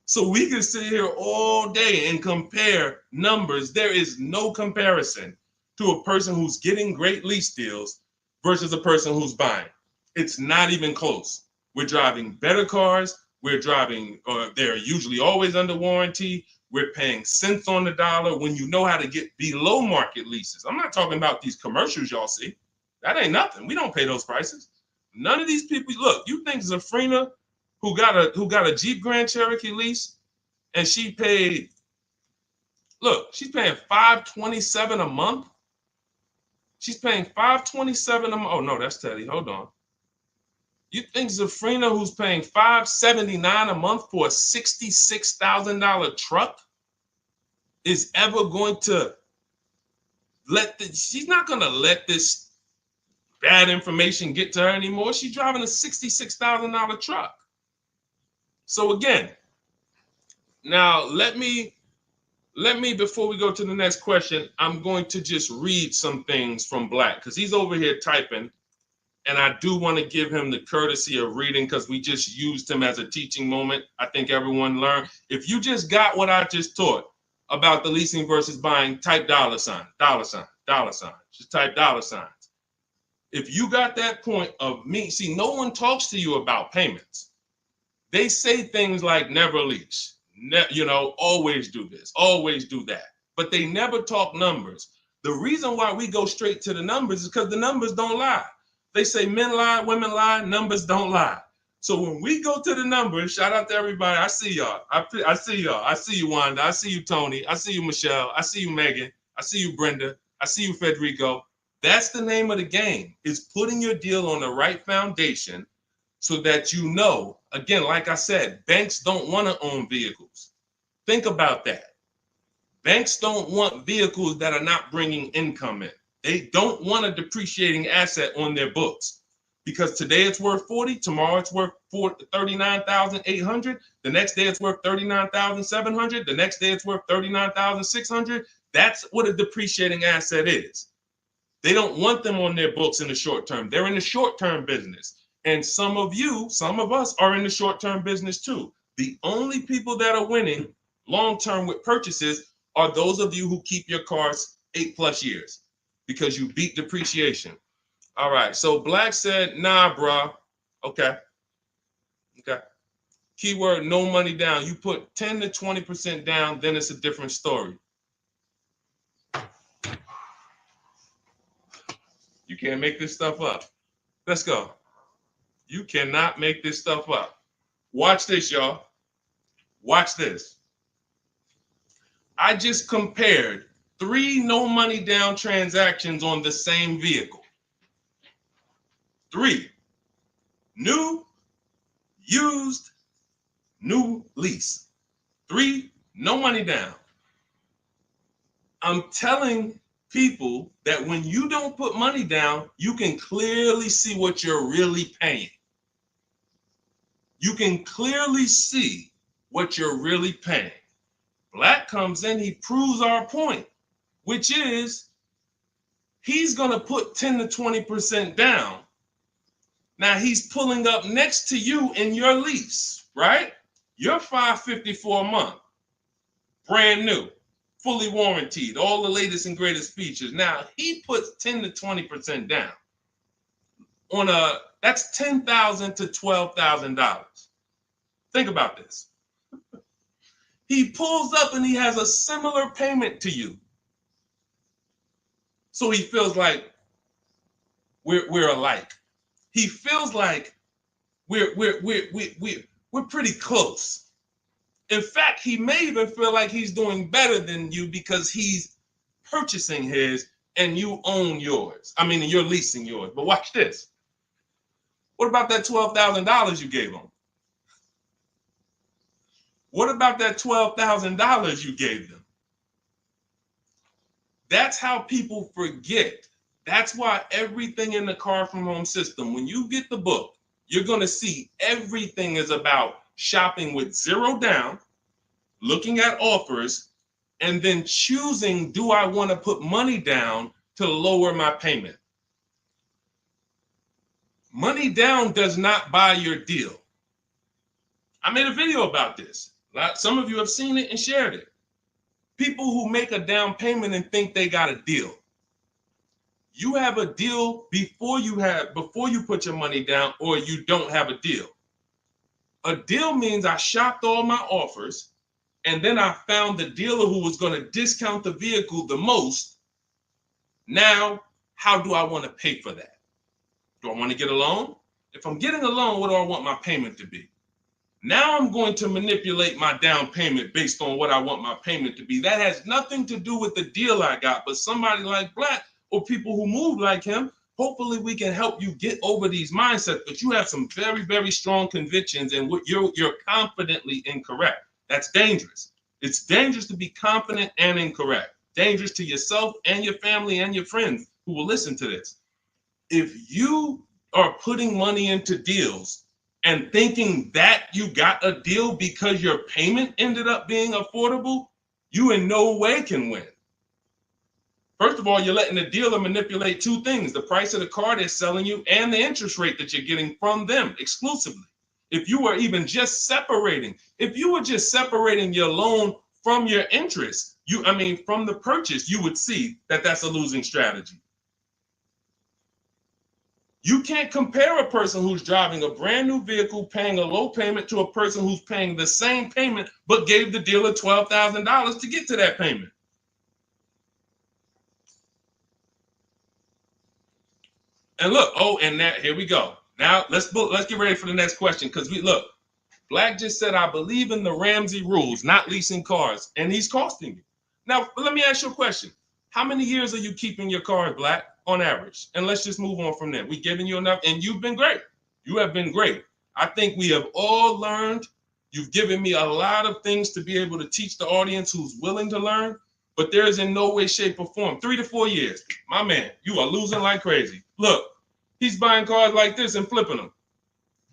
So we can sit here all day and compare numbers. There is no comparison to a person who's getting great lease deals versus a person who's buying. It's not even close. We're driving better cars. We're driving, they're usually always under warranty. We're paying cents on the dollar when you know how to get below market leases. I'm not talking about these commercials y'all see. That ain't nothing. We don't pay those prices. None of these people, look, you think Zafrina, who got a Jeep Grand Cherokee lease, and she paid Look, she's paying $527 a month. She's paying $527 a month. Oh no, that's Teddy. Hold on. You think Zafrina, who's paying $579 a month for a $66,000 truck, is ever going to she's not going to let this bad information get to her anymore. She's driving a $66,000 truck. So again, now let me, before we go to the next question, I'm going to just read some things from Black because he's over here typing. And I do want to give him the courtesy of reading because we just used him as a teaching moment. I think everyone learned. If you just got what I just taught about the leasing versus buying, type $sign. Just type $signs. If you got that point of me, see, no one talks to you about payments. They say things like never lease, always do this, always do that. But they never talk numbers. The reason why we go straight to the numbers is because the numbers don't lie. They say men lie, women lie, numbers don't lie. So when we go to the numbers, shout out to everybody. I see y'all. I see y'all. I see you, Wanda. I see you, Tony. I see you, Michelle. I see you, Megan. I see you, Brenda. I see you, Federico. That's the name of the game, is putting your deal on the right foundation so that you know, again, like I said, banks don't want to own vehicles. Think about that. Banks don't want vehicles that are not bringing income in. They don't want a depreciating asset on their books because today it's worth 40, tomorrow it's worth 39,800, the next day it's worth 39,700, the next day it's worth 39,600. That's what a depreciating asset is. They don't want them on their books in the short term. They're in the short-term business. And some of us are in the short-term business too. The only people that are winning long-term with purchases are those of you who keep your cars 8+ years. Because you beat depreciation. All right, so Black said, nah, bro. Okay. Keyword, no money down. You put 10 to 20% down, then it's a different story. You can't make this stuff up. Let's go. You cannot make this stuff up. Watch this, y'all. Watch this. I just compared 3 no money down transactions on the same vehicle. 3. New, used, new lease. 3, no money down. I'm telling people that when you don't put money down, you can clearly see what you're really paying. You can clearly see what you're really paying. Black comes in, he proves our point, which is he's going to put 10 to 20% down. Now he's pulling up next to you in your lease, right? You're $554 a month, brand new, fully warranted, all the latest and greatest features. Now he puts 10 to 20% down on that's $10,000 to $12,000. Think about this. He pulls up and he has a similar payment to you. So he feels like we're alike. He feels like we're pretty close. In fact, he may even feel like he's doing better than you because he's purchasing his and you own yours. I mean, you're leasing yours. But watch this. What about that $12,000 you gave him? What about that $12,000 you gave them? That's how people forget. That's why everything in the Car From Home system, when you get the book, you're going to see everything is about shopping with zero down, looking at offers, and then choosing, do I want to put money down to lower my payment? Money down does not buy your deal. I made a video about this. Some of you have seen it and shared it. People who make a down payment and think they got a deal. You have a deal before you put your money down, or you don't have a deal. A deal means I shopped all my offers, and then I found the dealer who was going to discount the vehicle the most. Now, how do I want to pay for that? Do I want to get a loan? If I'm getting a loan, what do I want my payment to be? Now I'm going to manipulate my down payment based on what I want my payment to be. That has nothing to do with the deal I got, but somebody like Black or people who move like him, hopefully we can help you get over these mindsets. But you have some very, very strong convictions, and you're confidently incorrect. That's dangerous. It's dangerous to be confident and incorrect. Dangerous to yourself and your family and your friends who will listen to this. If you are putting money into deals and thinking that you got a deal because your payment ended up being affordable, you in no way can win. First of all, you're letting the dealer manipulate two things: the price of the car they're selling you and the interest rate that you're getting from them exclusively. If you were just separating your loan from your interest, from the purchase, you would see that that's a losing strategy. You can't compare a person who's driving a brand new vehicle paying a low payment to a person who's paying the same payment but gave the dealer $12,000 to get to that payment. And look, here we go. Now let's get ready for the next question, because Black just said, I believe in the Ramsey rules, not leasing cars, and he's costing you. Now, let me ask you a question. How many years are you keeping your car, Black, on average? And let's just move on from there. We've given you enough, and you've been great. You have been great. I think we have all learned. You've given me a lot of things to be able to teach the audience who's willing to learn, but there is in no way, shape, or form. 3 to 4 years. My man, you are losing like crazy. Look, he's buying cars like this and flipping them.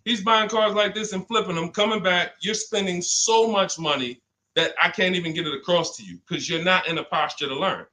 He's buying cars like this and flipping them, coming back. You're spending so much money that I can't even get it across to you because you're not in a posture to learn.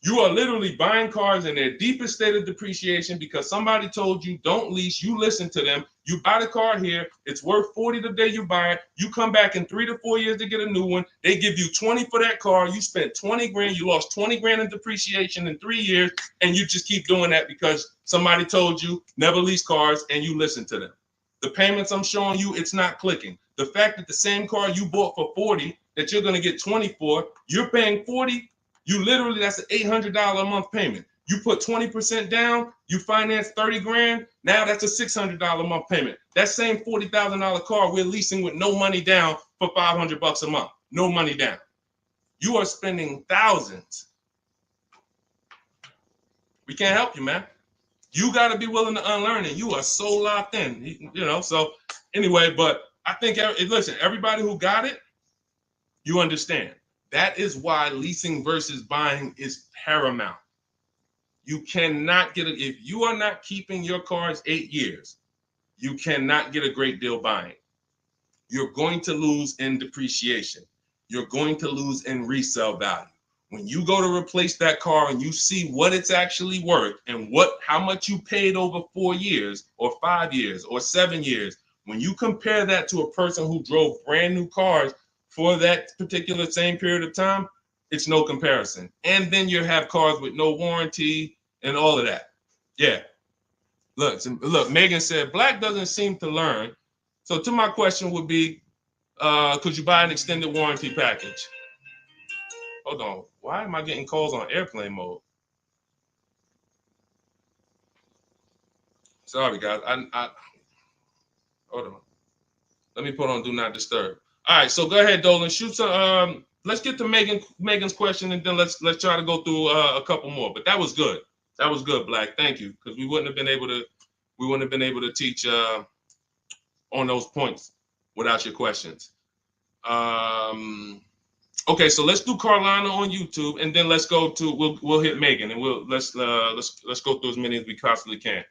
You are literally buying cars in their deepest state of depreciation because somebody told you don't lease. You listen to them. You buy the car here. It's worth $40 the day you buy it. You come back in 3 to 4 years to get a new one. They give you $20 for that car. You spent $20 grand. You lost $20 grand in depreciation in 3 years. And you just keep doing that because somebody told you never lease cars and you listen to them. The payments I'm showing you, it's not clicking. The fact that the same car you bought for $40 that you're going to get $20 for, you're paying $40. That's an $800 a month payment. You put 20% down, you finance 30 grand. Now that's a $600 a month payment. That same $40,000 car we're leasing with no money down for $500 a month. No money down. You are spending thousands. We can't help you, man. You got to be willing to unlearn it. You are so locked in, So anyway, but I think, listen, everybody who got it, you understand. That is why leasing versus buying is paramount. You cannot get it. If you are not keeping your cars 8 years, you cannot get a great deal buying. You're going to lose in depreciation. You're going to lose in resale value. When you go to replace that car and you see what it's actually worth and how much you paid over 4 years or 5 years or 7 years, when you compare that to a person who drove brand new cars for that particular same period of time, it's no comparison. And then you have cars with no warranty and all of that. Yeah. Look, Megan said, Black doesn't seem to learn. So to my question would be, could you buy an extended warranty package? Hold on. Why am I getting calls on airplane mode? Sorry, guys. I hold on. Let me put on Do Not Disturb. All right, so go ahead, Dolan. Shoot some. Let's get to Megan's question, and then let's try to go through a couple more. But that was good. That was good, Black. Thank you, because we wouldn't have been able to teach on those points without your questions. Okay, so let's do Carolina on YouTube, and then let's go to we'll hit Megan, and let's go through as many as we possibly can.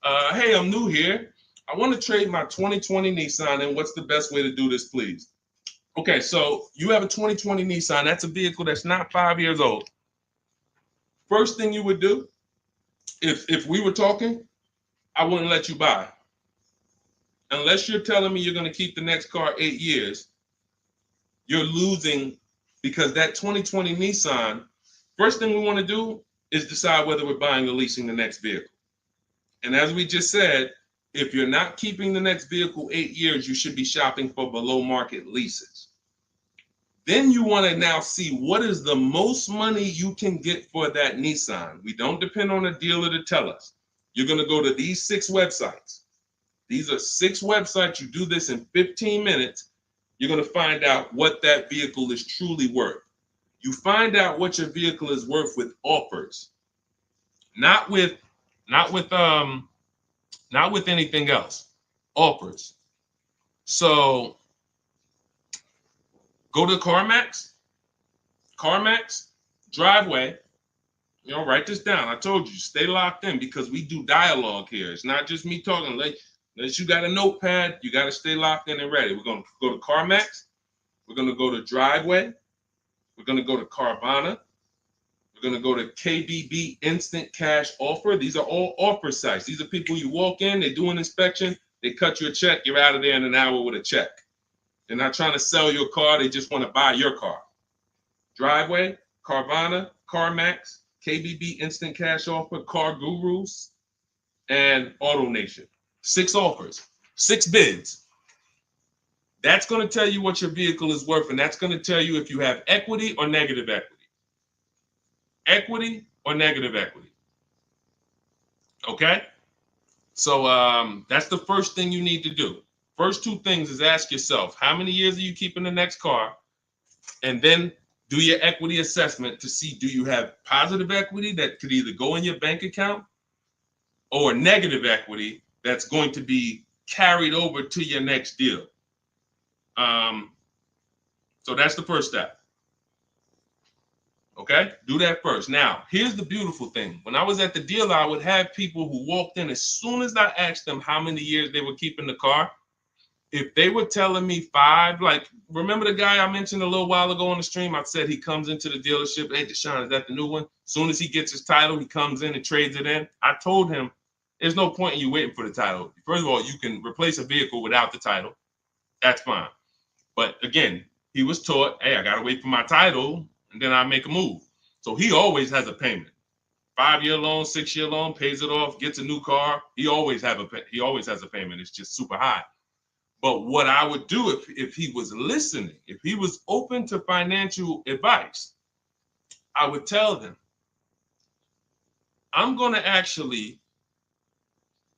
Hey, I'm new here. I want to trade my 2020 Nissan, and what's the best way to do this, please? Okay, so you have a 2020 Nissan. That's a vehicle that's not 5 years old. First thing you would do, if we were talking, I wouldn't let you buy. Unless you're telling me you're going to keep the next car 8 years, you're losing, because that 2020 Nissan, first thing we want to do is decide whether we're buying or leasing the next vehicle. And as we just said, if you're not keeping the next vehicle 8 years, you should be shopping for below market leases. Then you want to now see what is the most money you can get for that Nissan. We don't depend on a dealer to tell us. You're going to go to these 6 websites. These are 6 websites. You do this in 15 minutes. You're going to find out what that vehicle is truly worth. You find out what your vehicle is worth with offers, not with anything else. Offers. So go to CarMax, Driveway. Write this down. I told you, stay locked in because we do dialogue here. It's not just me talking. Unless you got a notepad, you got to stay locked in and ready. We're going to go to CarMax. We're going to go to Driveway. We're going to go to Carvana. We're going to go to KBB Instant Cash Offer. These are all offer sites. These are people you walk in, they do an inspection, they cut you a check, you're out of there in an hour with a check. They're not trying to sell your car, they just want to buy your car. Driveway, Carvana, CarMax, KBB Instant Cash Offer, Car Gurus, and Auto Nation. 6 offers, 6 bids. That's going to tell you what your vehicle is worth, and that's going to tell you if you have equity or negative equity. Equity or negative equity. Okay? So that's the first thing you need to do. First 2 things is ask yourself, how many years are you keeping the next car? And then do your equity assessment to see, do you have positive equity that could either go in your bank account or negative equity that's going to be carried over to your next deal. So that's the first step. Okay, do that first. Now, here's the beautiful thing. When I was at the dealer, I would have people who walked in as soon as I asked them how many years they were keeping the car. If they were telling me 5, like, remember the guy I mentioned a little while ago on the stream? I said he comes into the dealership. Hey, Deshone, is that the new one? As soon as he gets his title, he comes in and trades it in. I told him, there's no point in you waiting for the title. First of all, you can replace a vehicle without the title. That's fine. But again, he was taught, hey, I got to wait for my title, and then I make a move. So he always has a payment. 5-year loan, 6-year loan, pays it off, gets a new car. He always has a payment. It's just super high. But what I would do if he was listening, if he was open to financial advice, I would tell them,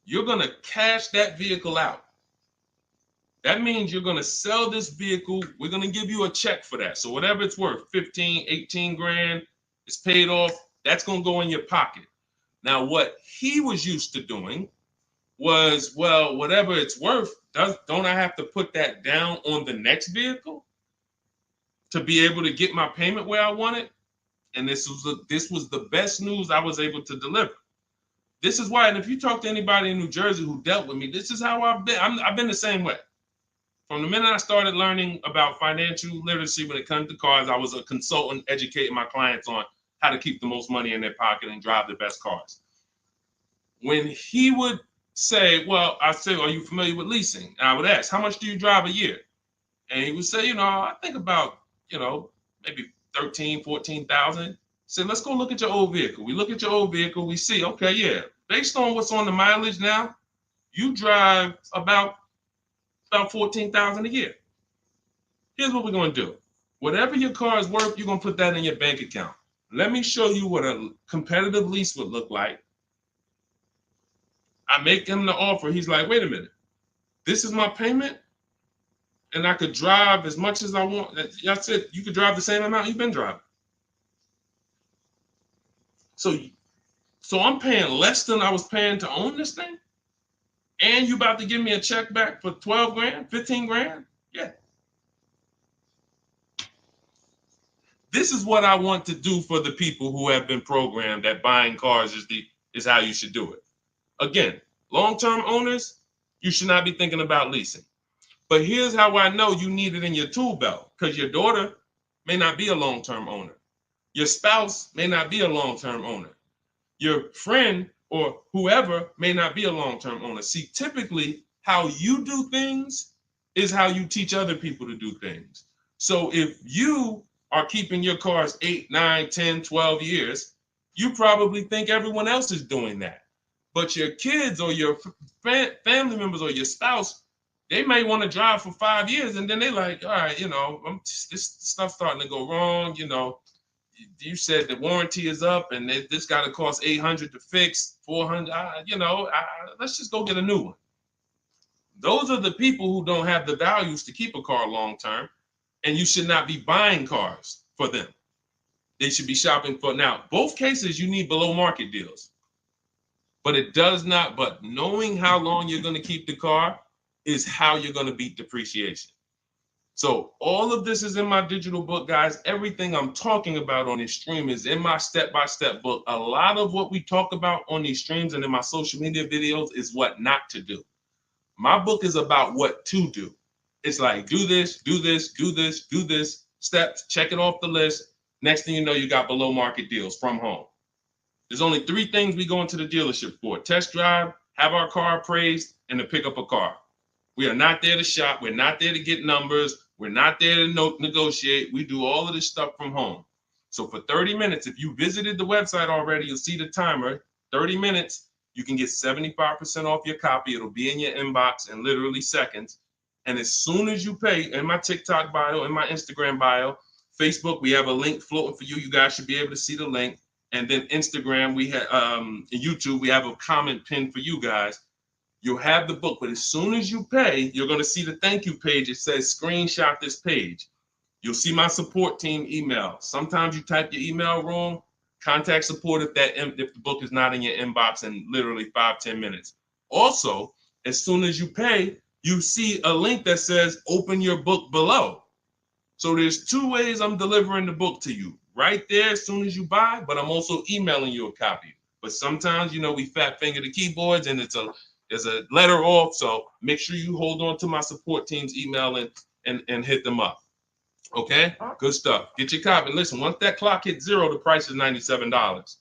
you're going to cash that vehicle out. That means you're going to sell this vehicle. We're going to give you a check for that. So whatever it's worth, 15, 18 grand, it's paid off. That's going to go in your pocket. Now, what he was used to doing was, well, whatever it's worth, don't I have to put that down on the next vehicle to be able to get my payment where I want it? And this was the best news I was able to deliver. This is why, and if you talk to anybody in New Jersey who dealt with me, this is how I've been. I've been the same way. From the minute I started learning about financial literacy when it comes to cars, I was a consultant educating my clients on how to keep the most money in their pocket and drive the best cars. When he would say, well, I say, are you familiar with leasing? And I would ask, how much do you drive a year? And he would say, I think about, maybe 13, 14,000. Say, let's go look at your old vehicle. We look at your old vehicle. We see, okay, yeah, based on what's on the mileage now, you drive about 14,000 a year. Here's what we're going to do. Whatever your car is worth, you're going to put that in your bank account. Let me show you what a competitive lease would look like. I make him the offer. He's like, wait a minute. This is my payment, and I could drive as much as I want. That's it. You could drive the same amount you've been driving. So I'm paying less than I was paying to own this thing? And you about to give me a check back for 12 grand, 15 grand? Yeah. This is what I want to do for the people who have been programmed that buying cars is how you should do it. Again, long-term owners, you should not be thinking about leasing. But here's how I know you need it in your tool belt, because your daughter may not be a long-term owner. Your spouse may not be a long-term owner. Your friend or whoever may not be a long-term owner. See, typically how you do things is how you teach other people to do things. So if you are keeping your cars 8, 9, 10, 12 years, you probably think everyone else is doing that. But your kids or your family members or your spouse, they may want to drive for 5 years and then they're like, all right, this stuff's starting to go wrong. You said the warranty is up and this got to cost $800 to fix, $400. Let's just go get a new one. Those are the people who don't have the values to keep a car long term, and you should not be buying cars for them. They should be shopping for. Now, both cases, you need below market deals, but it does not. But knowing how long you're going to keep the car is how you're going to beat depreciation. So all of this is in my digital book, guys. Everything I'm talking about on this stream is in my step-by-step book. A lot of what we talk about on these streams and in my social media videos is what not to do. My book is about what to do. It's like, do this, do this, do this, do this, steps, check it off the list. Next thing you know, you got below market deals from home. There's only 3 things we go into the dealership for: test drive, have our car appraised, and to pick up a car. We are not there to shop. We're not there to get numbers. We're not there to negotiate. We do all of this stuff from home. So for 30 minutes, if you visited the website already, you'll see the timer, 30 minutes, you can get 75% off your copy. It'll be in your inbox in literally seconds. And as soon as you pay, in my TikTok bio, in my Instagram bio, Facebook, we have a link floating for you. You guys should be able to see the link. And then Instagram, we have YouTube, we have a comment pinned for you guys. You'll have the book, but as soon as you pay, you're going to see the thank you page. It says screenshot this page. You'll see my support team email. Sometimes you type your email wrong. Contact support if the book is not in your inbox in literally 5-10 minutes. Also, as soon as you pay, you see a link that says open your book below. So there's 2 ways I'm delivering the book to you. Right there as soon as you buy, but I'm also emailing you a copy. But sometimes, we fat finger the keyboards and there's a letter off. So make sure you hold on to my support team's email and hit them up. Okay, good stuff. Get your copy. Listen, once that clock hits 0, the price is $97,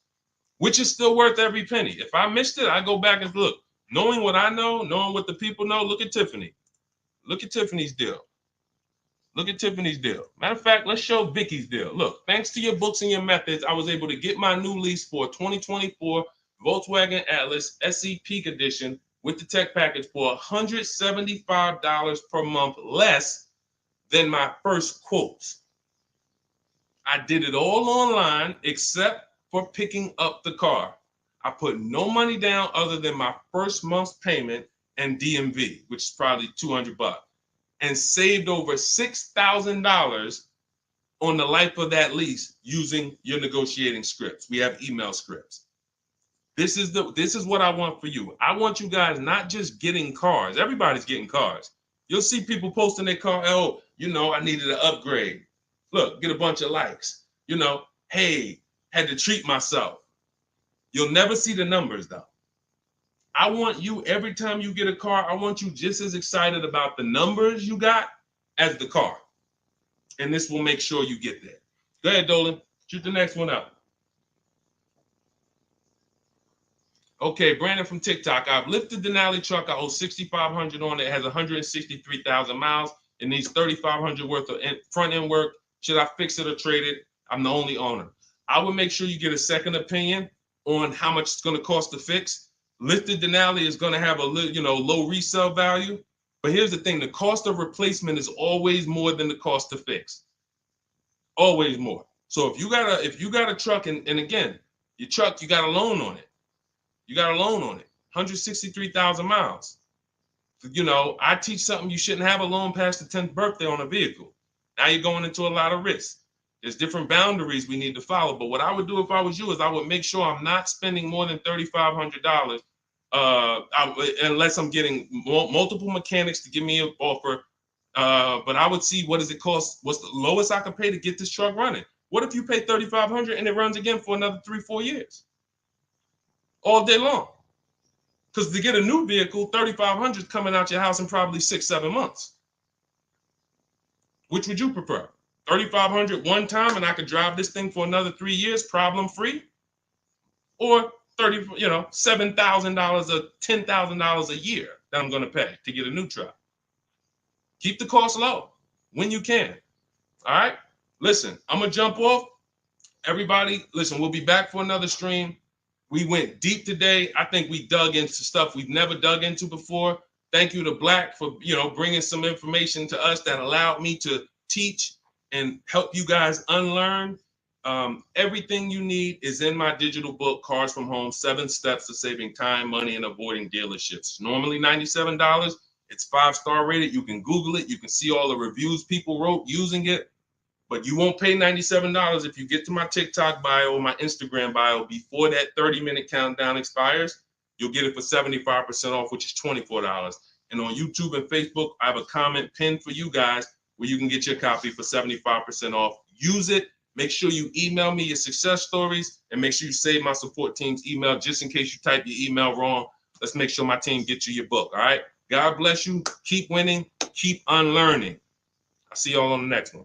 which is still worth every penny. If I missed it, I go back and look. Knowing what I know, knowing what the people know, look at Tiffany. Look at Tiffany's deal. Look at Tiffany's deal. Matter of fact, let's show Vicky's deal. Look, thanks to your books and your methods, I was able to get my new lease for a 2024 Volkswagen Atlas SE Peak Edition with the tech package for $175 per month less than my first quotes. I did it all online except for picking up the car. I put no money down other than my first month's payment and DMV, which is probably $200, and saved over $6,000 on the life of that lease using your negotiating scripts. We have email scripts. This is what I want for you. I want you guys not just getting cars. Everybody's getting cars. You'll see people posting their car. Oh, I needed an upgrade. Look, get a bunch of likes. Hey, had to treat myself. You'll never see the numbers though. I want you, every time you get a car, I want you just as excited about the numbers you got as the car. And this will make sure you get there. Go ahead, Dolan. Shoot the next one up. Okay, Brandon from TikTok. I've lifted the Denali truck. I owe $6,500 on it. It has 163,000 miles. It needs $3,500 worth of front end work. Should I fix it or trade it? I'm the only owner. I would make sure you get a second opinion on how much it's going to cost to fix. Lifted Denali is going to have a low resale value. But here's the thing: the cost of replacement is always more than the cost to fix. Always more. So if you got a truck, and again, your truck, you got a loan on it. You got a loan on it, 163,000 miles. I teach something: you shouldn't have a loan past the 10th birthday on a vehicle. Now you're going into a lot of risk. There's different boundaries we need to follow. But what I would do if I was you is I would make sure I'm not spending more than $3,500 unless I'm getting multiple mechanics to give me an offer. But I would see, what does it cost? What's the lowest I can pay to get this truck running? What if you pay $3,500 and it runs again for another 3-4 years? All day long. Because to get a new vehicle, $3,500 is coming out your house in probably 6-7 months. Which would you prefer? $3,500 one time and I could drive this thing for another 3 years problem free? Or $7,000 or $10,000 a year that I'm going to pay to get a new truck? Keep the cost low when you can. All right. Listen, I'm going to jump off. Everybody, listen, we'll be back for another stream. We went deep today. I think we dug into stuff we've never dug into before. Thank you to Black for, bringing some information to us that allowed me to teach and help you guys unlearn. Everything you need is in my digital book, Cars from Home, 7 Steps to Saving Time, Money, and Avoiding Dealerships. Normally $97. It's 5-star rated. You can Google it. You can see all the reviews people wrote using it. But you won't pay $97 if you get to my TikTok bio or my Instagram bio before that 30-minute countdown expires. You'll get it for 75% off, which is $24. And on YouTube and Facebook, I have a comment pinned for you guys where you can get your copy for 75% off. Use it. Make sure you email me your success stories, and make sure you save my support team's email just in case you type your email wrong. Let's make sure my team gets you your book. All right. God bless you. Keep winning. Keep unlearning. I'll see y'all on the next one.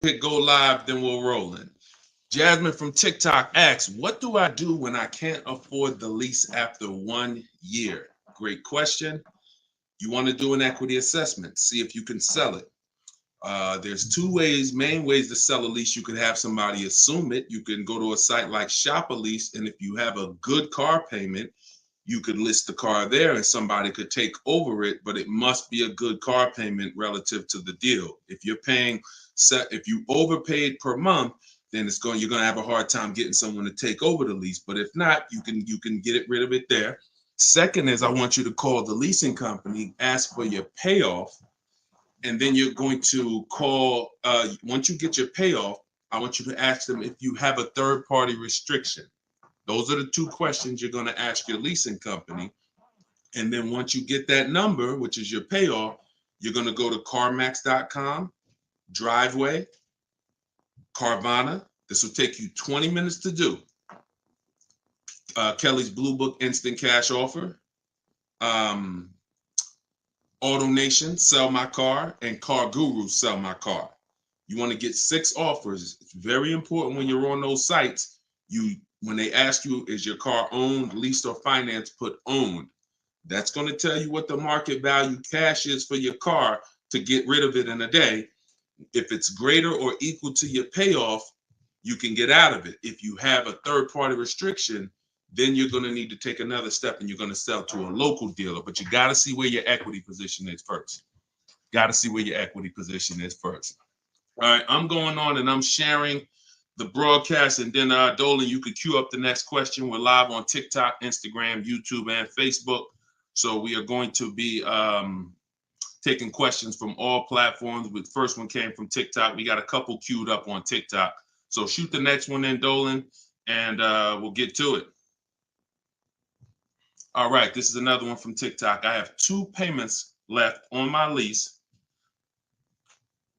Hit go live, then we'll roll in. Jasmine from TikTok asks, what do I do when I can't afford the lease after 1 year? Great question. You want to do an equity assessment, see if you can sell it. There's two main ways to sell a lease. You could have somebody assume it. You can go to a site like Shop a Lease, and if you have a good car payment, you could list the car there and somebody could take over it, but it must be a good car payment relative to the deal. If you're paying, if you overpaid per month, then you're going to have a hard time getting someone to take over the lease. But if not, you can get rid of it there. Second is, I want you to call the leasing company, ask for your payoff, and then you're going to call, once you get your payoff, I want you to ask them if you have a third-party restriction. Those are the two questions you're going to ask your leasing company. And then once you get that number, which is your payoff, you're going to go to CarMax.com, Driveway, Carvana. This will take you 20 minutes to do. Kelly's Blue Book Instant Cash Offer, Auto Nation, Sell My Car, and Car Guru, Sell My Car. You want to get 6 offers. It's very important when you're on those sites. When they ask you, is your car owned, leased, or financed, put owned. That's going to tell you what the market value cash is for your car to get rid of it in a day. If it's greater or equal to your payoff, you can get out of it. If you have a third-party restriction, then you're going to need to take another step and you're going to sell to a local dealer. But you got to see where your equity position is first. Got to see where your equity position is first. All right, I'm going on and I'm sharing the broadcast, and then Dolan, you could queue up the next question. We're live on TikTok, Instagram, YouTube, and Facebook. So we are going to be taking questions from all platforms. The first one came from TikTok. We got a couple queued up on TikTok. So shoot the next one in, Dolan, and we'll get to it. All right, this is another one from TikTok. I have 2 payments left on my lease.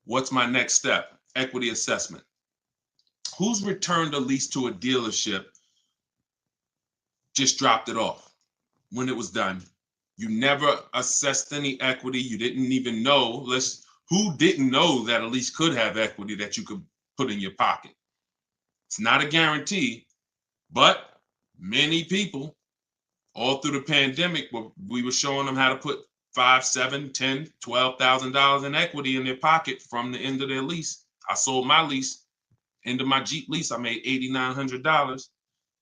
What's my next step? Equity assessment. Who's returned a lease to a dealership, just dropped it off when it was done? You never assessed any equity. You didn't even know. Who didn't know that a lease could have equity that you could put in your pocket? It's not a guarantee, but many people all through the pandemic, we were showing them how to put $5,000, $10,000, $12,000 in equity in their pocket from the end of their lease. I sold my lease. End of my Jeep lease, I made $8,900.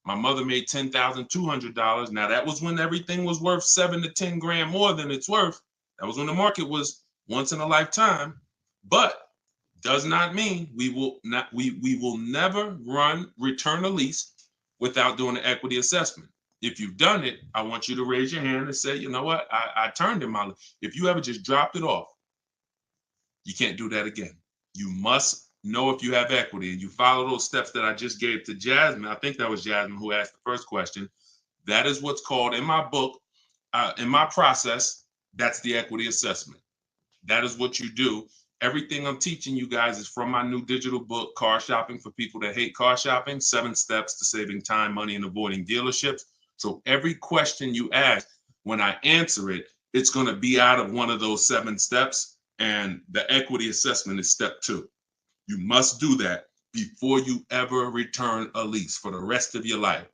My mother made $10,200. Now that was when everything was worth 7 to 10 grand more than it's worth. That was when the market was once in a lifetime. But does not mean we will never return a lease without doing an equity assessment. If you've done it, I want you to raise your hand and say, you know what, I turned in my lease. If you ever just dropped it off, you can't do that again. You must know if you have equity, and you follow those steps that I just gave to Jasmine. I think that was Jasmine who asked the first question. That is what's called in my book, In my process, that's the equity assessment. That is what you do. Everything I'm teaching you guys is from my new digital book, Car Shopping for People That Hate Car Shopping, 7 Steps to Saving Time, Money, and Avoiding Dealerships. So every question you ask, when I answer it, it's going to be out of one of those 7 steps. And the equity assessment is step 2. You must do that before you ever return a lease for the rest of your life.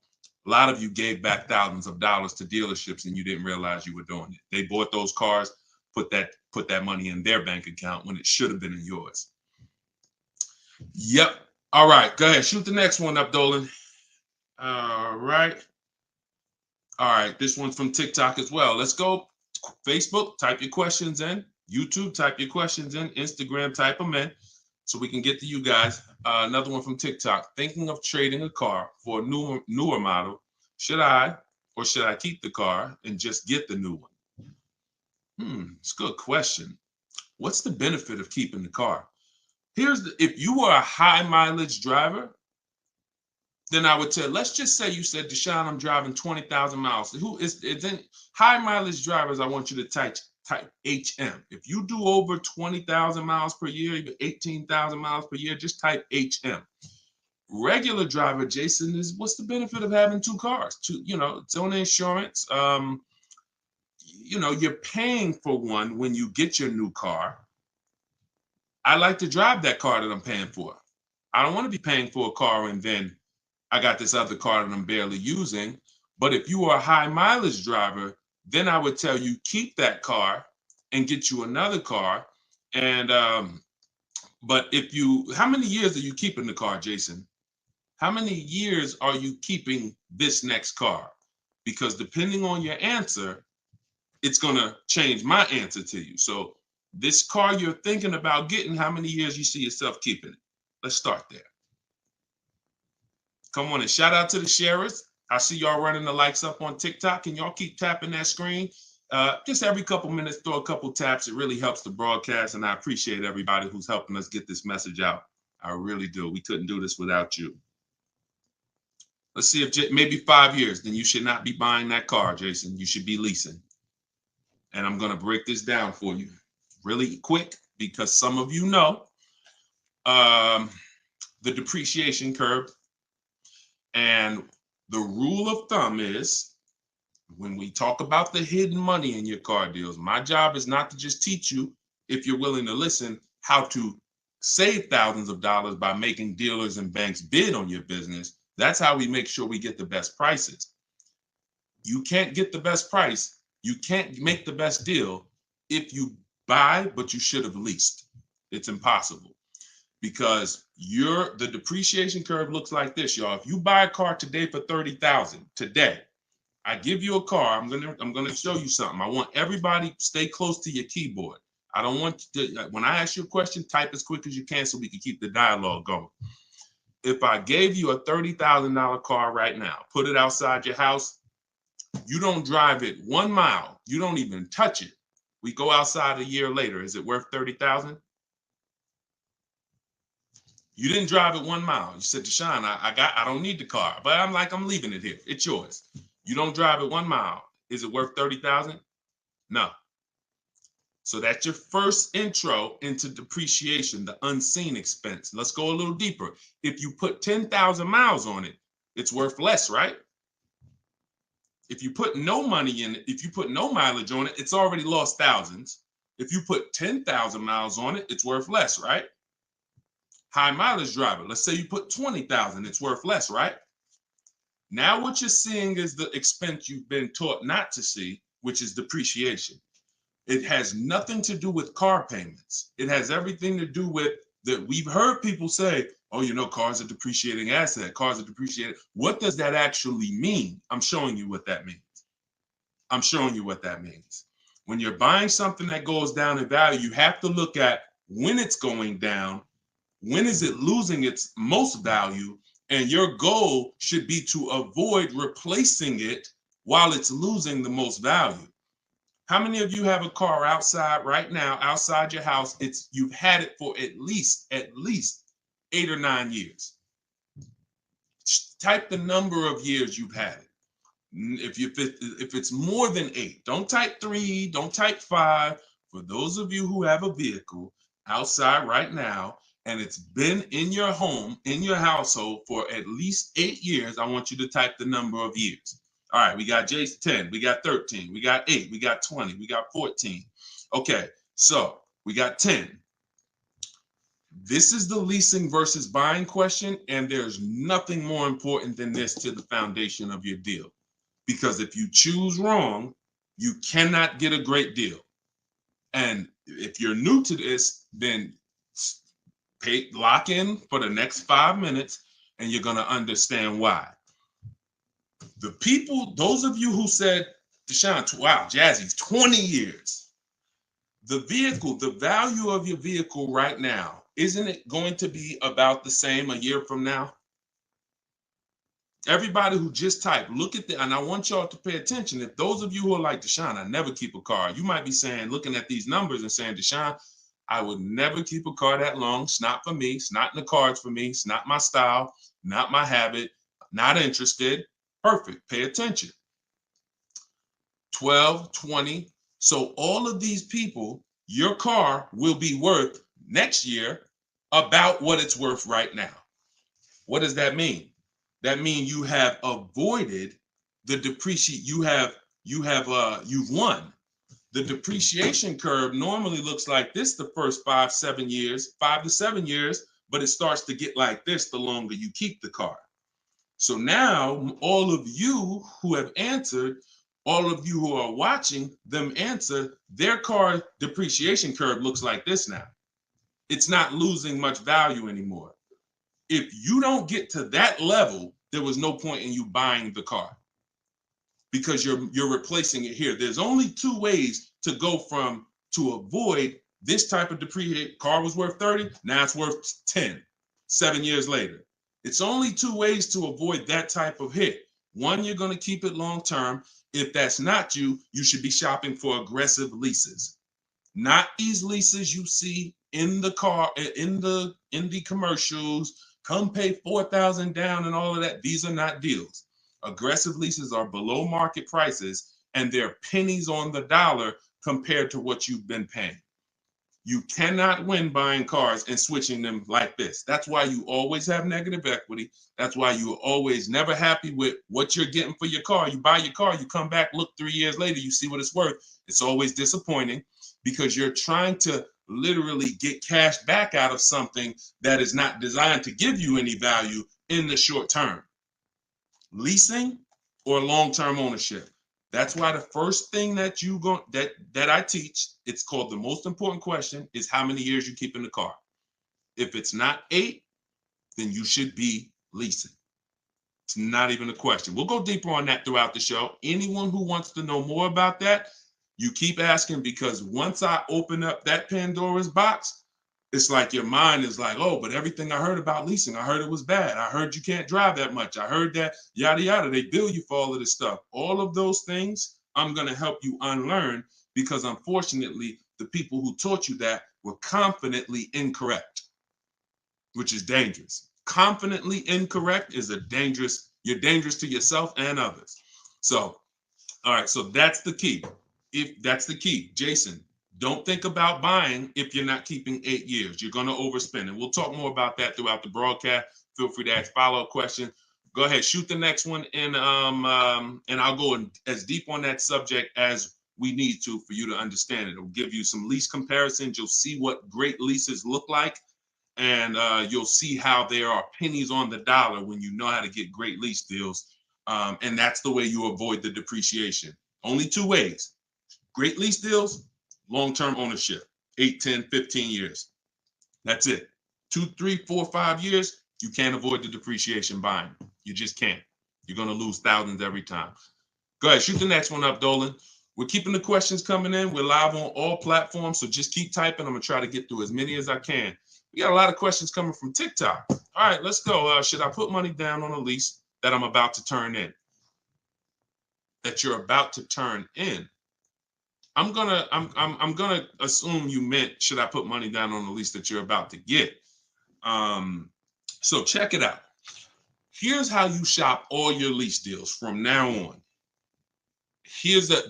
A lot of you gave back thousands of dollars to dealerships and you didn't realize you were doing it. They bought those cars, put that money in their bank account when it should have been in yours. Yep. All right. Go ahead. Shoot the next one up, Dolan. All right. All right. This one's from TikTok as well. Let's go. Facebook, type your questions in. YouTube, type your questions in. Instagram, type them in so we can get to you guys. Another one from TikTok. Thinking of trading a car for a newer model. Should I keep the car and just get the new one? It's a good question. What's the benefit of keeping the car? If you were a high mileage driver, then I would tell, let's just say you said, Deshone, I'm driving 20,000 miles. Then high mileage drivers, I want you to type HM. If you do over 20,000 miles per year, even 18,000 miles per year, just type HM. Regular driver, Jason, what's the benefit of having 2 cars? It's own insurance. You're paying for one when you get your new car. I like to drive that car that I'm paying for. I don't want to be paying for a car and then I got this other car that I'm barely using. But if you are a high mileage driver, then I would tell you keep that car and get you another car. And but how many years are you keeping the car, Jason? How many years are you keeping this next car? Because depending on your answer, it's going to change my answer to you. So this car you're thinking about getting, how many years you see yourself keeping it? Let's start there. Come on and shout out to the sharers. I see y'all running the likes up on TikTok and y'all keep tapping that screen. Just every couple minutes, throw a couple taps. It really helps the broadcast. And I appreciate everybody who's helping us get this message out. I really do. We couldn't do this without you. Let's see if maybe 5 years, then you should not be buying that car, Jason. You should be leasing. And I'm going to break this down for you really quick because some of you know the depreciation curve. And the rule of thumb is when we talk about the hidden money in your car deals, my job is not to just teach you, if you're willing to listen, how to save thousands of dollars by making dealers and banks bid on your business. That's how we make sure we get the best prices. You can't get the best price. You can't make the best deal if you buy, but you should have leased. It's impossible. Because the depreciation curve looks like this, y'all. If you buy a car today for $30,000 today, I give you a car. I'm gonna show you something. I want everybody stay close to your keyboard. I don't want you to, when I ask you a question, type as quick as you can so we can keep the dialogue going. If I gave you a $30,000 car right now, put it outside your house, you don't drive it 1 mile, you don't even touch it. We go outside a year later. Is it worth $30,000? You didn't drive it 1 mile. You said, Deshone, I don't need the car, but I'm leaving it here. It's yours. You don't drive it 1 mile. Is it worth $30,000? No. So that's your first intro into depreciation, the unseen expense. Let's go a little deeper. If you put 10,000 miles on it, it's worth less, right? If you put no money in it, if you put no mileage on it, it's already lost thousands. If you put 10,000 miles on it, it's worth less, right? High mileage driver, let's say you put 20,000, it's worth less, right? Now what you're seeing is the expense you've been taught not to see, which is depreciation. It has nothing to do with car payments. It has everything to do with that. We've heard people say, oh, cars are depreciating asset, cars are depreciating. What does that actually mean? I'm showing you what that means. I'm showing you what that means. When you're buying something that goes down in value, you have to look at when it's going down, when is it losing its most value, and your goal should be to avoid replacing it while it's losing the most value. How many of you have a car outside right now, outside your house? You've had it for at least 8 or 9 years. Type the number of years you've had it. If it's more than 8, don't type 3, don't type 5. For those of you who have a vehicle outside right now and it's been in your home, in your household for at least 8 years, I want you to type the number of years. All right, we got Jason 10, we got 13, we got 8, we got 20, we got 14. Okay, so we got 10. This is the leasing versus buying question, and there's nothing more important than this to the foundation of your deal. Because if you choose wrong, you cannot get a great deal. And if you're new to this, then lock in for the next 5 minutes, and you're going to understand why. The people, those of you who said, Deshone, wow, Jazzy's 20 years. The vehicle, the value of your vehicle right now, isn't it going to be about the same a year from now? Everybody who just typed, look at the, and I want y'all to pay attention. If those of you who are like, Deshone, I never keep a car, you might be saying, looking at these numbers and saying, Deshone, I would never keep a car that long. It's not for me. It's not in the cards for me. It's not my style, not my habit, not interested. Perfect. Pay attention. 12, 20. So all of these people, your car will be worth next year about what it's worth right now. What does that mean? That means you have avoided the depreciation. You've won. The depreciation curve normally looks like this the first 5 to 7 years, but it starts to get like this the longer you keep the car. So now all of you who have answered, all of you who are watching them answer, their car depreciation curve looks like this now. It's not losing much value anymore. If you don't get to that level, there was no point in you buying the car because you're replacing it here. There's only 2 ways to go from to avoid this type of depreciation. Car was worth 30, now it's worth 10, 7 years later. It's only 2 ways to avoid that type of hit. One, you're going to keep it long term. If that's not you, you should be shopping for aggressive leases. Not these leases you see in the car, in the commercials, come pay $4,000 down and all of that. These are not deals. Aggressive leases are below market prices and they're pennies on the dollar compared to what you've been paying. You cannot win buying cars and switching them like this. That's why you always have negative equity. That's why you're always never happy with what you're getting for your car. You buy your car, you come back, look 3 years later, you see what it's worth. It's always disappointing because you're trying to literally get cash back out of something that is not designed to give you any value in the short term. Leasing or long-term ownership. That's why the first thing that I teach, it's called the most important question, is how many years you keep in the car. If it's not 8, then you should be leasing. It's not even a question. We'll go deeper on that throughout the show. Anyone who wants to know more about that, you keep asking, because once I open up that Pandora's box, it's like your mind is like, oh, but everything I heard about leasing, I heard it was bad. I heard you can't drive that much. I heard that yada, yada. They bill you for all of this stuff. All of those things, I'm going to help you unlearn because unfortunately, the people who taught you that were confidently incorrect, which is dangerous. Confidently incorrect is you're dangerous to yourself and others. So, all right, so that's the key. If that's the key, Jason, don't think about buying if you're not keeping 8 years. You're going to overspend. And we'll talk more about that throughout the broadcast. Feel free to ask follow-up questions. Go ahead, shoot the next one, and I'll go as deep on that subject as we need to for you to understand it. It'll give you some lease comparisons. You'll see what great leases look like, and you'll see how there are pennies on the dollar when you know how to get great lease deals. And that's the way you avoid the depreciation. Only 2 ways. Great lease deals, long-term ownership, 8, 10, 15 years. That's it. 2, 3, 4, 5 years, you can't avoid the depreciation buying. You just can't. You're going to lose thousands every time. Go ahead, shoot the next one up, Dolan. We're keeping the questions coming in. We're live on all platforms, so just keep typing. I'm going to try to get through as many as I can. We got a lot of questions coming from TikTok. All right, let's go. Should I put money down on a lease that I'm about to turn in? That you're about to turn in. I'm gonna assume you meant, should I put money down on the lease that you're about to get? So check it out. Here's how you shop all your lease deals from now on.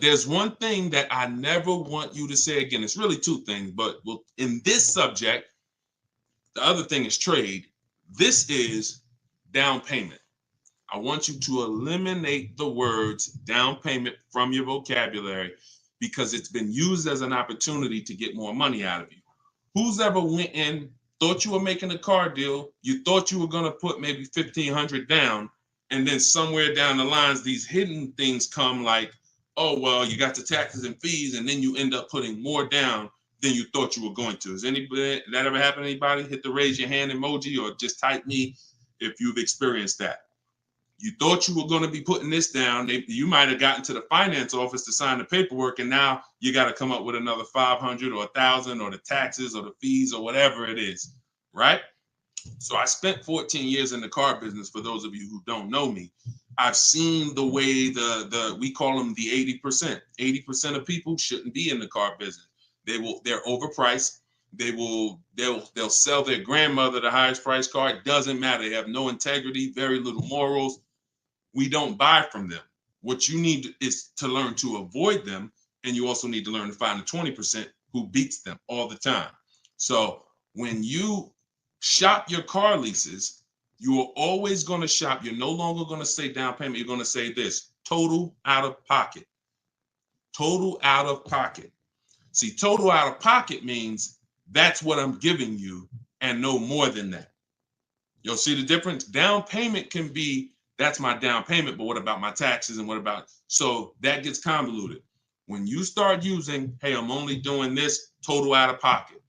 there's one thing that I never want you to say again. It's really two things, but in this subject, the other thing is trade. This is down payment. I want you to eliminate the words down payment from your vocabulary because it's been used as an opportunity to get more money out of you. Who's ever went in, thought you were making a car deal, you thought you were going to put maybe $1,500 down, and then somewhere down the lines, these hidden things come like, oh, well, you got the taxes and fees, and then you end up putting more down than you thought you were going to. Has anybody, that ever happened to anybody? Hit the raise your hand emoji or just type me if you've experienced that. You thought you were going to be putting this down. You might have gotten to the finance office to sign the paperwork, and now you got to come up with another 500 or 1,000 or the taxes or the fees or whatever it is, right? So I spent 14 years in the car business. For those of you who don't know me, I've seen the way we call them the 80%. 80% of people shouldn't be in the car business. They're overpriced. They'll sell their grandmother the highest price car. It doesn't matter. They have no integrity, very little morals. We don't buy from them. What you need is to learn to avoid them, and you also need to learn to find the 20% who beats them all the time. So when you shop your car leases, you are always going to shop. You're no longer going to say down payment. You're going to say this: total out of pocket. Total out of pocket. See, total out of pocket means that's what I'm giving you and no more than that. You'll see the difference. Down payment can be, that's my down payment, but what about my taxes and what about, so that gets convoluted. When you start using, hey, I'm only doing this total out of pocket,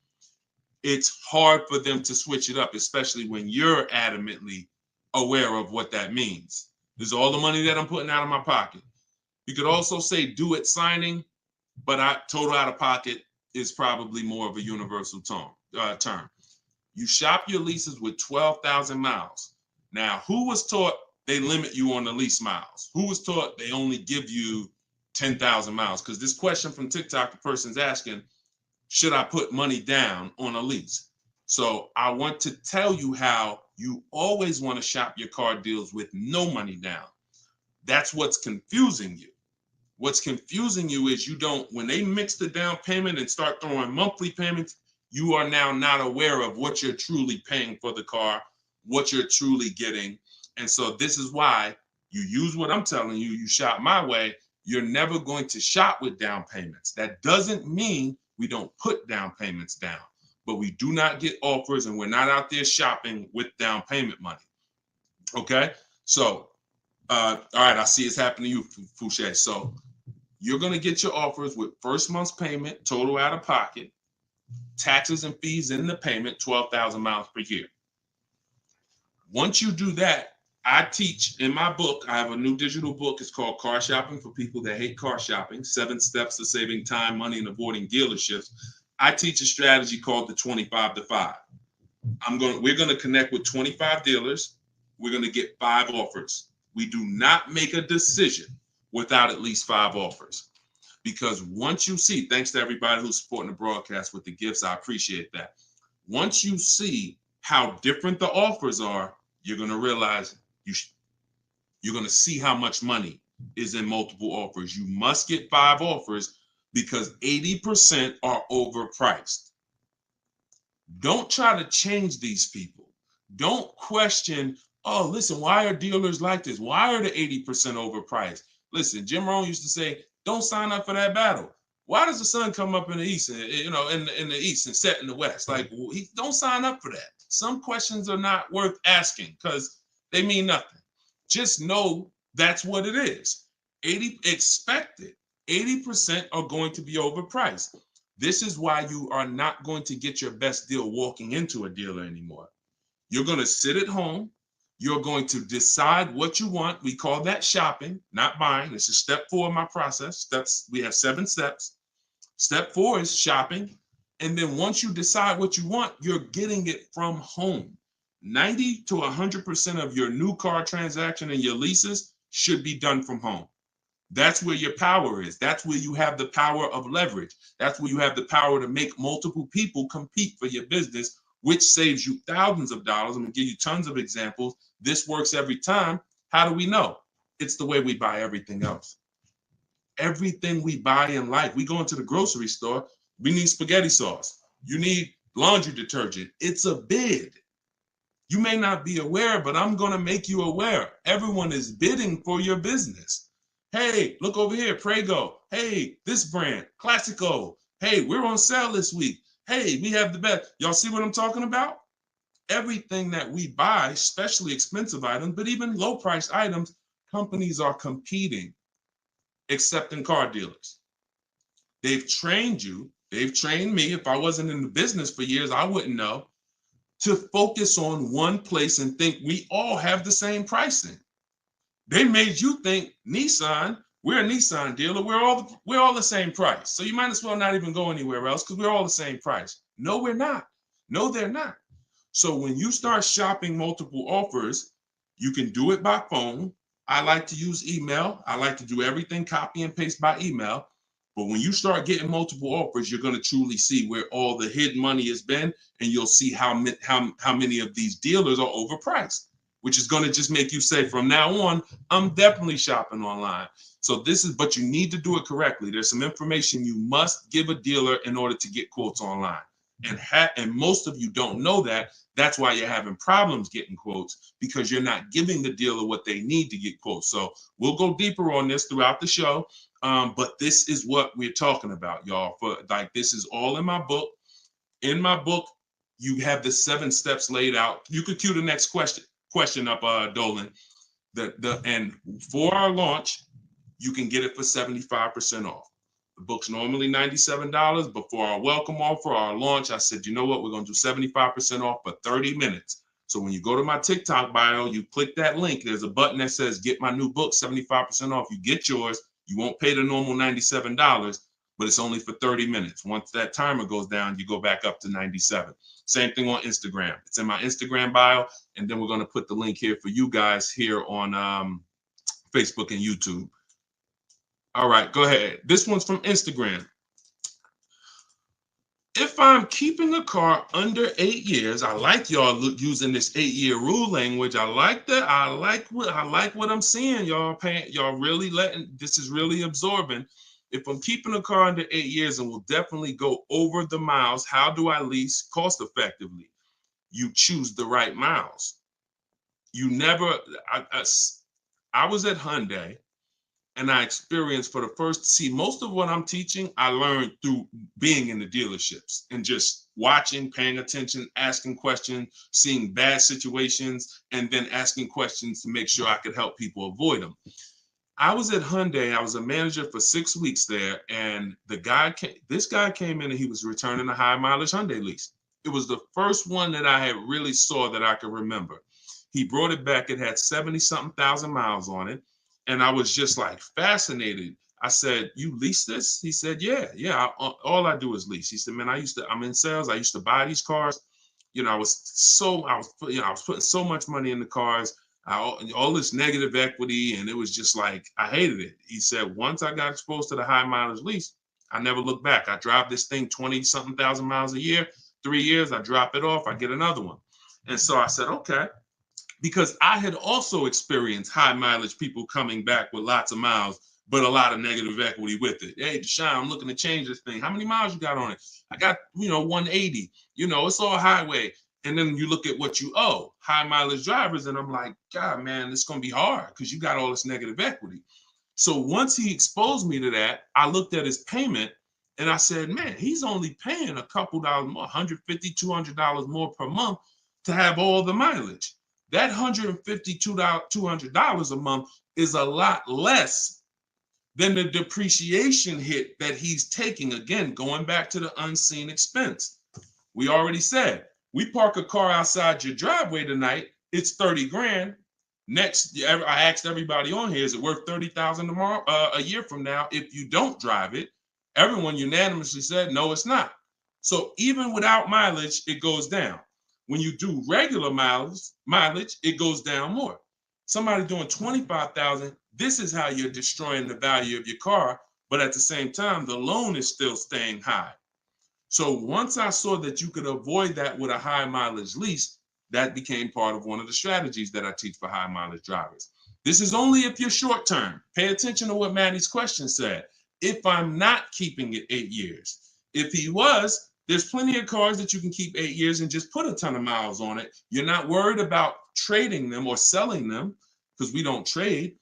it's hard for them to switch it up, especially when you're adamantly aware of what that means. This is all the money that I'm putting out of my pocket. You could also say do it signing, but total out of pocket is probably more of a universal term. You shop your leases with 12,000 miles. Now, who was taught they limit you on the lease miles? Who was taught they only give you 10,000 miles? Because this question from TikTok, the person's asking, should I put money down on a lease? So I want to tell you how you always want to shop your car deals with no money down. That's what's confusing you. What's confusing you is when they mix the down payment and start throwing monthly payments, you are now not aware of what you're truly paying for the car, what you're truly getting. And so this is why you use what I'm telling you, you shop my way. You're never going to shop with down payments. That doesn't mean we don't put down payments down, but we do not get offers and we're not out there shopping with down payment money. Okay? So, all right, I see it's happening to you, Fouché. So you're going to get your offers with first month's payment, total out of pocket, taxes and fees in the payment, 12,000 miles per year. Once you do that, I teach in my book, I have a new digital book. It's called Car Shopping for People That Hate Car Shopping, 7 Steps to Saving Time, Money, and Avoiding Dealerships. I teach a strategy called the 25 to 5. We're going to connect with 25 dealers. We're going to get 5 offers. We do not make a decision without at least 5 offers. Because once you see, thanks to everybody who's supporting the broadcast with the gifts, I appreciate that. Once you see how different the offers are, you're going to realize you're going to see how much money is in multiple offers. You must get 5 offers because 80% are overpriced. Don't try to change these people. Don't question, oh, listen, why are dealers like this? Why are the 80% overpriced? Listen, Jim Rohn used to say, don't sign up for that battle. Why does the sun come up in the east, and, in the east and set in the west? Like, don't sign up for that. Some questions are not worth asking because they mean nothing. Just know that's what it is. 80% are going to be overpriced. This is why you are not going to get your best deal walking into a dealer anymore. You're going to sit at home. You're going to decide what you want. We call that shopping, not buying. This is step 4 of my process. We have 7 steps. Step 4 is shopping. And then once you decide what you want, you're getting it from home. 90 to 100% of your new car transaction and your leases should be done from home. That's where your power is. That's where you have the power of leverage. That's where you have the power to make multiple people compete for your business, which saves you thousands of dollars. I'm going to give you tons of examples. This works every time. How do we know? It's the way we buy everything else. Everything we buy in life, we go into the grocery store, we need spaghetti sauce. You need laundry detergent. It's a bid. You may not be aware, but I'm going to make you aware. Everyone is bidding for your business. Hey, look over here, Prego. Hey, this brand, Classico. Hey, we're on sale this week. Hey, we have the best. Y'all see what I'm talking about? Everything that we buy, especially expensive items, but even low price items, companies are competing, except in car dealers. They've trained you. They've trained me. If I wasn't in the business for years, I wouldn't know, to focus on one place and think we all have the same pricing. They made you think Nissan, we're a Nissan dealer, we're all the same price. So you might as well not even go anywhere else because we're all the same price. No, we're not. No, they're not. So when you start shopping multiple offers, you can do it by phone. I like to use email. I like to do everything copy and paste by email. But when you start getting multiple offers, you're going to truly see where all the hidden money has been, and you'll see how many of these dealers are overpriced, which is going to just make you say, from now on, I'm definitely shopping online. So but you need to do it correctly. There's some information you must give a dealer in order to get quotes online. And most of you don't know that. That's why you're having problems getting quotes, because you're not giving the dealer what they need to get quotes. So we'll go deeper on this throughout the show. But this is what we're talking about, y'all. This is all in my book. In my book, you have the 7 steps laid out. You could cue the next question up, Dolan. And for our launch, you can get it for 75% off. The book's normally $97, but for our welcome offer, our launch, I said, you know what? We're going to do 75% off for 30 minutes. So when you go to my TikTok bio, you click that link. There's a button that says, get my new book, 75% off. You get yours. You won't pay the normal $97, but it's only for 30 minutes. Once that timer goes down, you go back up to 97. Same thing on Instagram. It's in my Instagram bio. And then we're going to put the link here for you guys here on Facebook and YouTube. All right, go ahead. This one's from Instagram. If I'm keeping a car under 8 years, I like y'all using this 8-year rule language. I like that. I like what I'm seeing, y'all. Y'all really this is really absorbing. If I'm keeping a car under 8 years and will definitely go over the miles, how do I lease cost effectively? You choose the right miles. You never. I was at Hyundai. And I experienced most of what I'm teaching, I learned through being in the dealerships and just watching, paying attention, asking questions, seeing bad situations, and then asking questions to make sure I could help people avoid them. I was at Hyundai. I was a manager for 6 weeks there. And this guy came in and he was returning a high mileage Hyundai lease. It was the first one that I had really saw that I could remember. He brought it back. It had 70-something thousand miles on it. And I was just like fascinated. I said, you lease this? He said, yeah. All I do is lease. He said, man, I'm in sales. I used to buy these cars. You know, I was putting so much money in the cars, all this negative equity. And it was just like, I hated it. He said, once I got exposed to the high mileage lease, I never looked back. I drive this thing 20-something thousand miles a year, 3 years, I drop it off, I get another one. And so I said, okay. Because I had also experienced high mileage people coming back with lots of miles, but a lot of negative equity with it. Hey, Deshone, I'm looking to change this thing. How many miles you got on it? I got, 180. It's all highway. And then you look at what you owe, high mileage drivers. And I'm like, God, man, it's going to be hard because you got all this negative equity. So once he exposed me to that, I looked at his payment and I said, man, he's only paying a couple dollars more, $150, $200 more per month to have all the mileage. That $150, $200 a month is a lot less than the depreciation hit that he's taking. Again, going back to the unseen expense. We already said, we park a car outside your driveway tonight, it's 30 grand. Next, I asked everybody on here, is it worth 30,000 tomorrow, a year from now? If you don't drive it, everyone unanimously said, no, it's not. So even without mileage, it goes down. When you do regular mileage, it goes down more. Somebody doing 25,000, this is how you're destroying the value of your car. But at the same time, the loan is still staying high. So once I saw that you could avoid that with a high mileage lease, that became part of one of the strategies that I teach for high mileage drivers. This is only if you're short term. Pay attention to what Maddie's question said. If I'm not keeping it 8 years. If he was, there's plenty of cars that you can keep 8 years and just put a ton of miles on it. You're not worried about trading them or selling them because we don't trade.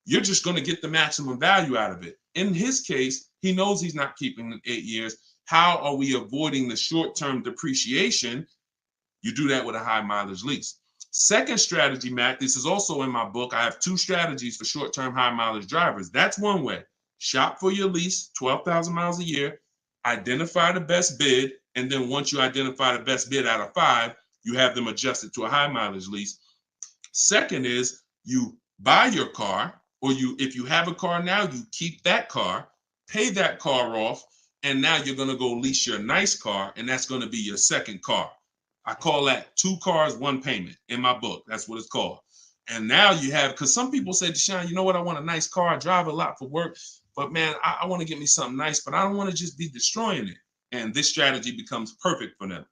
You're just going to get the maximum value out of it. In his case, he knows he's not keeping it 8 years. How are we avoiding the short-term depreciation? You do that with a high mileage lease. Second strategy, Matt, this is also in my book. I have 2 strategies for short-term high mileage drivers. That's one way. Shop for your lease, 12,000 miles a year, identify the best bid, and then once you identify the best bid out of 5, you have them adjusted to a high mileage lease. Second is you buy your car, or if you have a car now, you keep that car, pay that car off, and now you're going to go lease your nice car, and that's going to be your second car. I call that 2 cars, 1 payment in my book. That's what it's called. And now you have, because some people say, Deshone, you know what? I want a nice car. I drive a lot for work, but man, I want to get me something nice, but I don't want to just be destroying it. And this strategy becomes perfect for them.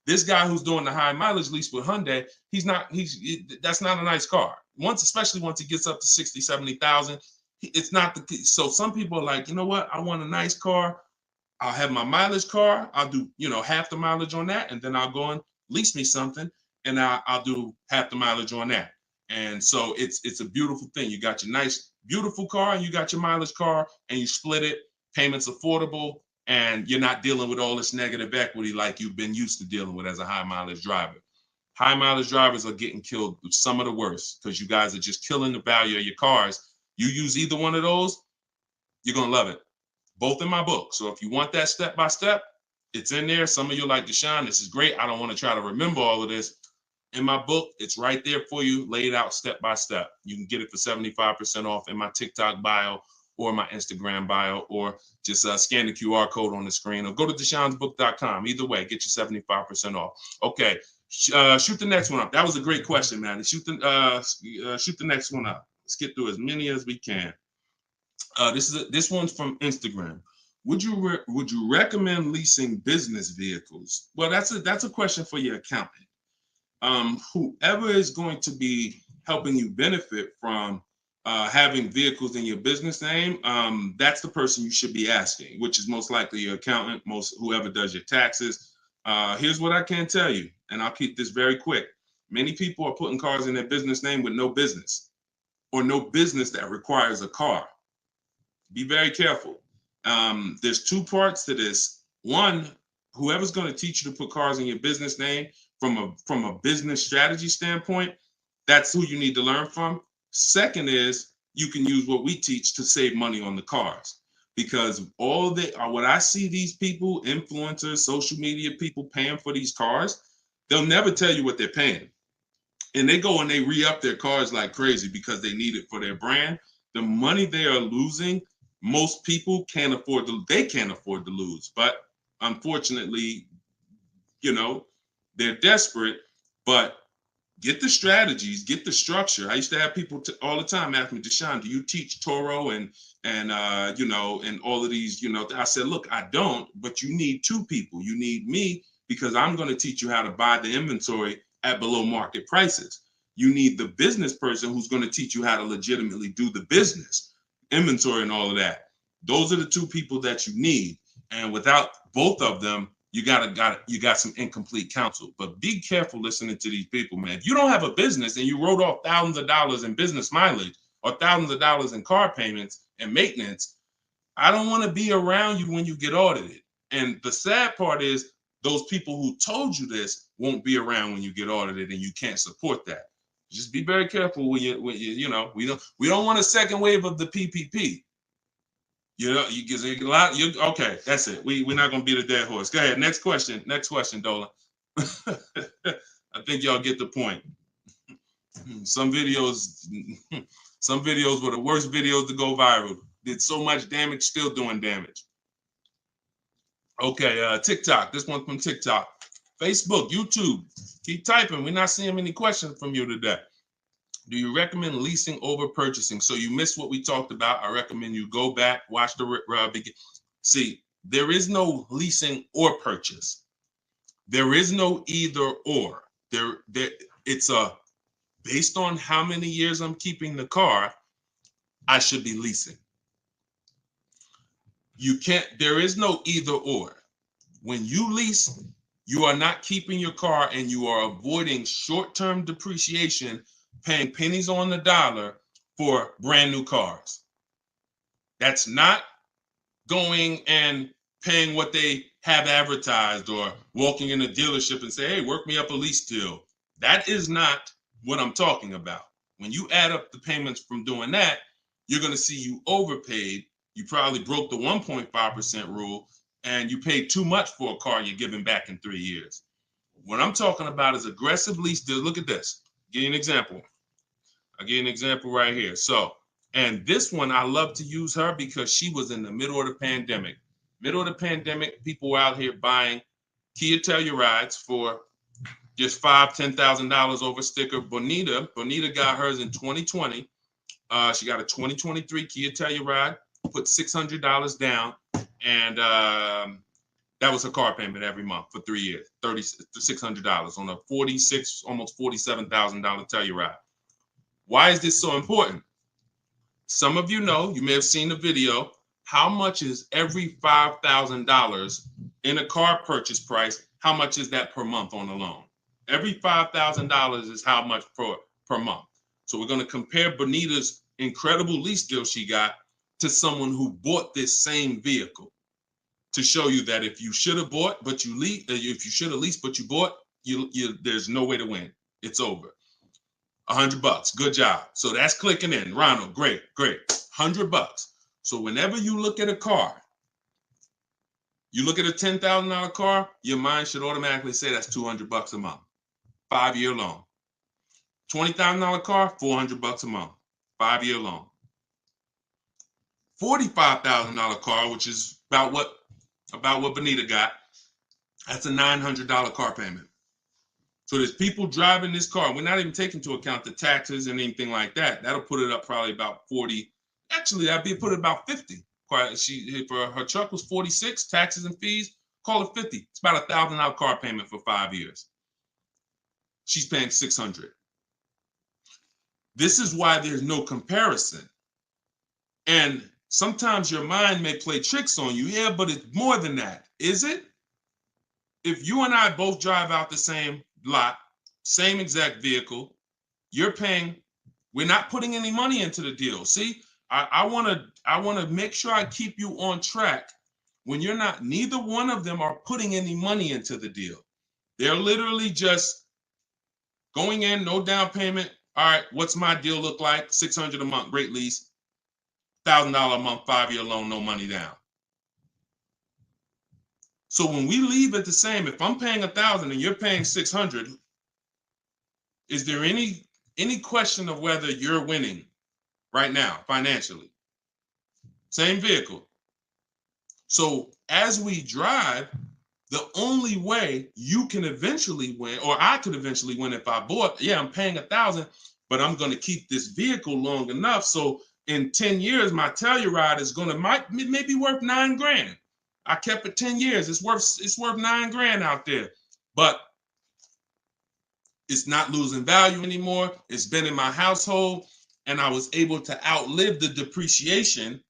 This guy who's doing the high mileage lease with Hyundai, that's not a nice car. Especially once it gets up to 60, 70,000, it's not so some people are like, you know what? I want a nice car. I'll have my mileage car. I'll do, half the mileage on that. And then I'll go and lease me something and I'll do half the mileage on that. And so it's a beautiful thing. You got your nice, beautiful car and you got your mileage car and you split it, payments affordable, and you're not dealing with all this negative equity like you've been used to dealing with as a high mileage driver. High mileage drivers are getting killed with some of the worst because you guys are just killing the value of your cars. You use either one of those, you're going to love it. Both in my book. So if you want that step by step, it's in there. Some of you are like, Deshone, this is great. I don't want to try to remember all of this. In my book, it's right there for you, laid out step by step. You can get it for 75% off in my TikTok bio or my Instagram bio, or just scan the QR code on the screen, or go to deshonesbook.com. Either way, get you 75% off. Okay, shoot the next one up. That was a great question, man. Shoot the next one up. Let's get through as many as we can. This one's from Instagram. Would you recommend leasing business vehicles? Well, that's a question for your accountant. Whoever is going to be helping you benefit from having vehicles in your business name, that's the person you should be asking, which is most likely your accountant, whoever does your taxes. Here's what I can tell you, and I'll keep this very quick. Many people are putting cars in their business name with no business, or no business that requires a car. Be very careful. There's 2 parts to this. One, whoever's going to teach you to put cars in your business name from a business strategy standpoint, that's who you need to learn from. Second is you can use what we teach to save money on the cars, because what I see these people, influencers, social media people paying for these cars, they'll never tell you what they're paying. And they go and they re-up their cars like crazy because they need it for their brand. The money they are losing, most people can't afford to lose. But unfortunately, they're desperate. But get the strategies, get the structure. I used to have people all the time ask me, Deshone, do you teach Toro and all of these, I said, look, I don't, but you need 2 people. You need me, because I'm going to teach you how to buy the inventory at below market prices. You need the business person who's going to teach you how to legitimately do the business, inventory and all of that. Those are the 2 people that you need. And without both of them, you got some incomplete counsel. But be careful listening to these people, man. If you don't have a business and you wrote off thousands of dollars in business mileage or thousands of dollars in car payments and maintenance, I don't want to be around you when you get audited. And the sad part is those people who told you this won't be around when you get audited, and you can't support that. Just be very careful we don't want a second wave of the PPP. You get a lot. Okay, that's it. We're not gonna beat a dead horse. Go ahead. Next question, Dolan. I think y'all get the point. Some videos were the worst videos to go viral. Did so much damage, still doing damage. Okay, TikTok. This one's from TikTok. Facebook, YouTube. Keep typing. We're not seeing many questions from you today. Do you recommend leasing over purchasing? So you missed what we talked about. I recommend you go back, watch the begin. See, there is no leasing or purchase. There is no either or. It's a based on how many years I'm keeping the car, I should be leasing. You can't, there is no either or. When you lease, you are not keeping your car and you are avoiding short-term depreciation, paying pennies on the dollar for brand new cars. That's not going and paying what they have advertised or walking in a dealership and say, hey, work me up a lease deal. That is not what I'm talking about. When you add up the payments from doing that, you're going to see you overpaid. You probably broke the 1.5% rule and you paid too much for a car you're giving back in 3 years. What I'm talking about is aggressive lease deal. Look at this. Give you an example. I'll give you an example right here. So, and this one, I love to use her because she was in the middle of the pandemic. Middle of the pandemic, people were out here buying Kia Tellurides for just $5,000, $10,000 over sticker. Bonita got hers in 2020. She got a 2023 Kia Telluride, put $600 down, and that was her car payment every month for 3 years, $600 on a $46,000, almost $47,000 Telluride. Why is this so important? Some of you know, you may have seen the video, how much is every $5,000 in a car purchase price? How much is that per month on a loan? Every $5,000 is how much per month. So we're going to compare Bonita's incredible lease deal she got to someone who bought this same vehicle to show you that if you should have bought, but you lease, if you should have leased, but you bought, there's no way to win. It's over. $100. Good job. So that's clicking in. Ronald, great. $100. So whenever you look at a car, you look at a $10,000 car, your mind should automatically say that's $200 a month. 5-year loan. $20,000 car, $400 a month. 5-year loan. $45,000 car, which is about what Bonita got, that's a $900 car payment. So there's people driving this car. We're not even taking into account the taxes and anything like that. That'll put it up probably about 40. Actually, that'd be put it about 50. For her truck was 46, taxes and fees, call it 50. It's about $1,000 car payment for 5 years. She's paying $600. This is why there's no comparison. And sometimes your mind may play tricks on you. Yeah, but it's more than that. Is it? If you and I both drive out the same lot, same exact vehicle, you're paying, we're not putting any money into the deal. See, I want to make sure I keep you on track when you're not, neither one of them are putting any money into the deal. They're literally just going in, no down payment. All right, what's my deal look like? $600 a month, great lease. $1,000 a month, 5-year loan, no money down. So when we leave it the same, if I'm paying $1,000 and you're paying $600, is there any question of whether you're winning right now financially? Same vehicle. So as we drive, the only way you can eventually win, or I could eventually win if I bought, yeah, I'm paying $1,000, but I'm going to keep this vehicle long enough so in 10 years my Telluride is going to maybe worth $9,000. I kept it 10 years. It's worth $9,000 out there, but it's not losing value anymore. It's been in my household and I was able to outlive the depreciation.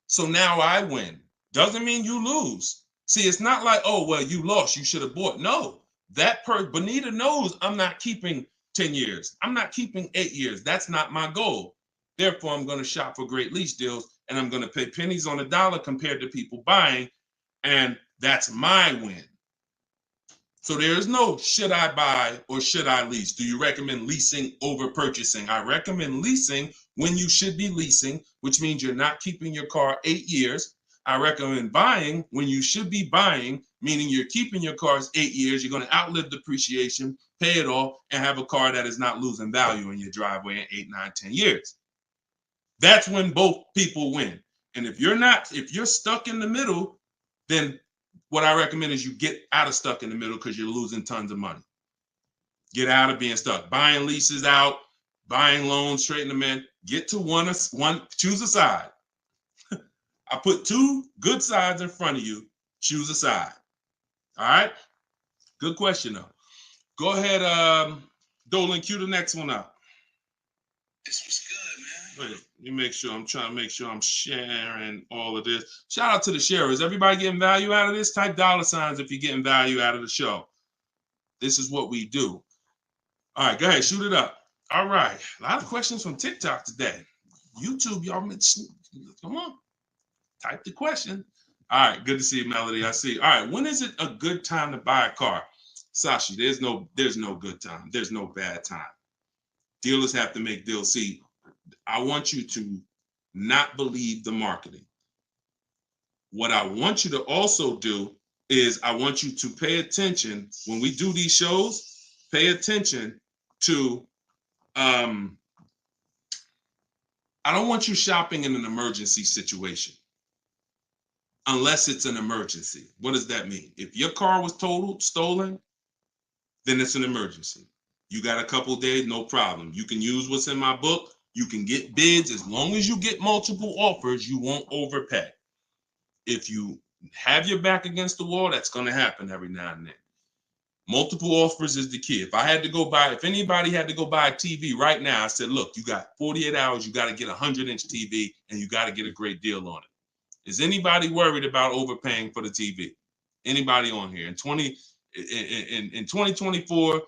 So now I win. Doesn't mean you lose. See, it's not like, oh, well, you lost, you should have bought. No, Bonita knows I'm not keeping 10 years. I'm not keeping 8 years. That's not my goal. Therefore, I'm going to shop for great lease deals and I'm going to pay pennies on the dollar compared to people buying. And that's my win. So there is no should I buy or should I lease? Do you recommend leasing over purchasing? I recommend leasing when you should be leasing, which means you're not keeping your car 8 years. I recommend buying when you should be buying, meaning you're keeping your cars 8 years. You're going to outlive depreciation, pay it off, and have a car that is not losing value in your driveway in 8, 9, 10 years. That's when both people win. And if you're stuck in the middle, then what I recommend is you get out of stuck in the middle because you're losing tons of money. Get out of being stuck. Buying leases out, buying loans, straighten them in. Get to one, choose a side. I put 2 good sides in front of you. Choose a side. All right? Good question, though. Go ahead, Dolan, cue the next one up. This was good, man. Wait, let me make sure. I'm trying to make sure I'm sharing all of this. Shout out to the sharers. Everybody getting value out of this? Type $ if you're getting value out of the show. This is what we do. All right, go ahead, shoot it up. All right, a lot of questions from TikTok today. YouTube, y'all, come on, type the question. All right, good to see you, Melody. I see. All right, when is it a good time to buy a car? Sashi, there's no good time. There's no bad time. Dealers have to make deals. See, I want you to not believe the marketing. What I want you to also do is I want you to pay attention when we do these shows. Pay attention to I don't want you shopping in an emergency situation unless it's an emergency. What does that mean? If your car was totaled, stolen, then it's an emergency. You got a couple days, no problem. You can use what's in my book. You can get bids. As long as you get multiple offers, you won't overpay. If you have your back against the wall, that's going to happen every now and then. Multiple offers is the key. If anybody had to go buy a TV right now, I said, look, you got 48 hours, you got to get a 100-inch TV, and you got to get a great deal on it. Is anybody worried about overpaying for the TV? Anybody on here? In 2024,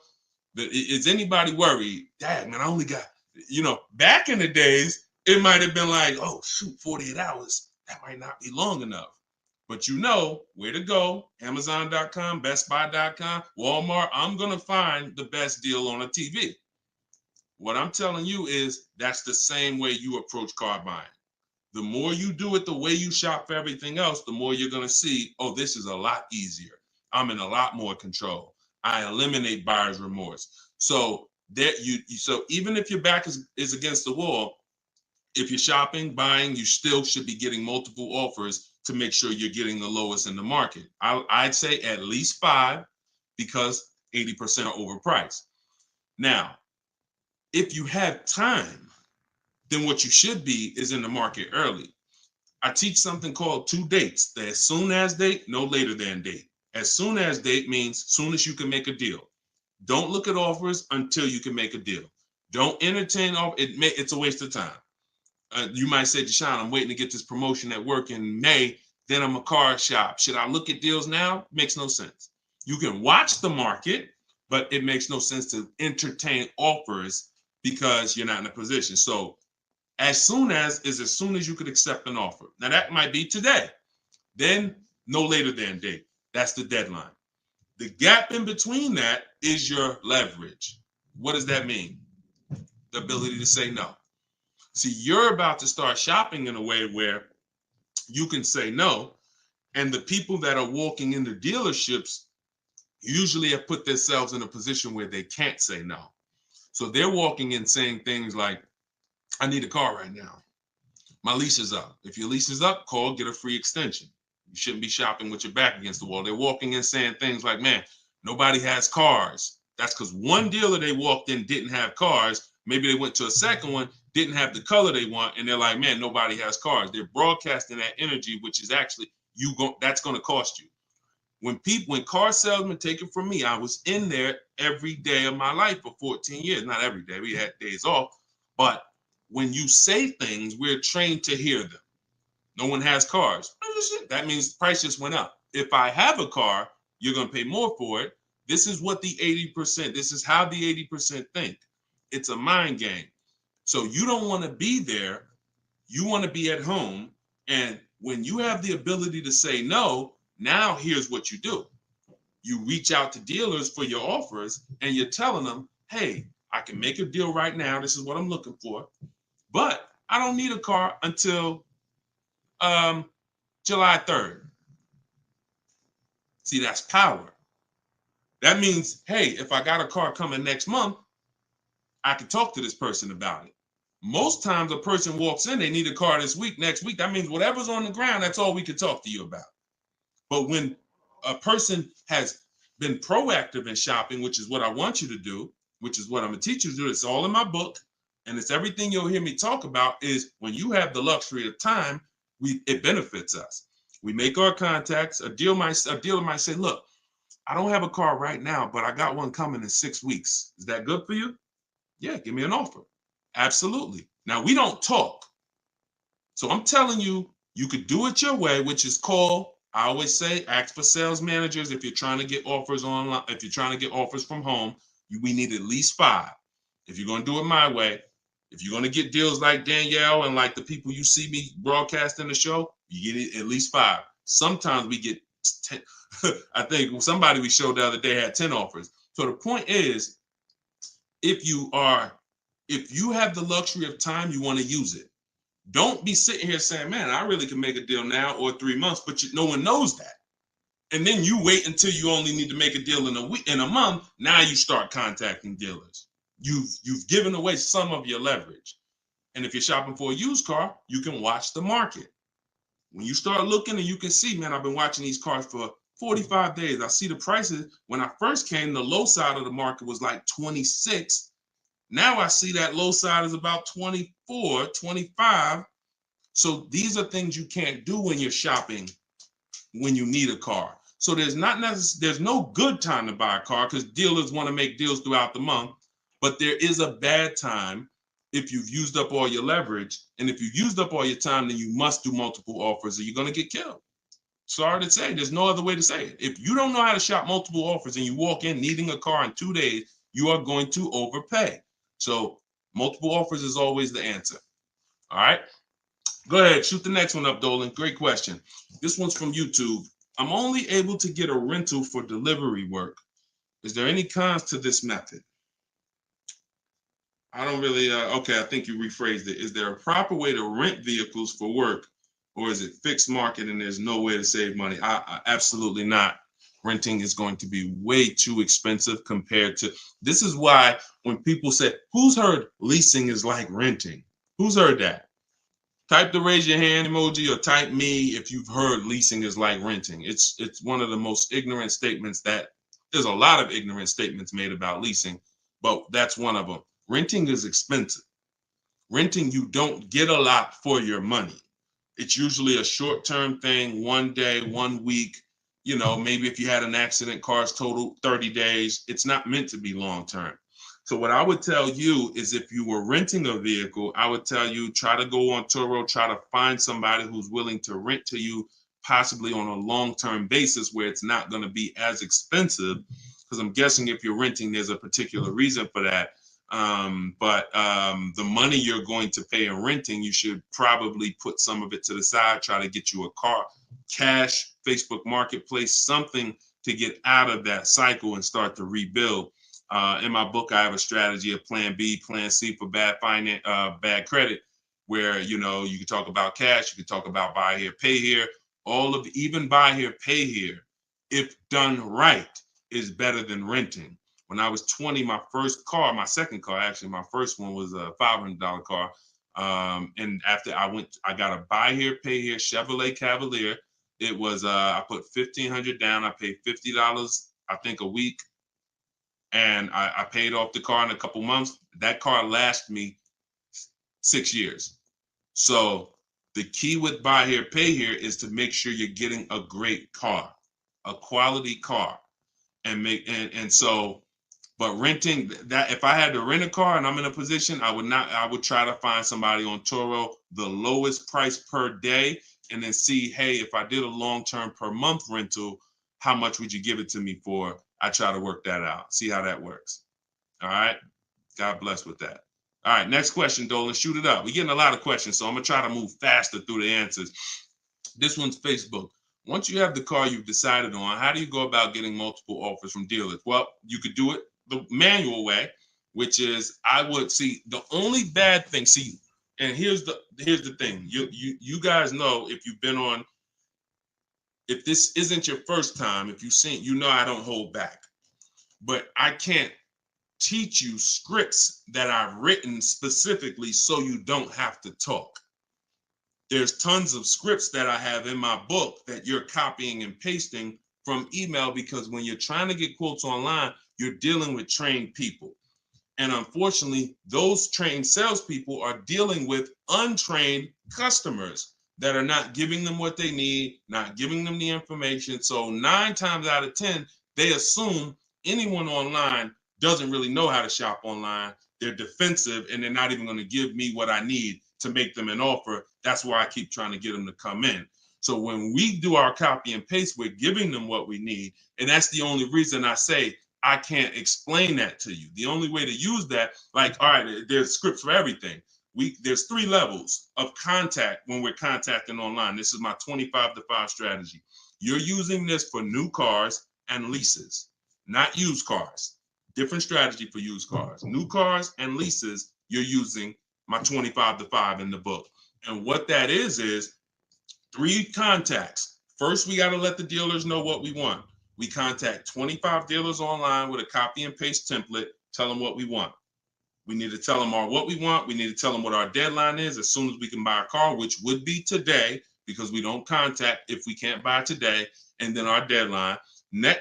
is anybody worried? Dad, man, I only got, back in the days, it might have been like, oh, shoot, 48 hours. That might not be long enough. But you know where to go. Amazon.com, BestBuy.com, Walmart. I'm going to find the best deal on a TV. What I'm telling you is that's the same way you approach car buying. The more you do it the way you shop for everything else, the more you're going to see, oh, this is a lot easier. I'm in a lot more control. I eliminate buyer's remorse. So so even if your back is against the wall, if you're shopping, buying, you still should be getting multiple offers to make sure you're getting the lowest in the market. I'd say at least 5 because 80% are overpriced. Now, if you have time, then what you should be is in the market early. I teach something called 2 dates. The as soon as date, no later than date. As soon as date means soon as you can make a deal. Don't look at offers until you can make a deal. Don't entertain it's a waste of time. You might say, Deshone, I'm waiting to get this promotion at work in May. Then I'm a car shop. Should I look at deals now? Makes no sense. You can watch the market, but it makes no sense to entertain offers because you're not in a position. So as soon as you could accept an offer. Now that might be today. Then no later than date. That's the deadline. The gap in between that is your leverage. What does that mean? The ability to say no. See, you're about to start shopping in a way where you can say no, and the people that are walking into dealerships usually have put themselves in a position where they can't say no. So they're walking in saying things like, I need a car right now. My lease is up. If your lease is up, call, get a free extension. You shouldn't be shopping with your back against the wall. They're walking in saying things like, man, nobody has cars. That's because one dealer they walked in didn't have cars. Maybe they went to a second one, didn't have the color they want, and they're like, man, nobody has cars. They're broadcasting that energy, which is actually that's going to cost you. When car salesmen take it from me, I was in there every day of my life for 14 years. Not every day, we had days off, but when you say things, we're trained to hear them. No one has cars. That means the price just went up. If I have a car, you're going to pay more for it. This is what the 80%, this is how the 80% think. It's a mind game. So you don't want to be there. You want to be at home. And when you have the ability to say no, now here's what you do. You reach out to dealers for your offers and you're telling them, hey, I can make a deal right now. This is what I'm looking for. But I don't need a car until July 3rd. See, that's power. That means, hey, if I got a car coming next month, I can talk to this person about it. Most times a person walks in, they need a car this week, next week. That means whatever's on the ground, that's all we can talk to you about. But when a person has been proactive in shopping, which is what I want you to do, which is what I'm going to teach you to do, it's all in my book, and it's everything you'll hear me talk about, is when you have the luxury of time, it benefits us. We make our contacts. A dealer might say, look, I don't have a car right now, but I got one coming in 6 weeks. Is that good for you? Yeah, give me an offer. Absolutely. Now, we don't talk. So I'm telling you, you could do it your way, which is call. I always say, ask for sales managers if you're trying to get offers online. If you're trying to get offers from home, we need at least 5. If you're going to do it my way, if you're going to get deals like Danielle and like the people you see me broadcasting the show, you get it at least 5. Sometimes we get 10. I think somebody we showed the other day had 10 offers. So the point is, if you have the luxury of time, you want to use it. Don't be sitting here saying, man, I really can make a deal now or 3 months, but no one knows that. And then you wait until you only need to make a deal in a month. Now you start contacting dealers. You've given away some of your leverage. And if you're shopping for a used car, you can watch the market. When you start looking and you can see, man, I've been watching these cars for 45 days. I see the prices. When I first came, the low side of the market was like 26. Now I see that low side is about 24, 25. So these are things you can't do when you're shopping when you need a car. So there's no good time to buy a car because dealers want to make deals throughout the month. But there is a bad time if you've used up all your leverage. And if you've used up all your time, then you must do multiple offers or you're going to get killed. Sorry to say, there's no other way to say it. If you don't know how to shop multiple offers and you walk in needing a car in 2 days, you are going to overpay. So multiple offers is always the answer. All right. Go ahead, shoot the next one up, Dolan. Great question. This one's from YouTube. I'm only able to get a rental for delivery work. Is there any cons to this method? I don't really, okay, I think you rephrased it. Is there a proper way to rent vehicles for work, or is it fixed market and there's no way to save money? Absolutely not. Renting is going to be way too expensive compared to, this is why when people say, who's heard leasing is like renting? Who's heard that? Type the raise your hand emoji or type me if you've heard leasing is like renting. It's one of the most ignorant statements that there's a lot of ignorant statements made about leasing, but that's one of them. Renting is expensive. Renting, you don't get a lot for your money. It's usually a short-term thing, 1 day, 1 week. You know, maybe if you had an accident, cars total 30 days. It's not meant to be long-term. So what I would tell you is if you were renting a vehicle, I would tell you try to go on Turo, try to find somebody who's willing to rent to you, possibly on a long-term basis where it's not going to be as expensive. Because I'm guessing if you're renting, there's a particular reason for that. But the money you're going to pay in renting, you should probably put some of it to the side, try to get you a car, cash, Facebook Marketplace, something to get out of that cycle and start to rebuild. In my book, I have a strategy of plan B, plan C for bad credit, where, you know, you can talk about cash, you can talk about buy here, pay here, even buy here, pay here, if done right, is better than renting. When I was 20, my second car, actually, my first one was a $500 car. And after I got a buy here, pay here Chevrolet Cavalier. It was, I put $1,500 down. I paid $50, I think, a week. And I paid off the car in a couple months. That car lasted me 6 years. So the key with buy here, pay here is to make sure you're getting a great car, a quality car, but renting, that if I had to rent a car and I'm in a position, I would try to find somebody on Turo, the lowest price per day, and then see, hey, if I did a long-term per month rental, how much would you give it to me for? I try to work that out, see how that works. All right. God bless with that. All right. Next question, Dolan. Shoot it up. We're getting a lot of questions, so I'm going to try to move faster through the answers. This one's Facebook. Once you have the car you've decided on, how do you go about getting multiple offers from dealers? Well, you could do it the manual way, which is I would see the only bad thing. See, and here's the thing. You guys know if you've been on, if this isn't your first time, if you've seen, you know I don't hold back. But I can't teach you scripts that I've written specifically so you don't have to talk. There's tons of scripts that I have in my book that you're copying and pasting from email, because when you're trying to get quotes online, you're dealing with trained people. And unfortunately, those trained salespeople are dealing with untrained customers that are not giving them what they need, not giving them the information. So 9 times out of 10, they assume anyone online doesn't really know how to shop online. they're defensive and they're not even going to give me what I need to make them an offer. That's why I keep trying to get them to come in. So when we do our copy and paste, we're giving them what we need. And that's the only reason I say I can't explain that to you. The only way to use that, like, all right, there's scripts for everything. There's 3 levels of contact when we're contacting online. This is my 25-to-5 strategy. You're using this for new cars and leases, not used cars. Different strategy for used cars. New cars and leases, you're using my 25-to-5 in the book. And what that is 3 contacts. First, we got to let the dealers know what we want. We contact 25 dealers online with a copy and paste template, tell them what we want. We need to tell them what we want. We need to tell them what our deadline is as soon as we can buy a car, which would be today, because we don't contact if we can't buy today, and then our deadline.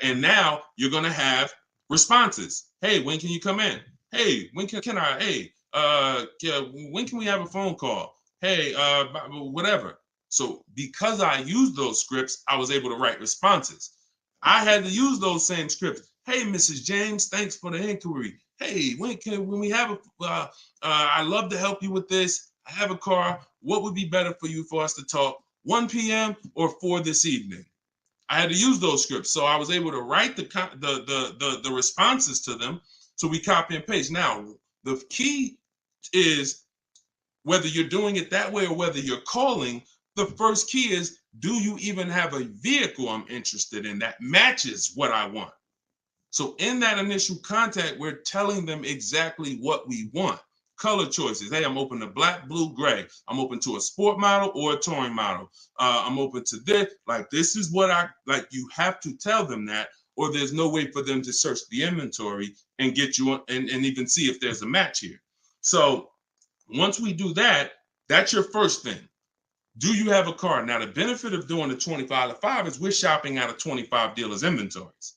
And now you're going to have responses. Hey, when can you come in? Hey, when can I? Hey, when can we have a phone call? Hey, whatever. So because I used those scripts, I was able to write responses. I had to use those same scripts. Hey, Mrs. James, thanks for the inquiry. Hey, when we have I'd love to help you with this. I have a car. What would be better for you for us to talk? 1 p.m. or 4 this evening? I had to use those scripts. So I was able to write the responses to them. So we copy and paste. Now, the key is whether you're doing it that way or whether you're calling, the first key is, do you even have a vehicle I'm interested in that matches what I want? So in that initial contact, we're telling them exactly what we want. Color choices. Hey, I'm open to black, blue, gray. I'm open to a sport model or a touring model. I'm open to this. Like, this is what I like. You have to tell them that, or there's no way for them to search the inventory and get you and even see if there's a match here. So once we do that, that's your first thing. Do you have a car? Now, the benefit of doing the 25-to-5 is we're shopping out of 25 dealers' inventories.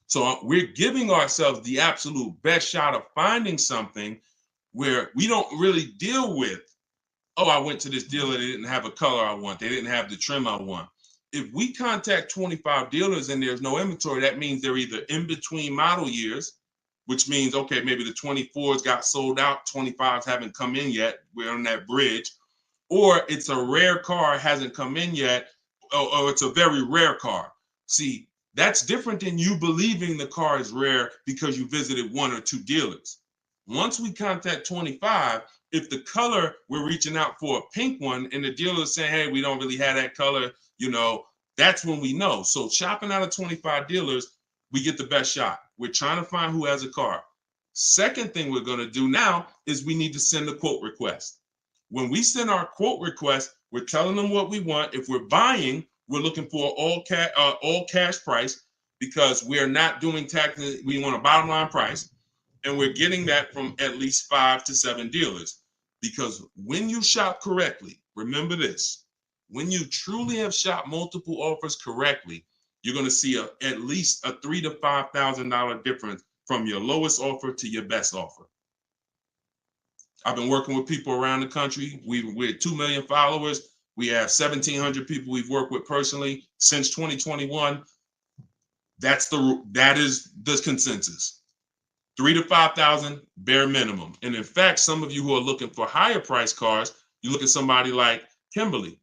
So we're giving ourselves the absolute best shot of finding something where we don't really deal with, oh, I went to this dealer, they didn't have a color I want, they didn't have the trim I want. If we contact 25 dealers and there's no inventory, that means they're either in between model years, which means, okay, maybe the 24s got sold out, 25s haven't come in yet, we're on that bridge, or it's a rare car, hasn't come in yet, or it's a very rare car. See, that's different than you believing the car is rare because you visited 1 or 2 dealers. Once we contact 25, if the color, we're reaching out for a pink one and the dealer is saying, hey, we don't really have that color, that's when we know. So shopping out of 25 dealers, we get the best shot. We're trying to find who has a car. Second thing we're going to do now is we need to send a quote request. When we send our quote request, we're telling them what we want. If we're buying, we're looking for all cash price because we're not doing taxes. We want a bottom line price. And we're getting that from at least 5 to 7 dealers. Because when you shop correctly, remember this, when you truly have shopped multiple offers correctly, you're going to see at least a $3,000 to $5,000 difference from your lowest offer to your best offer. I've been working with people around the country. We're 2 million followers. We have 1,700 people we've worked with personally since 2021. That is the consensus. 3,000 to 5,000 bare minimum. And in fact, some of you who are looking for higher price cars, you look at somebody like Kimberly.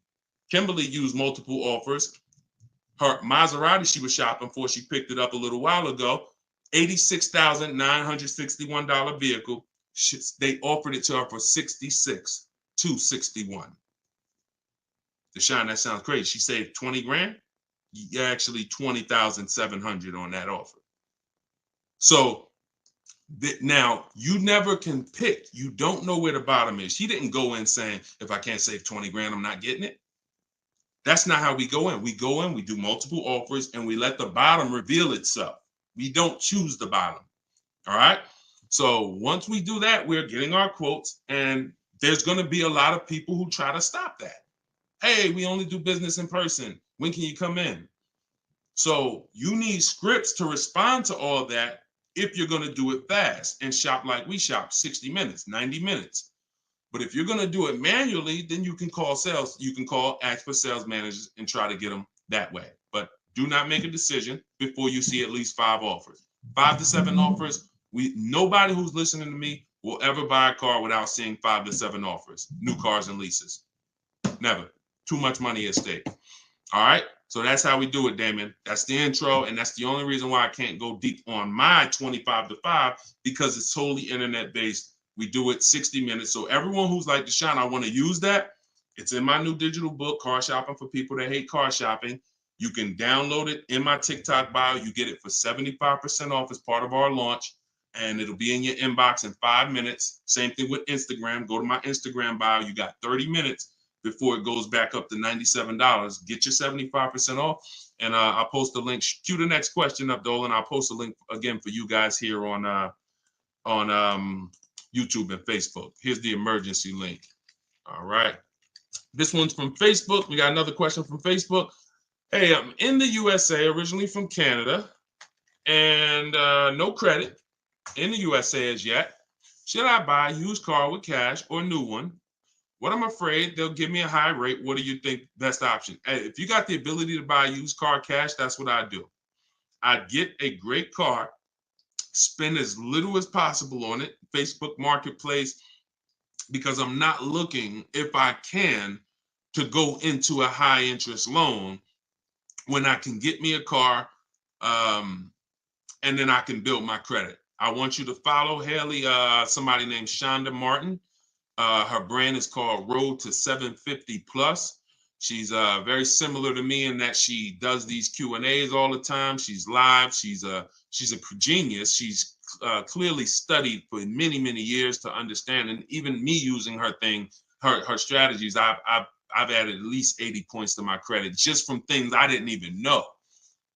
Kimberly used multiple offers. Her Maserati she was shopping for, she picked it up a little while ago, $86,961 vehicle. They offered it to her for $66,261. Deshone, that sounds crazy. She saved 20 grand. Actually, 20,700 on that offer. So now you never can pick. You don't know where the bottom is. She didn't go in saying, if I can't save 20 grand, I'm not getting it. That's not how we go in. We go in, we do multiple offers, and we let the bottom reveal itself. We don't choose the bottom. All right. So once we do that, we're getting our quotes, and there's going to be a lot of people who try to stop that. Hey, we only do business in person. When can you come in? So you need scripts to respond to all that if you're going to do it fast and shop like we shop, 60 minutes, 90 minutes. But if you're going to do it manually, then you can call sales. You can ask for sales managers and try to get them that way. But do not make a decision before you see at least 5 offers. 5 to 7 offers. Nobody who's listening to me will ever buy a car without seeing 5 to 7 offers, new cars and leases. Never. Too much money at stake. All right. So that's how we do it, Damon. That's the intro. And that's the only reason why I can't go deep on my 25 to 5, because it's totally internet based. We do it 60 minutes. So everyone who's like, Deshone, I want to use that. It's in my new digital book, Car Shopping for People That Hate Car Shopping. You can download it in my TikTok bio. You get it for 75% off as part of our launch. And it'll be in your inbox in 5 minutes. Same thing with Instagram. Go to my Instagram bio. You got 30 minutes before it goes back up to $97. Get your 75% off. And I'll post a link. Cue the next question up, Dolan. I'll post a link again for you guys here on YouTube and Facebook. Here's the emergency link. All right. This one's from Facebook. We got another question from Facebook. Hey, I'm in the USA, originally from Canada, and no credit in the USA as yet. Should I buy a used car with cash or a new one? What I'm afraid they'll give me a high rate. What do you think best option? Hey, if you got the ability to buy a used car cash, that's what I do. I'd get a great car, spend as little as possible on it, Facebook Marketplace, because I'm not looking, if I can, to go into a high interest loan when I can get me a car and then I can build my credit. I want you to follow Haley, somebody named Shonda Martin. Her brand is called Road to 750 Plus. She's very similar to me in that she does these Q&As all the time. She's live. She's a genius. She's clearly studied for many, many years to understand. And even me using her thing, her strategies, I've added at least 80 points to my credit just from things I didn't even know.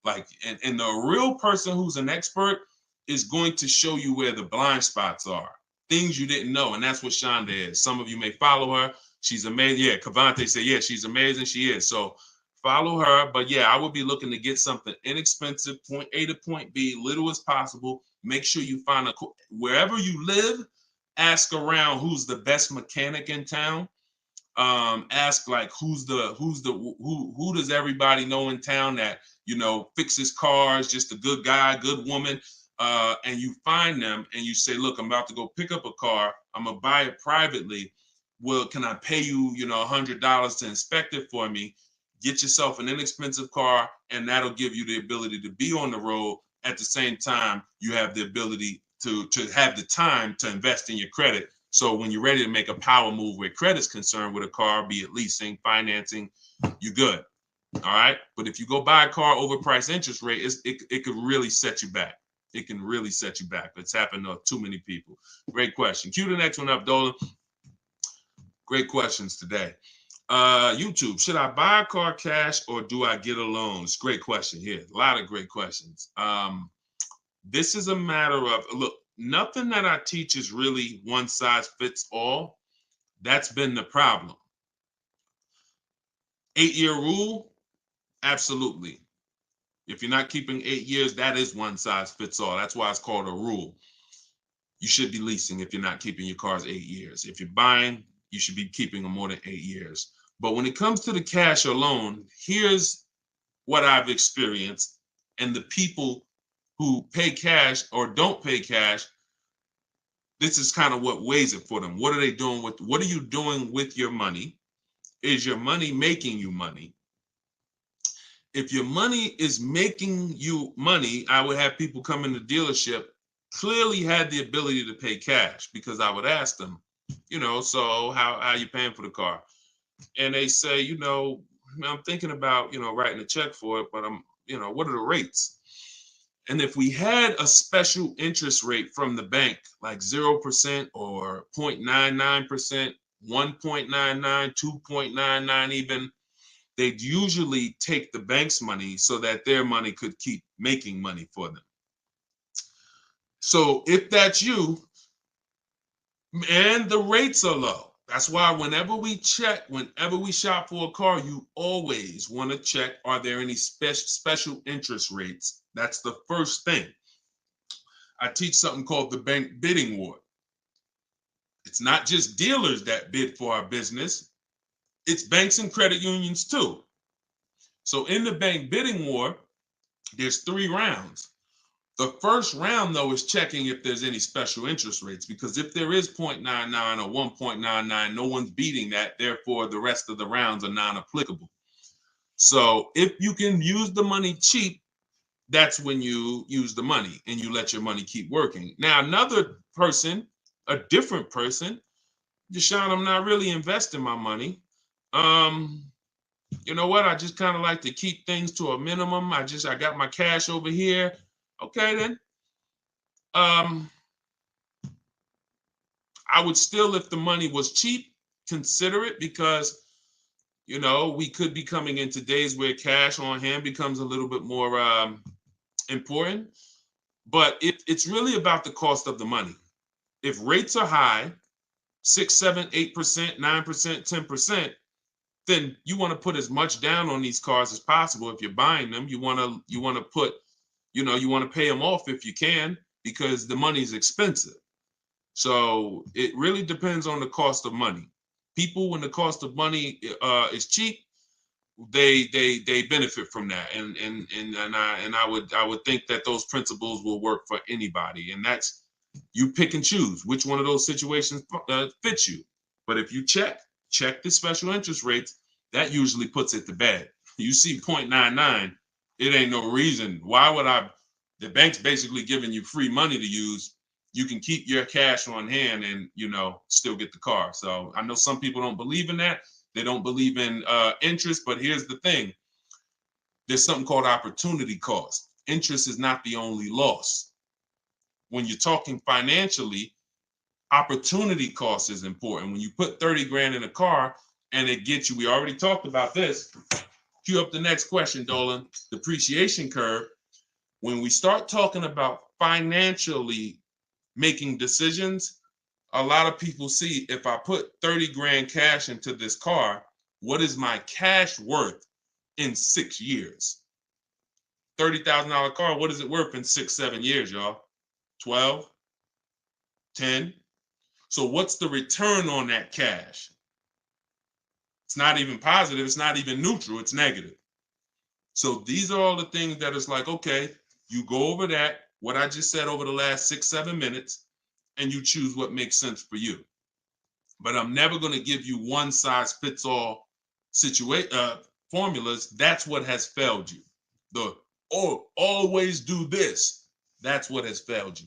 Like, and the real person who's an expert is going to show you where the blind spots are, things you didn't know. And that's what Shonda is. Some of you may follow her. She's amazing. Yeah, Cavante said, yeah, she's amazing. She is. So follow her. But yeah, I would be looking to get something inexpensive, point A to point B, little as possible. Make sure you find wherever you live, ask around who's the best mechanic in town. Ask like who does everybody know in town that, you know, fixes cars, just a good guy, good woman. And you find them and you say, look, I'm about to go pick up a car. I'm gonna buy it privately. Well, can I pay you, you know, $100 to inspect it for me? Get yourself an inexpensive car, and that'll give you the ability to be on the road. At the same time, you have the ability to have the time to invest in your credit. So when you're ready to make a power move where credit's concerned with a car, be it leasing, financing, you're good. All right. But if you go buy a car overpriced interest rate, it could really set you back. It can really set you back. It's happened to too many people. Great question. Cue the next one up, Dolan. Great questions today. YouTube, should I buy a car cash or do I get a loan? It's a great question here. A lot of great questions. This is a matter of, look, nothing that I teach is really one size fits all. That's been the problem. 8-year rule, absolutely. If you're not keeping 8 years, that is one size fits all. That's why it's called a rule. You should be leasing if you're not keeping your cars 8 years. If you're buying, you should be keeping them more than 8 years. But when it comes to the cash or loan, here's what I've experienced. And the people who pay cash or don't pay cash, this is kind of what weighs it for them. What are they doing with, what are you doing with your money? Is your money making you money? If your money is making you money, I would have people come in the dealership, clearly had the ability to pay cash, because I would ask them, you know, so how are you paying for the car? And they say, you know, I'm thinking about, you know, writing a check for it, but I'm, you know, what are the rates? And if we had a special interest rate from the bank, like 0% or 0.99%, 1.99, 2.99 even, they'd usually take the bank's money so that their money could keep making money for them. So if that's you, and the rates are low, that's why whenever we shop for a car, you always want to check, are there any special interest rates? That's the first thing. I teach something called the bank bidding war. It's not just dealers that bid for our business. It's banks and credit unions too. So in the bank bidding war, there's 3 rounds. The first round, though, is checking if there's any special interest rates, because if there is 0.99 or 1.99, no one's beating that. Therefore, the rest of the rounds are non-applicable. So if you can use the money cheap, that's when you use the money and you let your money keep working. Now, another person, a different person, Deshone, I'm not really investing my money. You know what? I just kind of like to keep things to a minimum. I got my cash over here. Okay, then. I would still, if the money was cheap, consider it, because we could be coming into days where cash on hand becomes a little bit more important. But it's really about the cost of the money. If rates are high, 6, 7, 8%, 9%, 10%, then you want to put as much down on these cars as possible. If you're buying them, you want to put, you want to pay them off if you can, because the money is expensive. So it really depends on the cost of money. People, when the cost of money is cheap, they benefit from that, and I would think that those principles will work for anybody, and that's, you pick and choose which one of those situations fits you. But if you check the special interest rates, that usually puts it to bed. You see 0.99, it ain't no reason. Why would the bank's basically giving you free money to use. You can keep your cash on hand and still get the car. So I know some people don't believe in that. They don't believe in interest, but here's the thing. There's something called opportunity cost. Interest is not the only loss. When you're talking financially, opportunity cost is important. When you put 30 grand in a car and it gets you, we already talked about this. Cue up the next question, Dolan. Depreciation curve. When we start talking about financially making decisions, a lot of people see, if I put 30 grand cash into this car, what is my cash worth in 6 years? $30,000 car, what is it worth in 6, 7 years, y'all? 12, 10. So what's the return on that cash? It's not even positive. It's not even neutral. It's negative. So these are all the things that is like, okay, you go over that, what I just said over the last 6, 7 minutes, and you choose what makes sense for you. But I'm never going to give you one size fits all formulas. That's what has failed you. Always do this. That's what has failed you.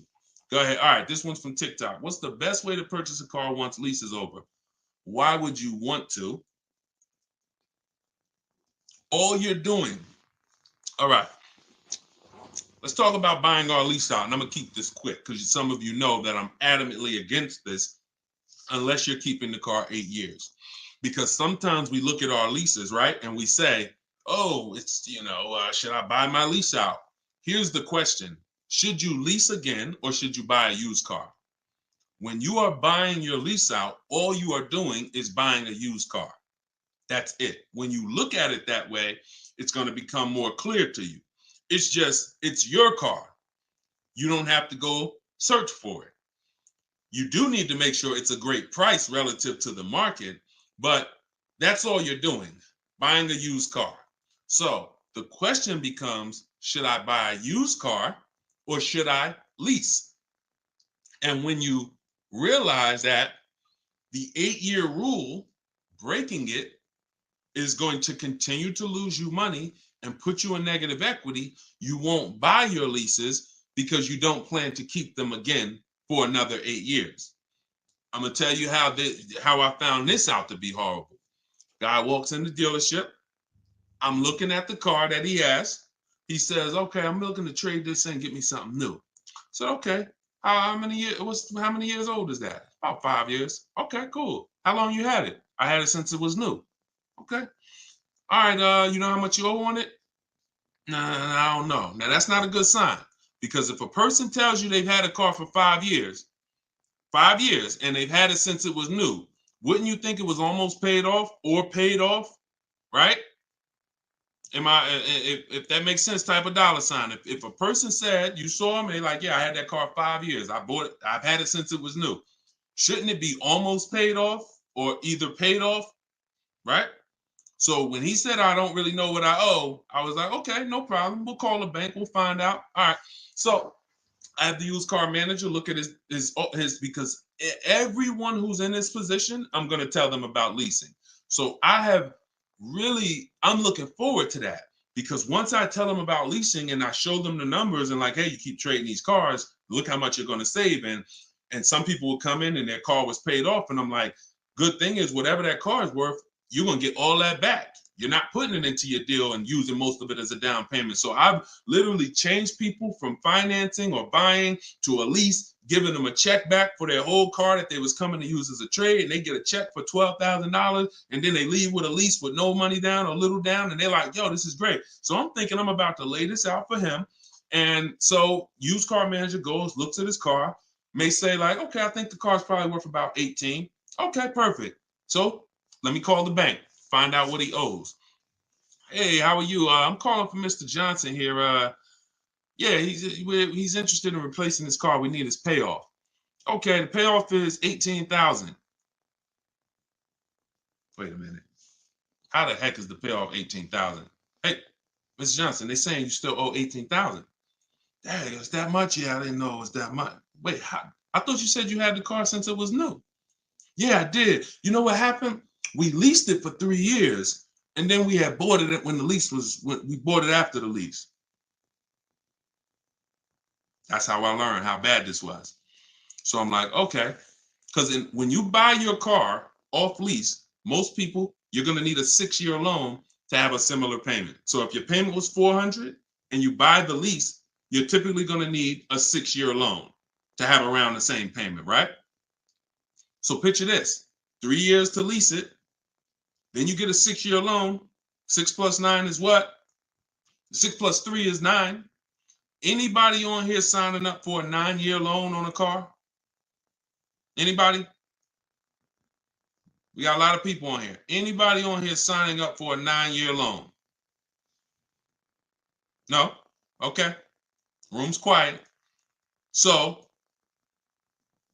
Go ahead. All right, this one's from TikTok. What's the best way to purchase a car once lease is over? Why would you want to? All you're doing. All right. Let's talk about buying our lease out. And I'm going to keep this quick because some of you know that I'm adamantly against this unless you're keeping the car 8 years. Because sometimes we look at our leases, right? And we say, oh, it's, should I buy my lease out? Here's the question. Should you lease again or should you buy a used car? When you are buying your lease out, all you are doing is buying a used car. That's it. When you look at it that way, it's going to become more clear to you. It's your car. You don't have to go search for it. You do need to make sure it's a great price relative to the market, but that's all you're doing, buying a used car. So the question becomes, should I buy a used car or should I lease? And when you realize that the 8-year rule, breaking it, is going to continue to lose you money and put you in negative equity, you won't buy your leases because you don't plan to keep them again for another 8 years. I'm going to tell you how I found this out to be horrible. Guy walks in the dealership. I'm looking at the car that he has. He says, okay, I'm looking to trade this in and get me something new. So, okay, how many years old is that? About 5 years. Okay, cool. How long you had it? I had it since it was new. Okay. All right, you know how much you owe on it? Nah, I don't know. Now, that's not a good sign, because if a person tells you they've had a car for 5 years, and they've had it since it was new, wouldn't you think it was almost paid off or paid off, right? If that makes sense, type of dollar sign. If a person said, you saw me, like, yeah, I had that car 5 years. I bought it. I've had it since it was new. Shouldn't it be almost paid off or either paid off, right? So when he said, I don't really know what I owe, I was like, okay, no problem. We'll call the bank. We'll find out. All right. So I have the used car manager look at his because everyone who's in this position, I'm going to tell them about leasing. So I'm looking forward to that, because once I tell them about leasing and I show them the numbers and like, hey, you keep trading these cars, look how much you're going to save. And some people will come in and their car was paid off. And I'm like, good thing is whatever that car is worth, you're going to get all that back. You're not putting it into your deal and using most of it as a down payment. So I've literally changed people from financing or buying to a lease, giving them a check back for their whole car that they was coming to use as a trade, and they get a check for $12,000, and then they leave with a lease with no money down or little down, and they're like, yo, this is great. So I'm thinking I'm about to lay this out for him. And so used car manager goes, looks at his car, may say like, okay, I think the car's probably worth about 18. Okay, perfect. So let me call the bank, find out what he owes. Hey, how are you? I'm calling for Mr. Johnson here. Yeah, he's interested in replacing his car. We need his payoff. Okay, the payoff is 18,000. Wait a minute. How the heck is the payoff 18,000? Hey, Mr. Johnson, they're saying you still owe 18,000. Dang, it's that much? Yeah, I didn't know it was that much. Wait, I thought you said you had the car since it was new. Yeah, I did. You know what happened? We leased it for 3 years, and then we had bought it when we bought it after the lease. That's how I learned how bad this was. So I'm like, okay, because when you buy your car off lease, most people, you're going to need a 6-year loan to have a similar payment. So if your payment was $400 and you buy the lease, you're typically going to need a 6-year loan to have around the same payment, right? So picture this, 3 years to lease it, then you get a 6-year loan. 6 plus 9 is what? 6 plus 3 is 9. Anybody on here signing up for a 9-year loan on a car? Anybody? We got a lot of people on here. Anybody on here signing up for a 9-year loan? No? Okay. Room's quiet. So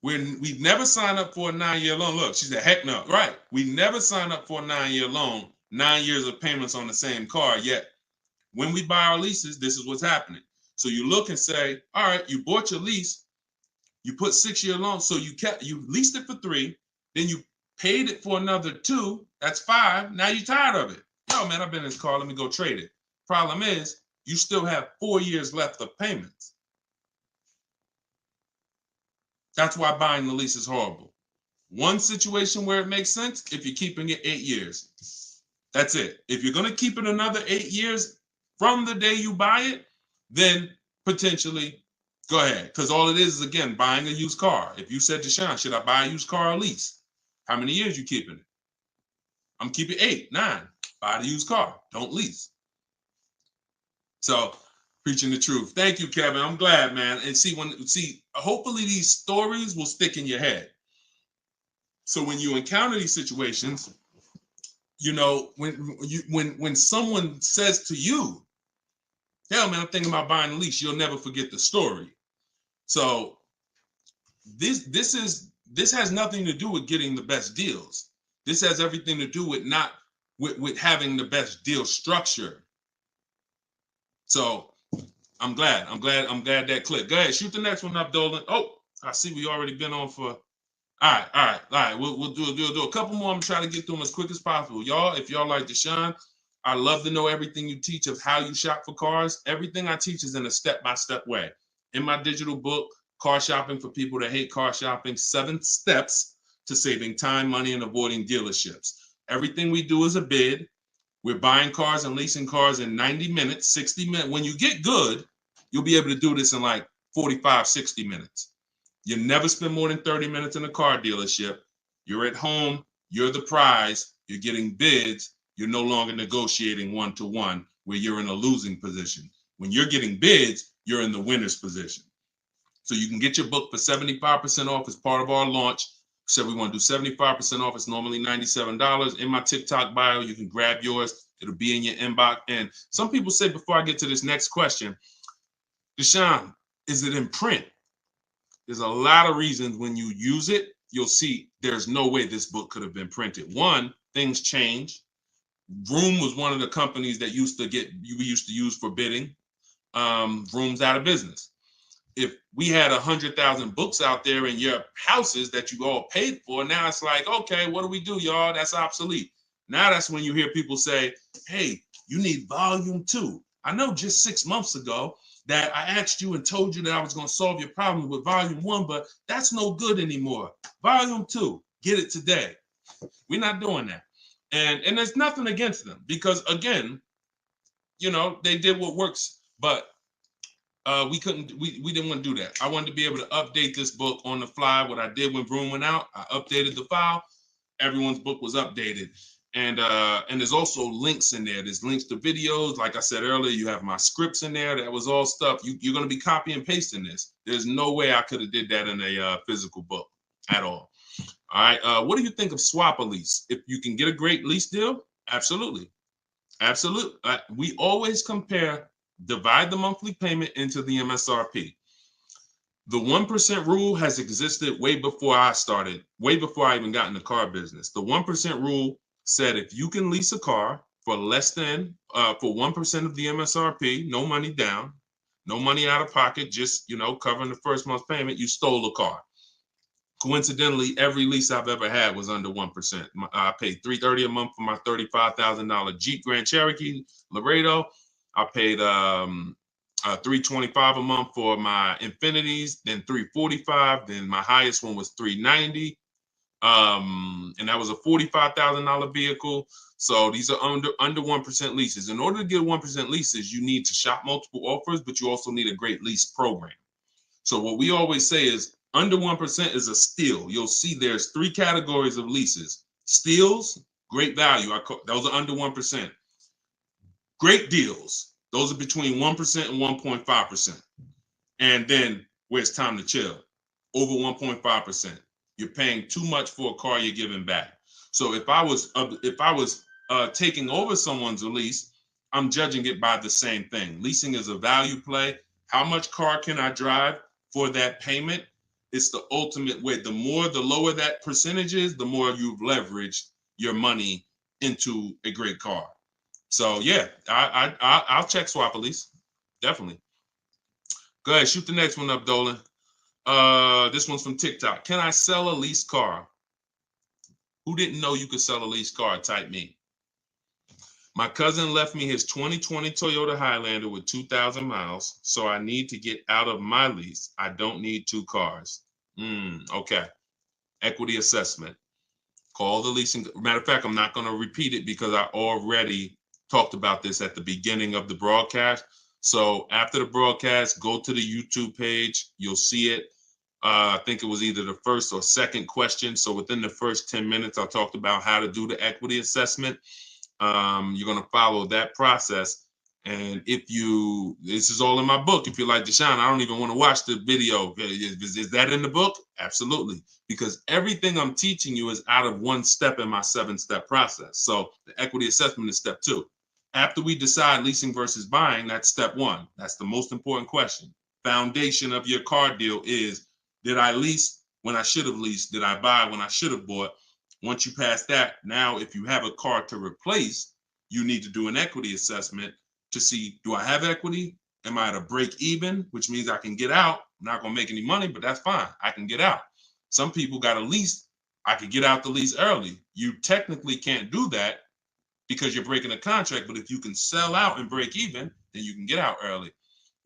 we've never signed up for a 9-year loan. Look, she said, heck no. Right. We never signed up for a 9-year loan, 9 years of payments on the same car. Yet when we buy our leases, this is what's happening. So you look and say, all right, you bought your lease, you put 6-year loan, so you leased it for 3, then you paid it for another 2, that's 5. Now you're tired of it. Yo, man, I've been in this car, let me go trade it. Problem is, you still have 4 years left of payments. That's why buying the lease is horrible. One situation where it makes sense, if you're keeping it 8 years. That's it. If you're going to keep it another 8 years from the day you buy it, then potentially go ahead. Because all it is again, buying a used car. If you said to Sean, should I buy a used car or lease? How many years you keeping it? I'm keeping 8, 9. Buy the used car. Don't lease. So preaching the truth. Thank you, Kevin. I'm glad, man. And hopefully these stories will stick in your head. So when you encounter these situations, you know, when someone says to you, hell, man, I'm thinking about buying a lease, you'll never forget the story. So this has nothing to do with getting the best deals. This has everything to do with having the best deal structure. So I'm glad that clicked. Go ahead, shoot the next one up, Dolan. Oh, I see we already been on for. All right. We'll do a couple more. I'm trying to get through them as quick as possible. Y'all, if y'all like Deshone, I love to know everything you teach of how you shop for cars. Everything I teach is in a step-by-step way. In my digital book, Car Shopping for People That Hate Car Shopping, 7 Steps to Saving Time, Money, and Avoiding Dealerships. Everything we do is a bid. We're buying cars and leasing cars in 90 minutes, 60 minutes. When you get good, you'll be able to do this in like 45, 60 minutes. You never spend more than 30 minutes in a car dealership. You're at home. You're the prize. You're getting bids. You're no longer negotiating one-to-one where you're in a losing position. When you're getting bids, you're in the winner's position. So you can get your book for 75% off as part of our launch. So we want to do 75% off. It's normally $97. In my TikTok bio, you can grab yours. It'll be in your inbox. And some people say, before I get to this next question, Deshone, is it in print? There's a lot of reasons when you use it, you'll see there's no way this book could have been printed. One, things change. Vroom was one of the companies that we used to use for bidding. Vroom's out of business. if we had 100,000 books out there in your houses that you all paid for, now it's like, okay, what do we do, y'all? That's obsolete. Now that's when you hear people say, hey, you need volume 2. I know just 6 months ago that I asked you and told you that I was going to solve your problem with volume 1, but that's no good anymore. Volume 2, get it today. We're not doing that. And there's nothing against them because, again, they did what works, but we didn't want to do that. I wanted to be able to update this book on the fly. What I did when Broom went out, I updated the file. Everyone's book was updated. And there's also links in there. There's links to videos. Like I said earlier, you have my scripts in there. That was all stuff. You're going to be copy and pasting this. There's no way I could have did that in a physical book at all. All right. What do you think of swap a lease? If you can get a great lease deal, absolutely. Absolutely. We always compare, divide the monthly payment into the MSRP. The 1% rule has existed way before I started, way before I even got in the car business. The 1% rule said if you can lease a car for less than, for 1% of the MSRP, no money down, no money out of pocket, just, covering the first month's payment, you stole a car. Coincidentally, every lease I've ever had was under 1%. I paid $330 a month for my $35,000 Jeep Grand Cherokee Laredo. I paid $325 a month for my Infinities, then $345. Then my highest one was $390. And that was a $45,000 vehicle. So these are under 1% leases. In order to get 1% leases, you need to shop multiple offers, but you also need a great lease program. So what we always say is under 1% is a steal. You'll see there's 3 categories of leases. Steals, great value. Those are under 1%. Great deals. Those are between 1% and 1.5%. And then where it's time to chill, over 1.5%. You're paying too much for a car you're giving back. So if I was taking over someone's lease, I'm judging it by the same thing. Leasing is a value play. How much car can I drive for that payment? It's the ultimate way. The lower that percentage is, the more you've leveraged your money into a great car. So yeah, I'll check swap a lease, definitely. Go ahead, shoot the next one up, Dolan. This one's from TikTok. Can I sell a leased car? Who didn't know you could sell a leased car? Type me. My cousin left me his 2020 Toyota Highlander with 2,000 miles, so I need to get out of my lease. I don't need 2 cars. Okay. Equity assessment. Call the leasing. Matter of fact, I'm not going to repeat it because I already talked about this at the beginning of the broadcast. So after the broadcast, go to the YouTube page. You'll see it. I think it was either the first or second question. So within the first 10 minutes, I talked about how to do the equity assessment. You're going to follow that process. And this is all in my book. If you're like, Deshone, I don't even want to watch the video. Is that in the book? Absolutely. Because everything I'm teaching you is out of 1 step in my 7-step process. So the equity assessment is step 2. After we decide leasing versus buying, that's step 1. That's the most important question. Foundation of your car deal is, did I lease when I should have leased? Did I buy when I should have bought? Once you pass that, now if you have a car to replace, you need to do an equity assessment to see, do I have equity? Am I at a break even, which means I can get out? I'm not going to make any money, but that's fine. I can get out. Some people got a lease. I could get out the lease early. You technically can't do that because you're breaking a contract, but if you can sell out and break even, then you can get out early.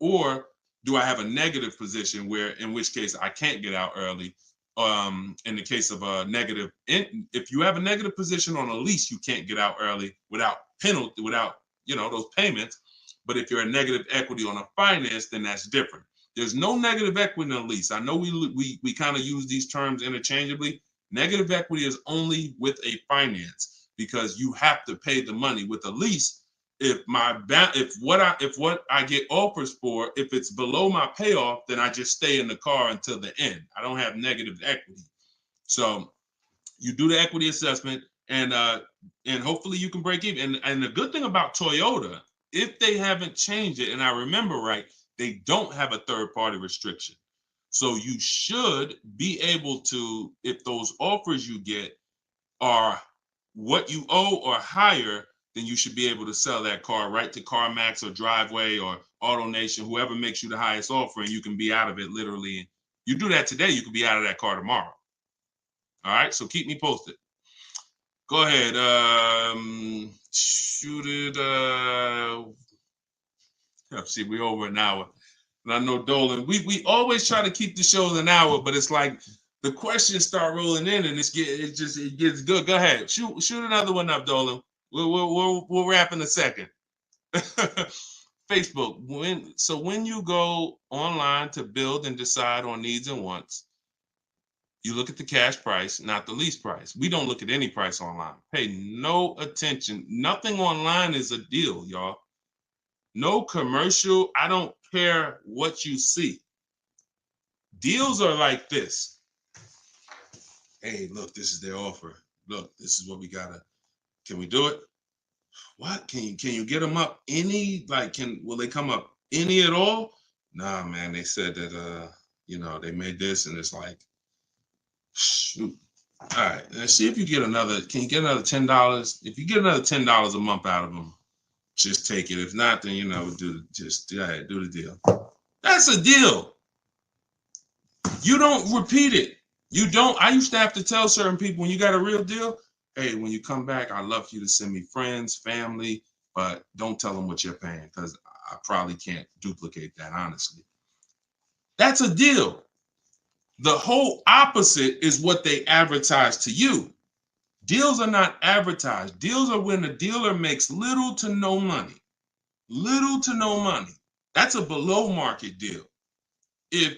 Or do I have a negative position in which case I can't get out early? In the case of a negative, if you have a negative position on a lease, you can't get out early without penalty, without those payments. But if you're a negative equity on a finance, then that's different. There's no negative equity in a lease. I know we kind of use these terms interchangeably. Negative equity is only with a finance because you have to pay the money. With a lease, if what I get offers for, if it's below my payoff, then I just stay in the car until the end. I don't have negative equity. So you do the equity assessment, and hopefully you can break even. And the good thing about Toyota, if they haven't changed it, and I remember right, they don't have a third-party restriction. So you should be able to, if those offers you get are what you owe or higher, then you should be able to sell that car right to CarMax or Driveway or AutoNation, whoever makes you the highest offer, and you can be out of it literally. You do that today, you could be out of that car tomorrow. All right, so keep me posted. Go ahead. Shoot it. See, we're over an hour. And I know Dolan, we always try to keep the shows an hour, but it's like the questions start rolling in and it gets good. Go ahead. Shoot another one up, Dolan. We'll wrap in a second. Facebook. When you go online to build and decide on needs and wants, you look at the cash price, not the lease price. We don't look at any price online. Pay no attention. Nothing online is a deal, y'all. No commercial. I don't care what you see. Deals are like this. Hey, look, this is their offer. Look, this is what we gotta. Can we do it? What? Can you get them up any? Like, will they come up any at all? Nah, man. They said that they made this, and it's like, shoot. All right, let's see if you get another. Can you get another $10? If you get another $10 a month out of them, just take it. If not, then do the deal. That's a deal. You don't repeat it. You don't. I used to have to tell certain people, when you got a real deal, hey, when you come back, I'd love for you to send me friends, family, but don't tell them what you're paying, because I probably can't duplicate that, honestly. That's a deal. The whole opposite is what they advertise to you. Deals are not advertised. Deals are when the dealer makes little to no money. Little to no money. That's a below market deal. If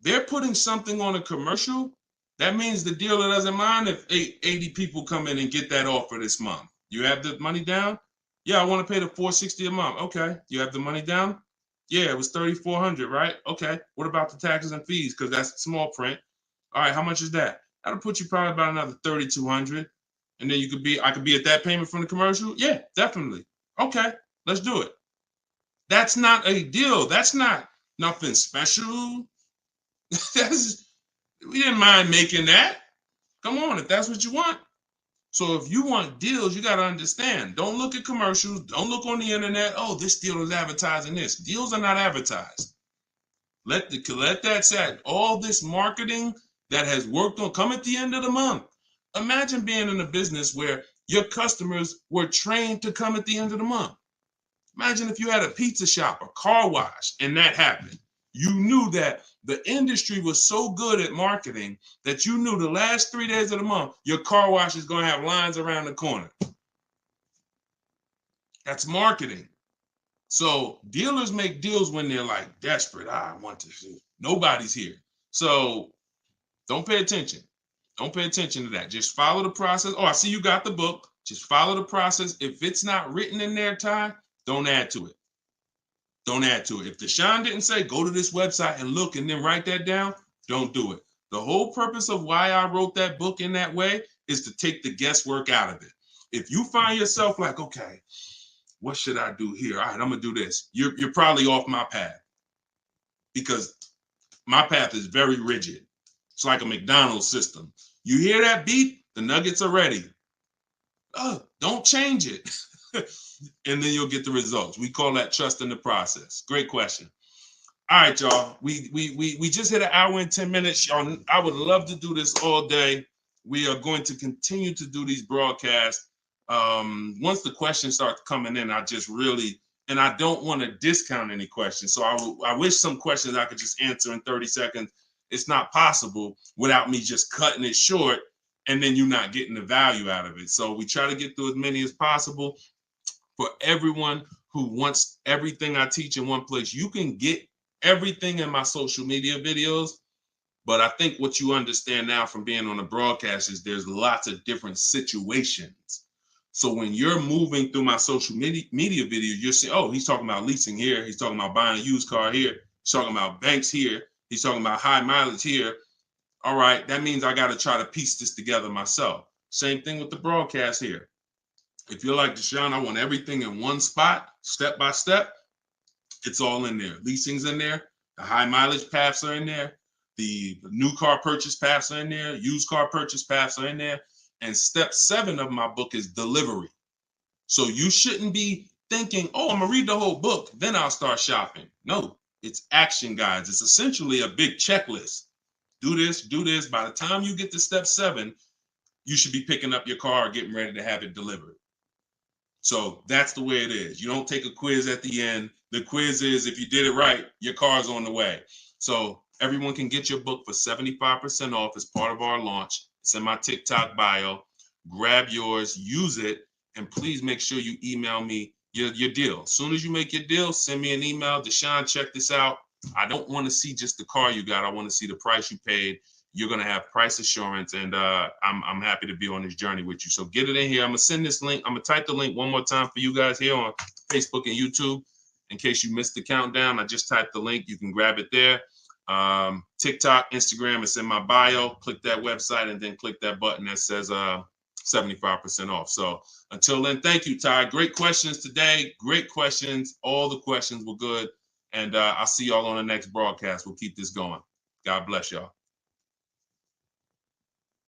they're putting something on a commercial, that means the dealer doesn't mind if 80 people come in and get that offer this month. You have the money down? Yeah, I want to pay the $460 a month. Okay. You have the money down? Yeah, it was $3,400, right? Okay. What about the taxes and fees? Because that's small print. All right, how much is that? That'll put you probably about another $3,200. And then I could be at that payment from the commercial? Yeah, definitely. Okay, let's do it. That's not a deal. That's not nothing special. We didn't mind making that. Come on, if that's what you want. So if you want deals, you got to understand. Don't look at commercials. Don't look on the internet. Oh, this deal is advertising this. Deals are not advertised. Let that set. All this marketing that has worked on, come at the end of the month. Imagine being in a business where your customers were trained to come at the end of the month. Imagine if you had a pizza shop, a car wash, and that happened. You knew that the industry was so good at marketing that you knew the last 3 days of the month, your car wash is going to have lines around the corner. That's marketing. So dealers make deals when they're like desperate. I want to see. Nobody's here. So don't pay attention. Don't pay attention to that. Just follow the process. Oh, I see you got the book. Just follow the process. If it's not written in there, Ty, don't add to it. Don't add to it. If Deshone didn't say, go to this website and look and then write that down, don't do it. The whole purpose of why I wrote that book in that way is to take the guesswork out of it. If you find yourself like, okay, what should I do here? All right, I'm going to do this. You're probably off my path, because my path is very rigid. It's like a McDonald's system. You hear that beep, the nuggets are ready. Oh, don't change it. And then you'll get the results. We call that trust in the process. Great question. All right, y'all. We just hit an hour and 10 minutes. Y'all, I would love to do this all day. We are going to continue to do these broadcasts. Once the questions start coming in, I don't want to discount any questions. So I wish some questions I could just answer in 30 seconds. It's not possible without me just cutting it short and then you not getting the value out of it. So we try to get through as many as possible. For everyone who wants everything I teach in one place, you can get everything in my social media videos. But I think what you understand now from being on the broadcast is there's lots of different situations. So when you're moving through my social media video, you're saying, oh, he's talking about leasing here. He's talking about buying a used car here. He's talking about banks here. He's talking about high mileage here. All right, that means I got to try to piece this together myself. Same thing with the broadcast here. If you're like Deshone, I want everything in one spot, step by step. It's all in there. Leasing's in there. The high mileage paths are in there. The new car purchase paths are in there. Used car purchase paths are in there. And step 7 of my book is delivery. So you shouldn't be thinking, oh, I'm gonna read the whole book, then I'll start shopping. No, it's action guides. It's essentially a big checklist. Do this, do this. By the time you get to step 7, you should be picking up your car, getting ready to have it delivered. So that's the way it is. You don't take a quiz at the end. The quiz is, if you did it right, your car's on the way. So everyone can get your book for 75% off as part of our launch. It's in my TikTok bio. Grab yours, use it, and please make sure you email me your deal. As soon as you make your deal, send me an email. Deshone, check this out. I don't want to see just the car you got. I want to see the price you paid. You're going to have price assurance, and I'm happy to be on this journey with you. So get it in here. I'm going to send this link. I'm going to type the link one more time for you guys here on Facebook and YouTube. In case you missed the countdown, I just typed the link. You can grab it there. TikTok, Instagram, it's in my bio. Click that website and then click that button that says 75% off. So until then, thank you, Ty. Great questions today. Great questions. All the questions were good. And I'll see y'all on the next broadcast. We'll keep this going. God bless y'all.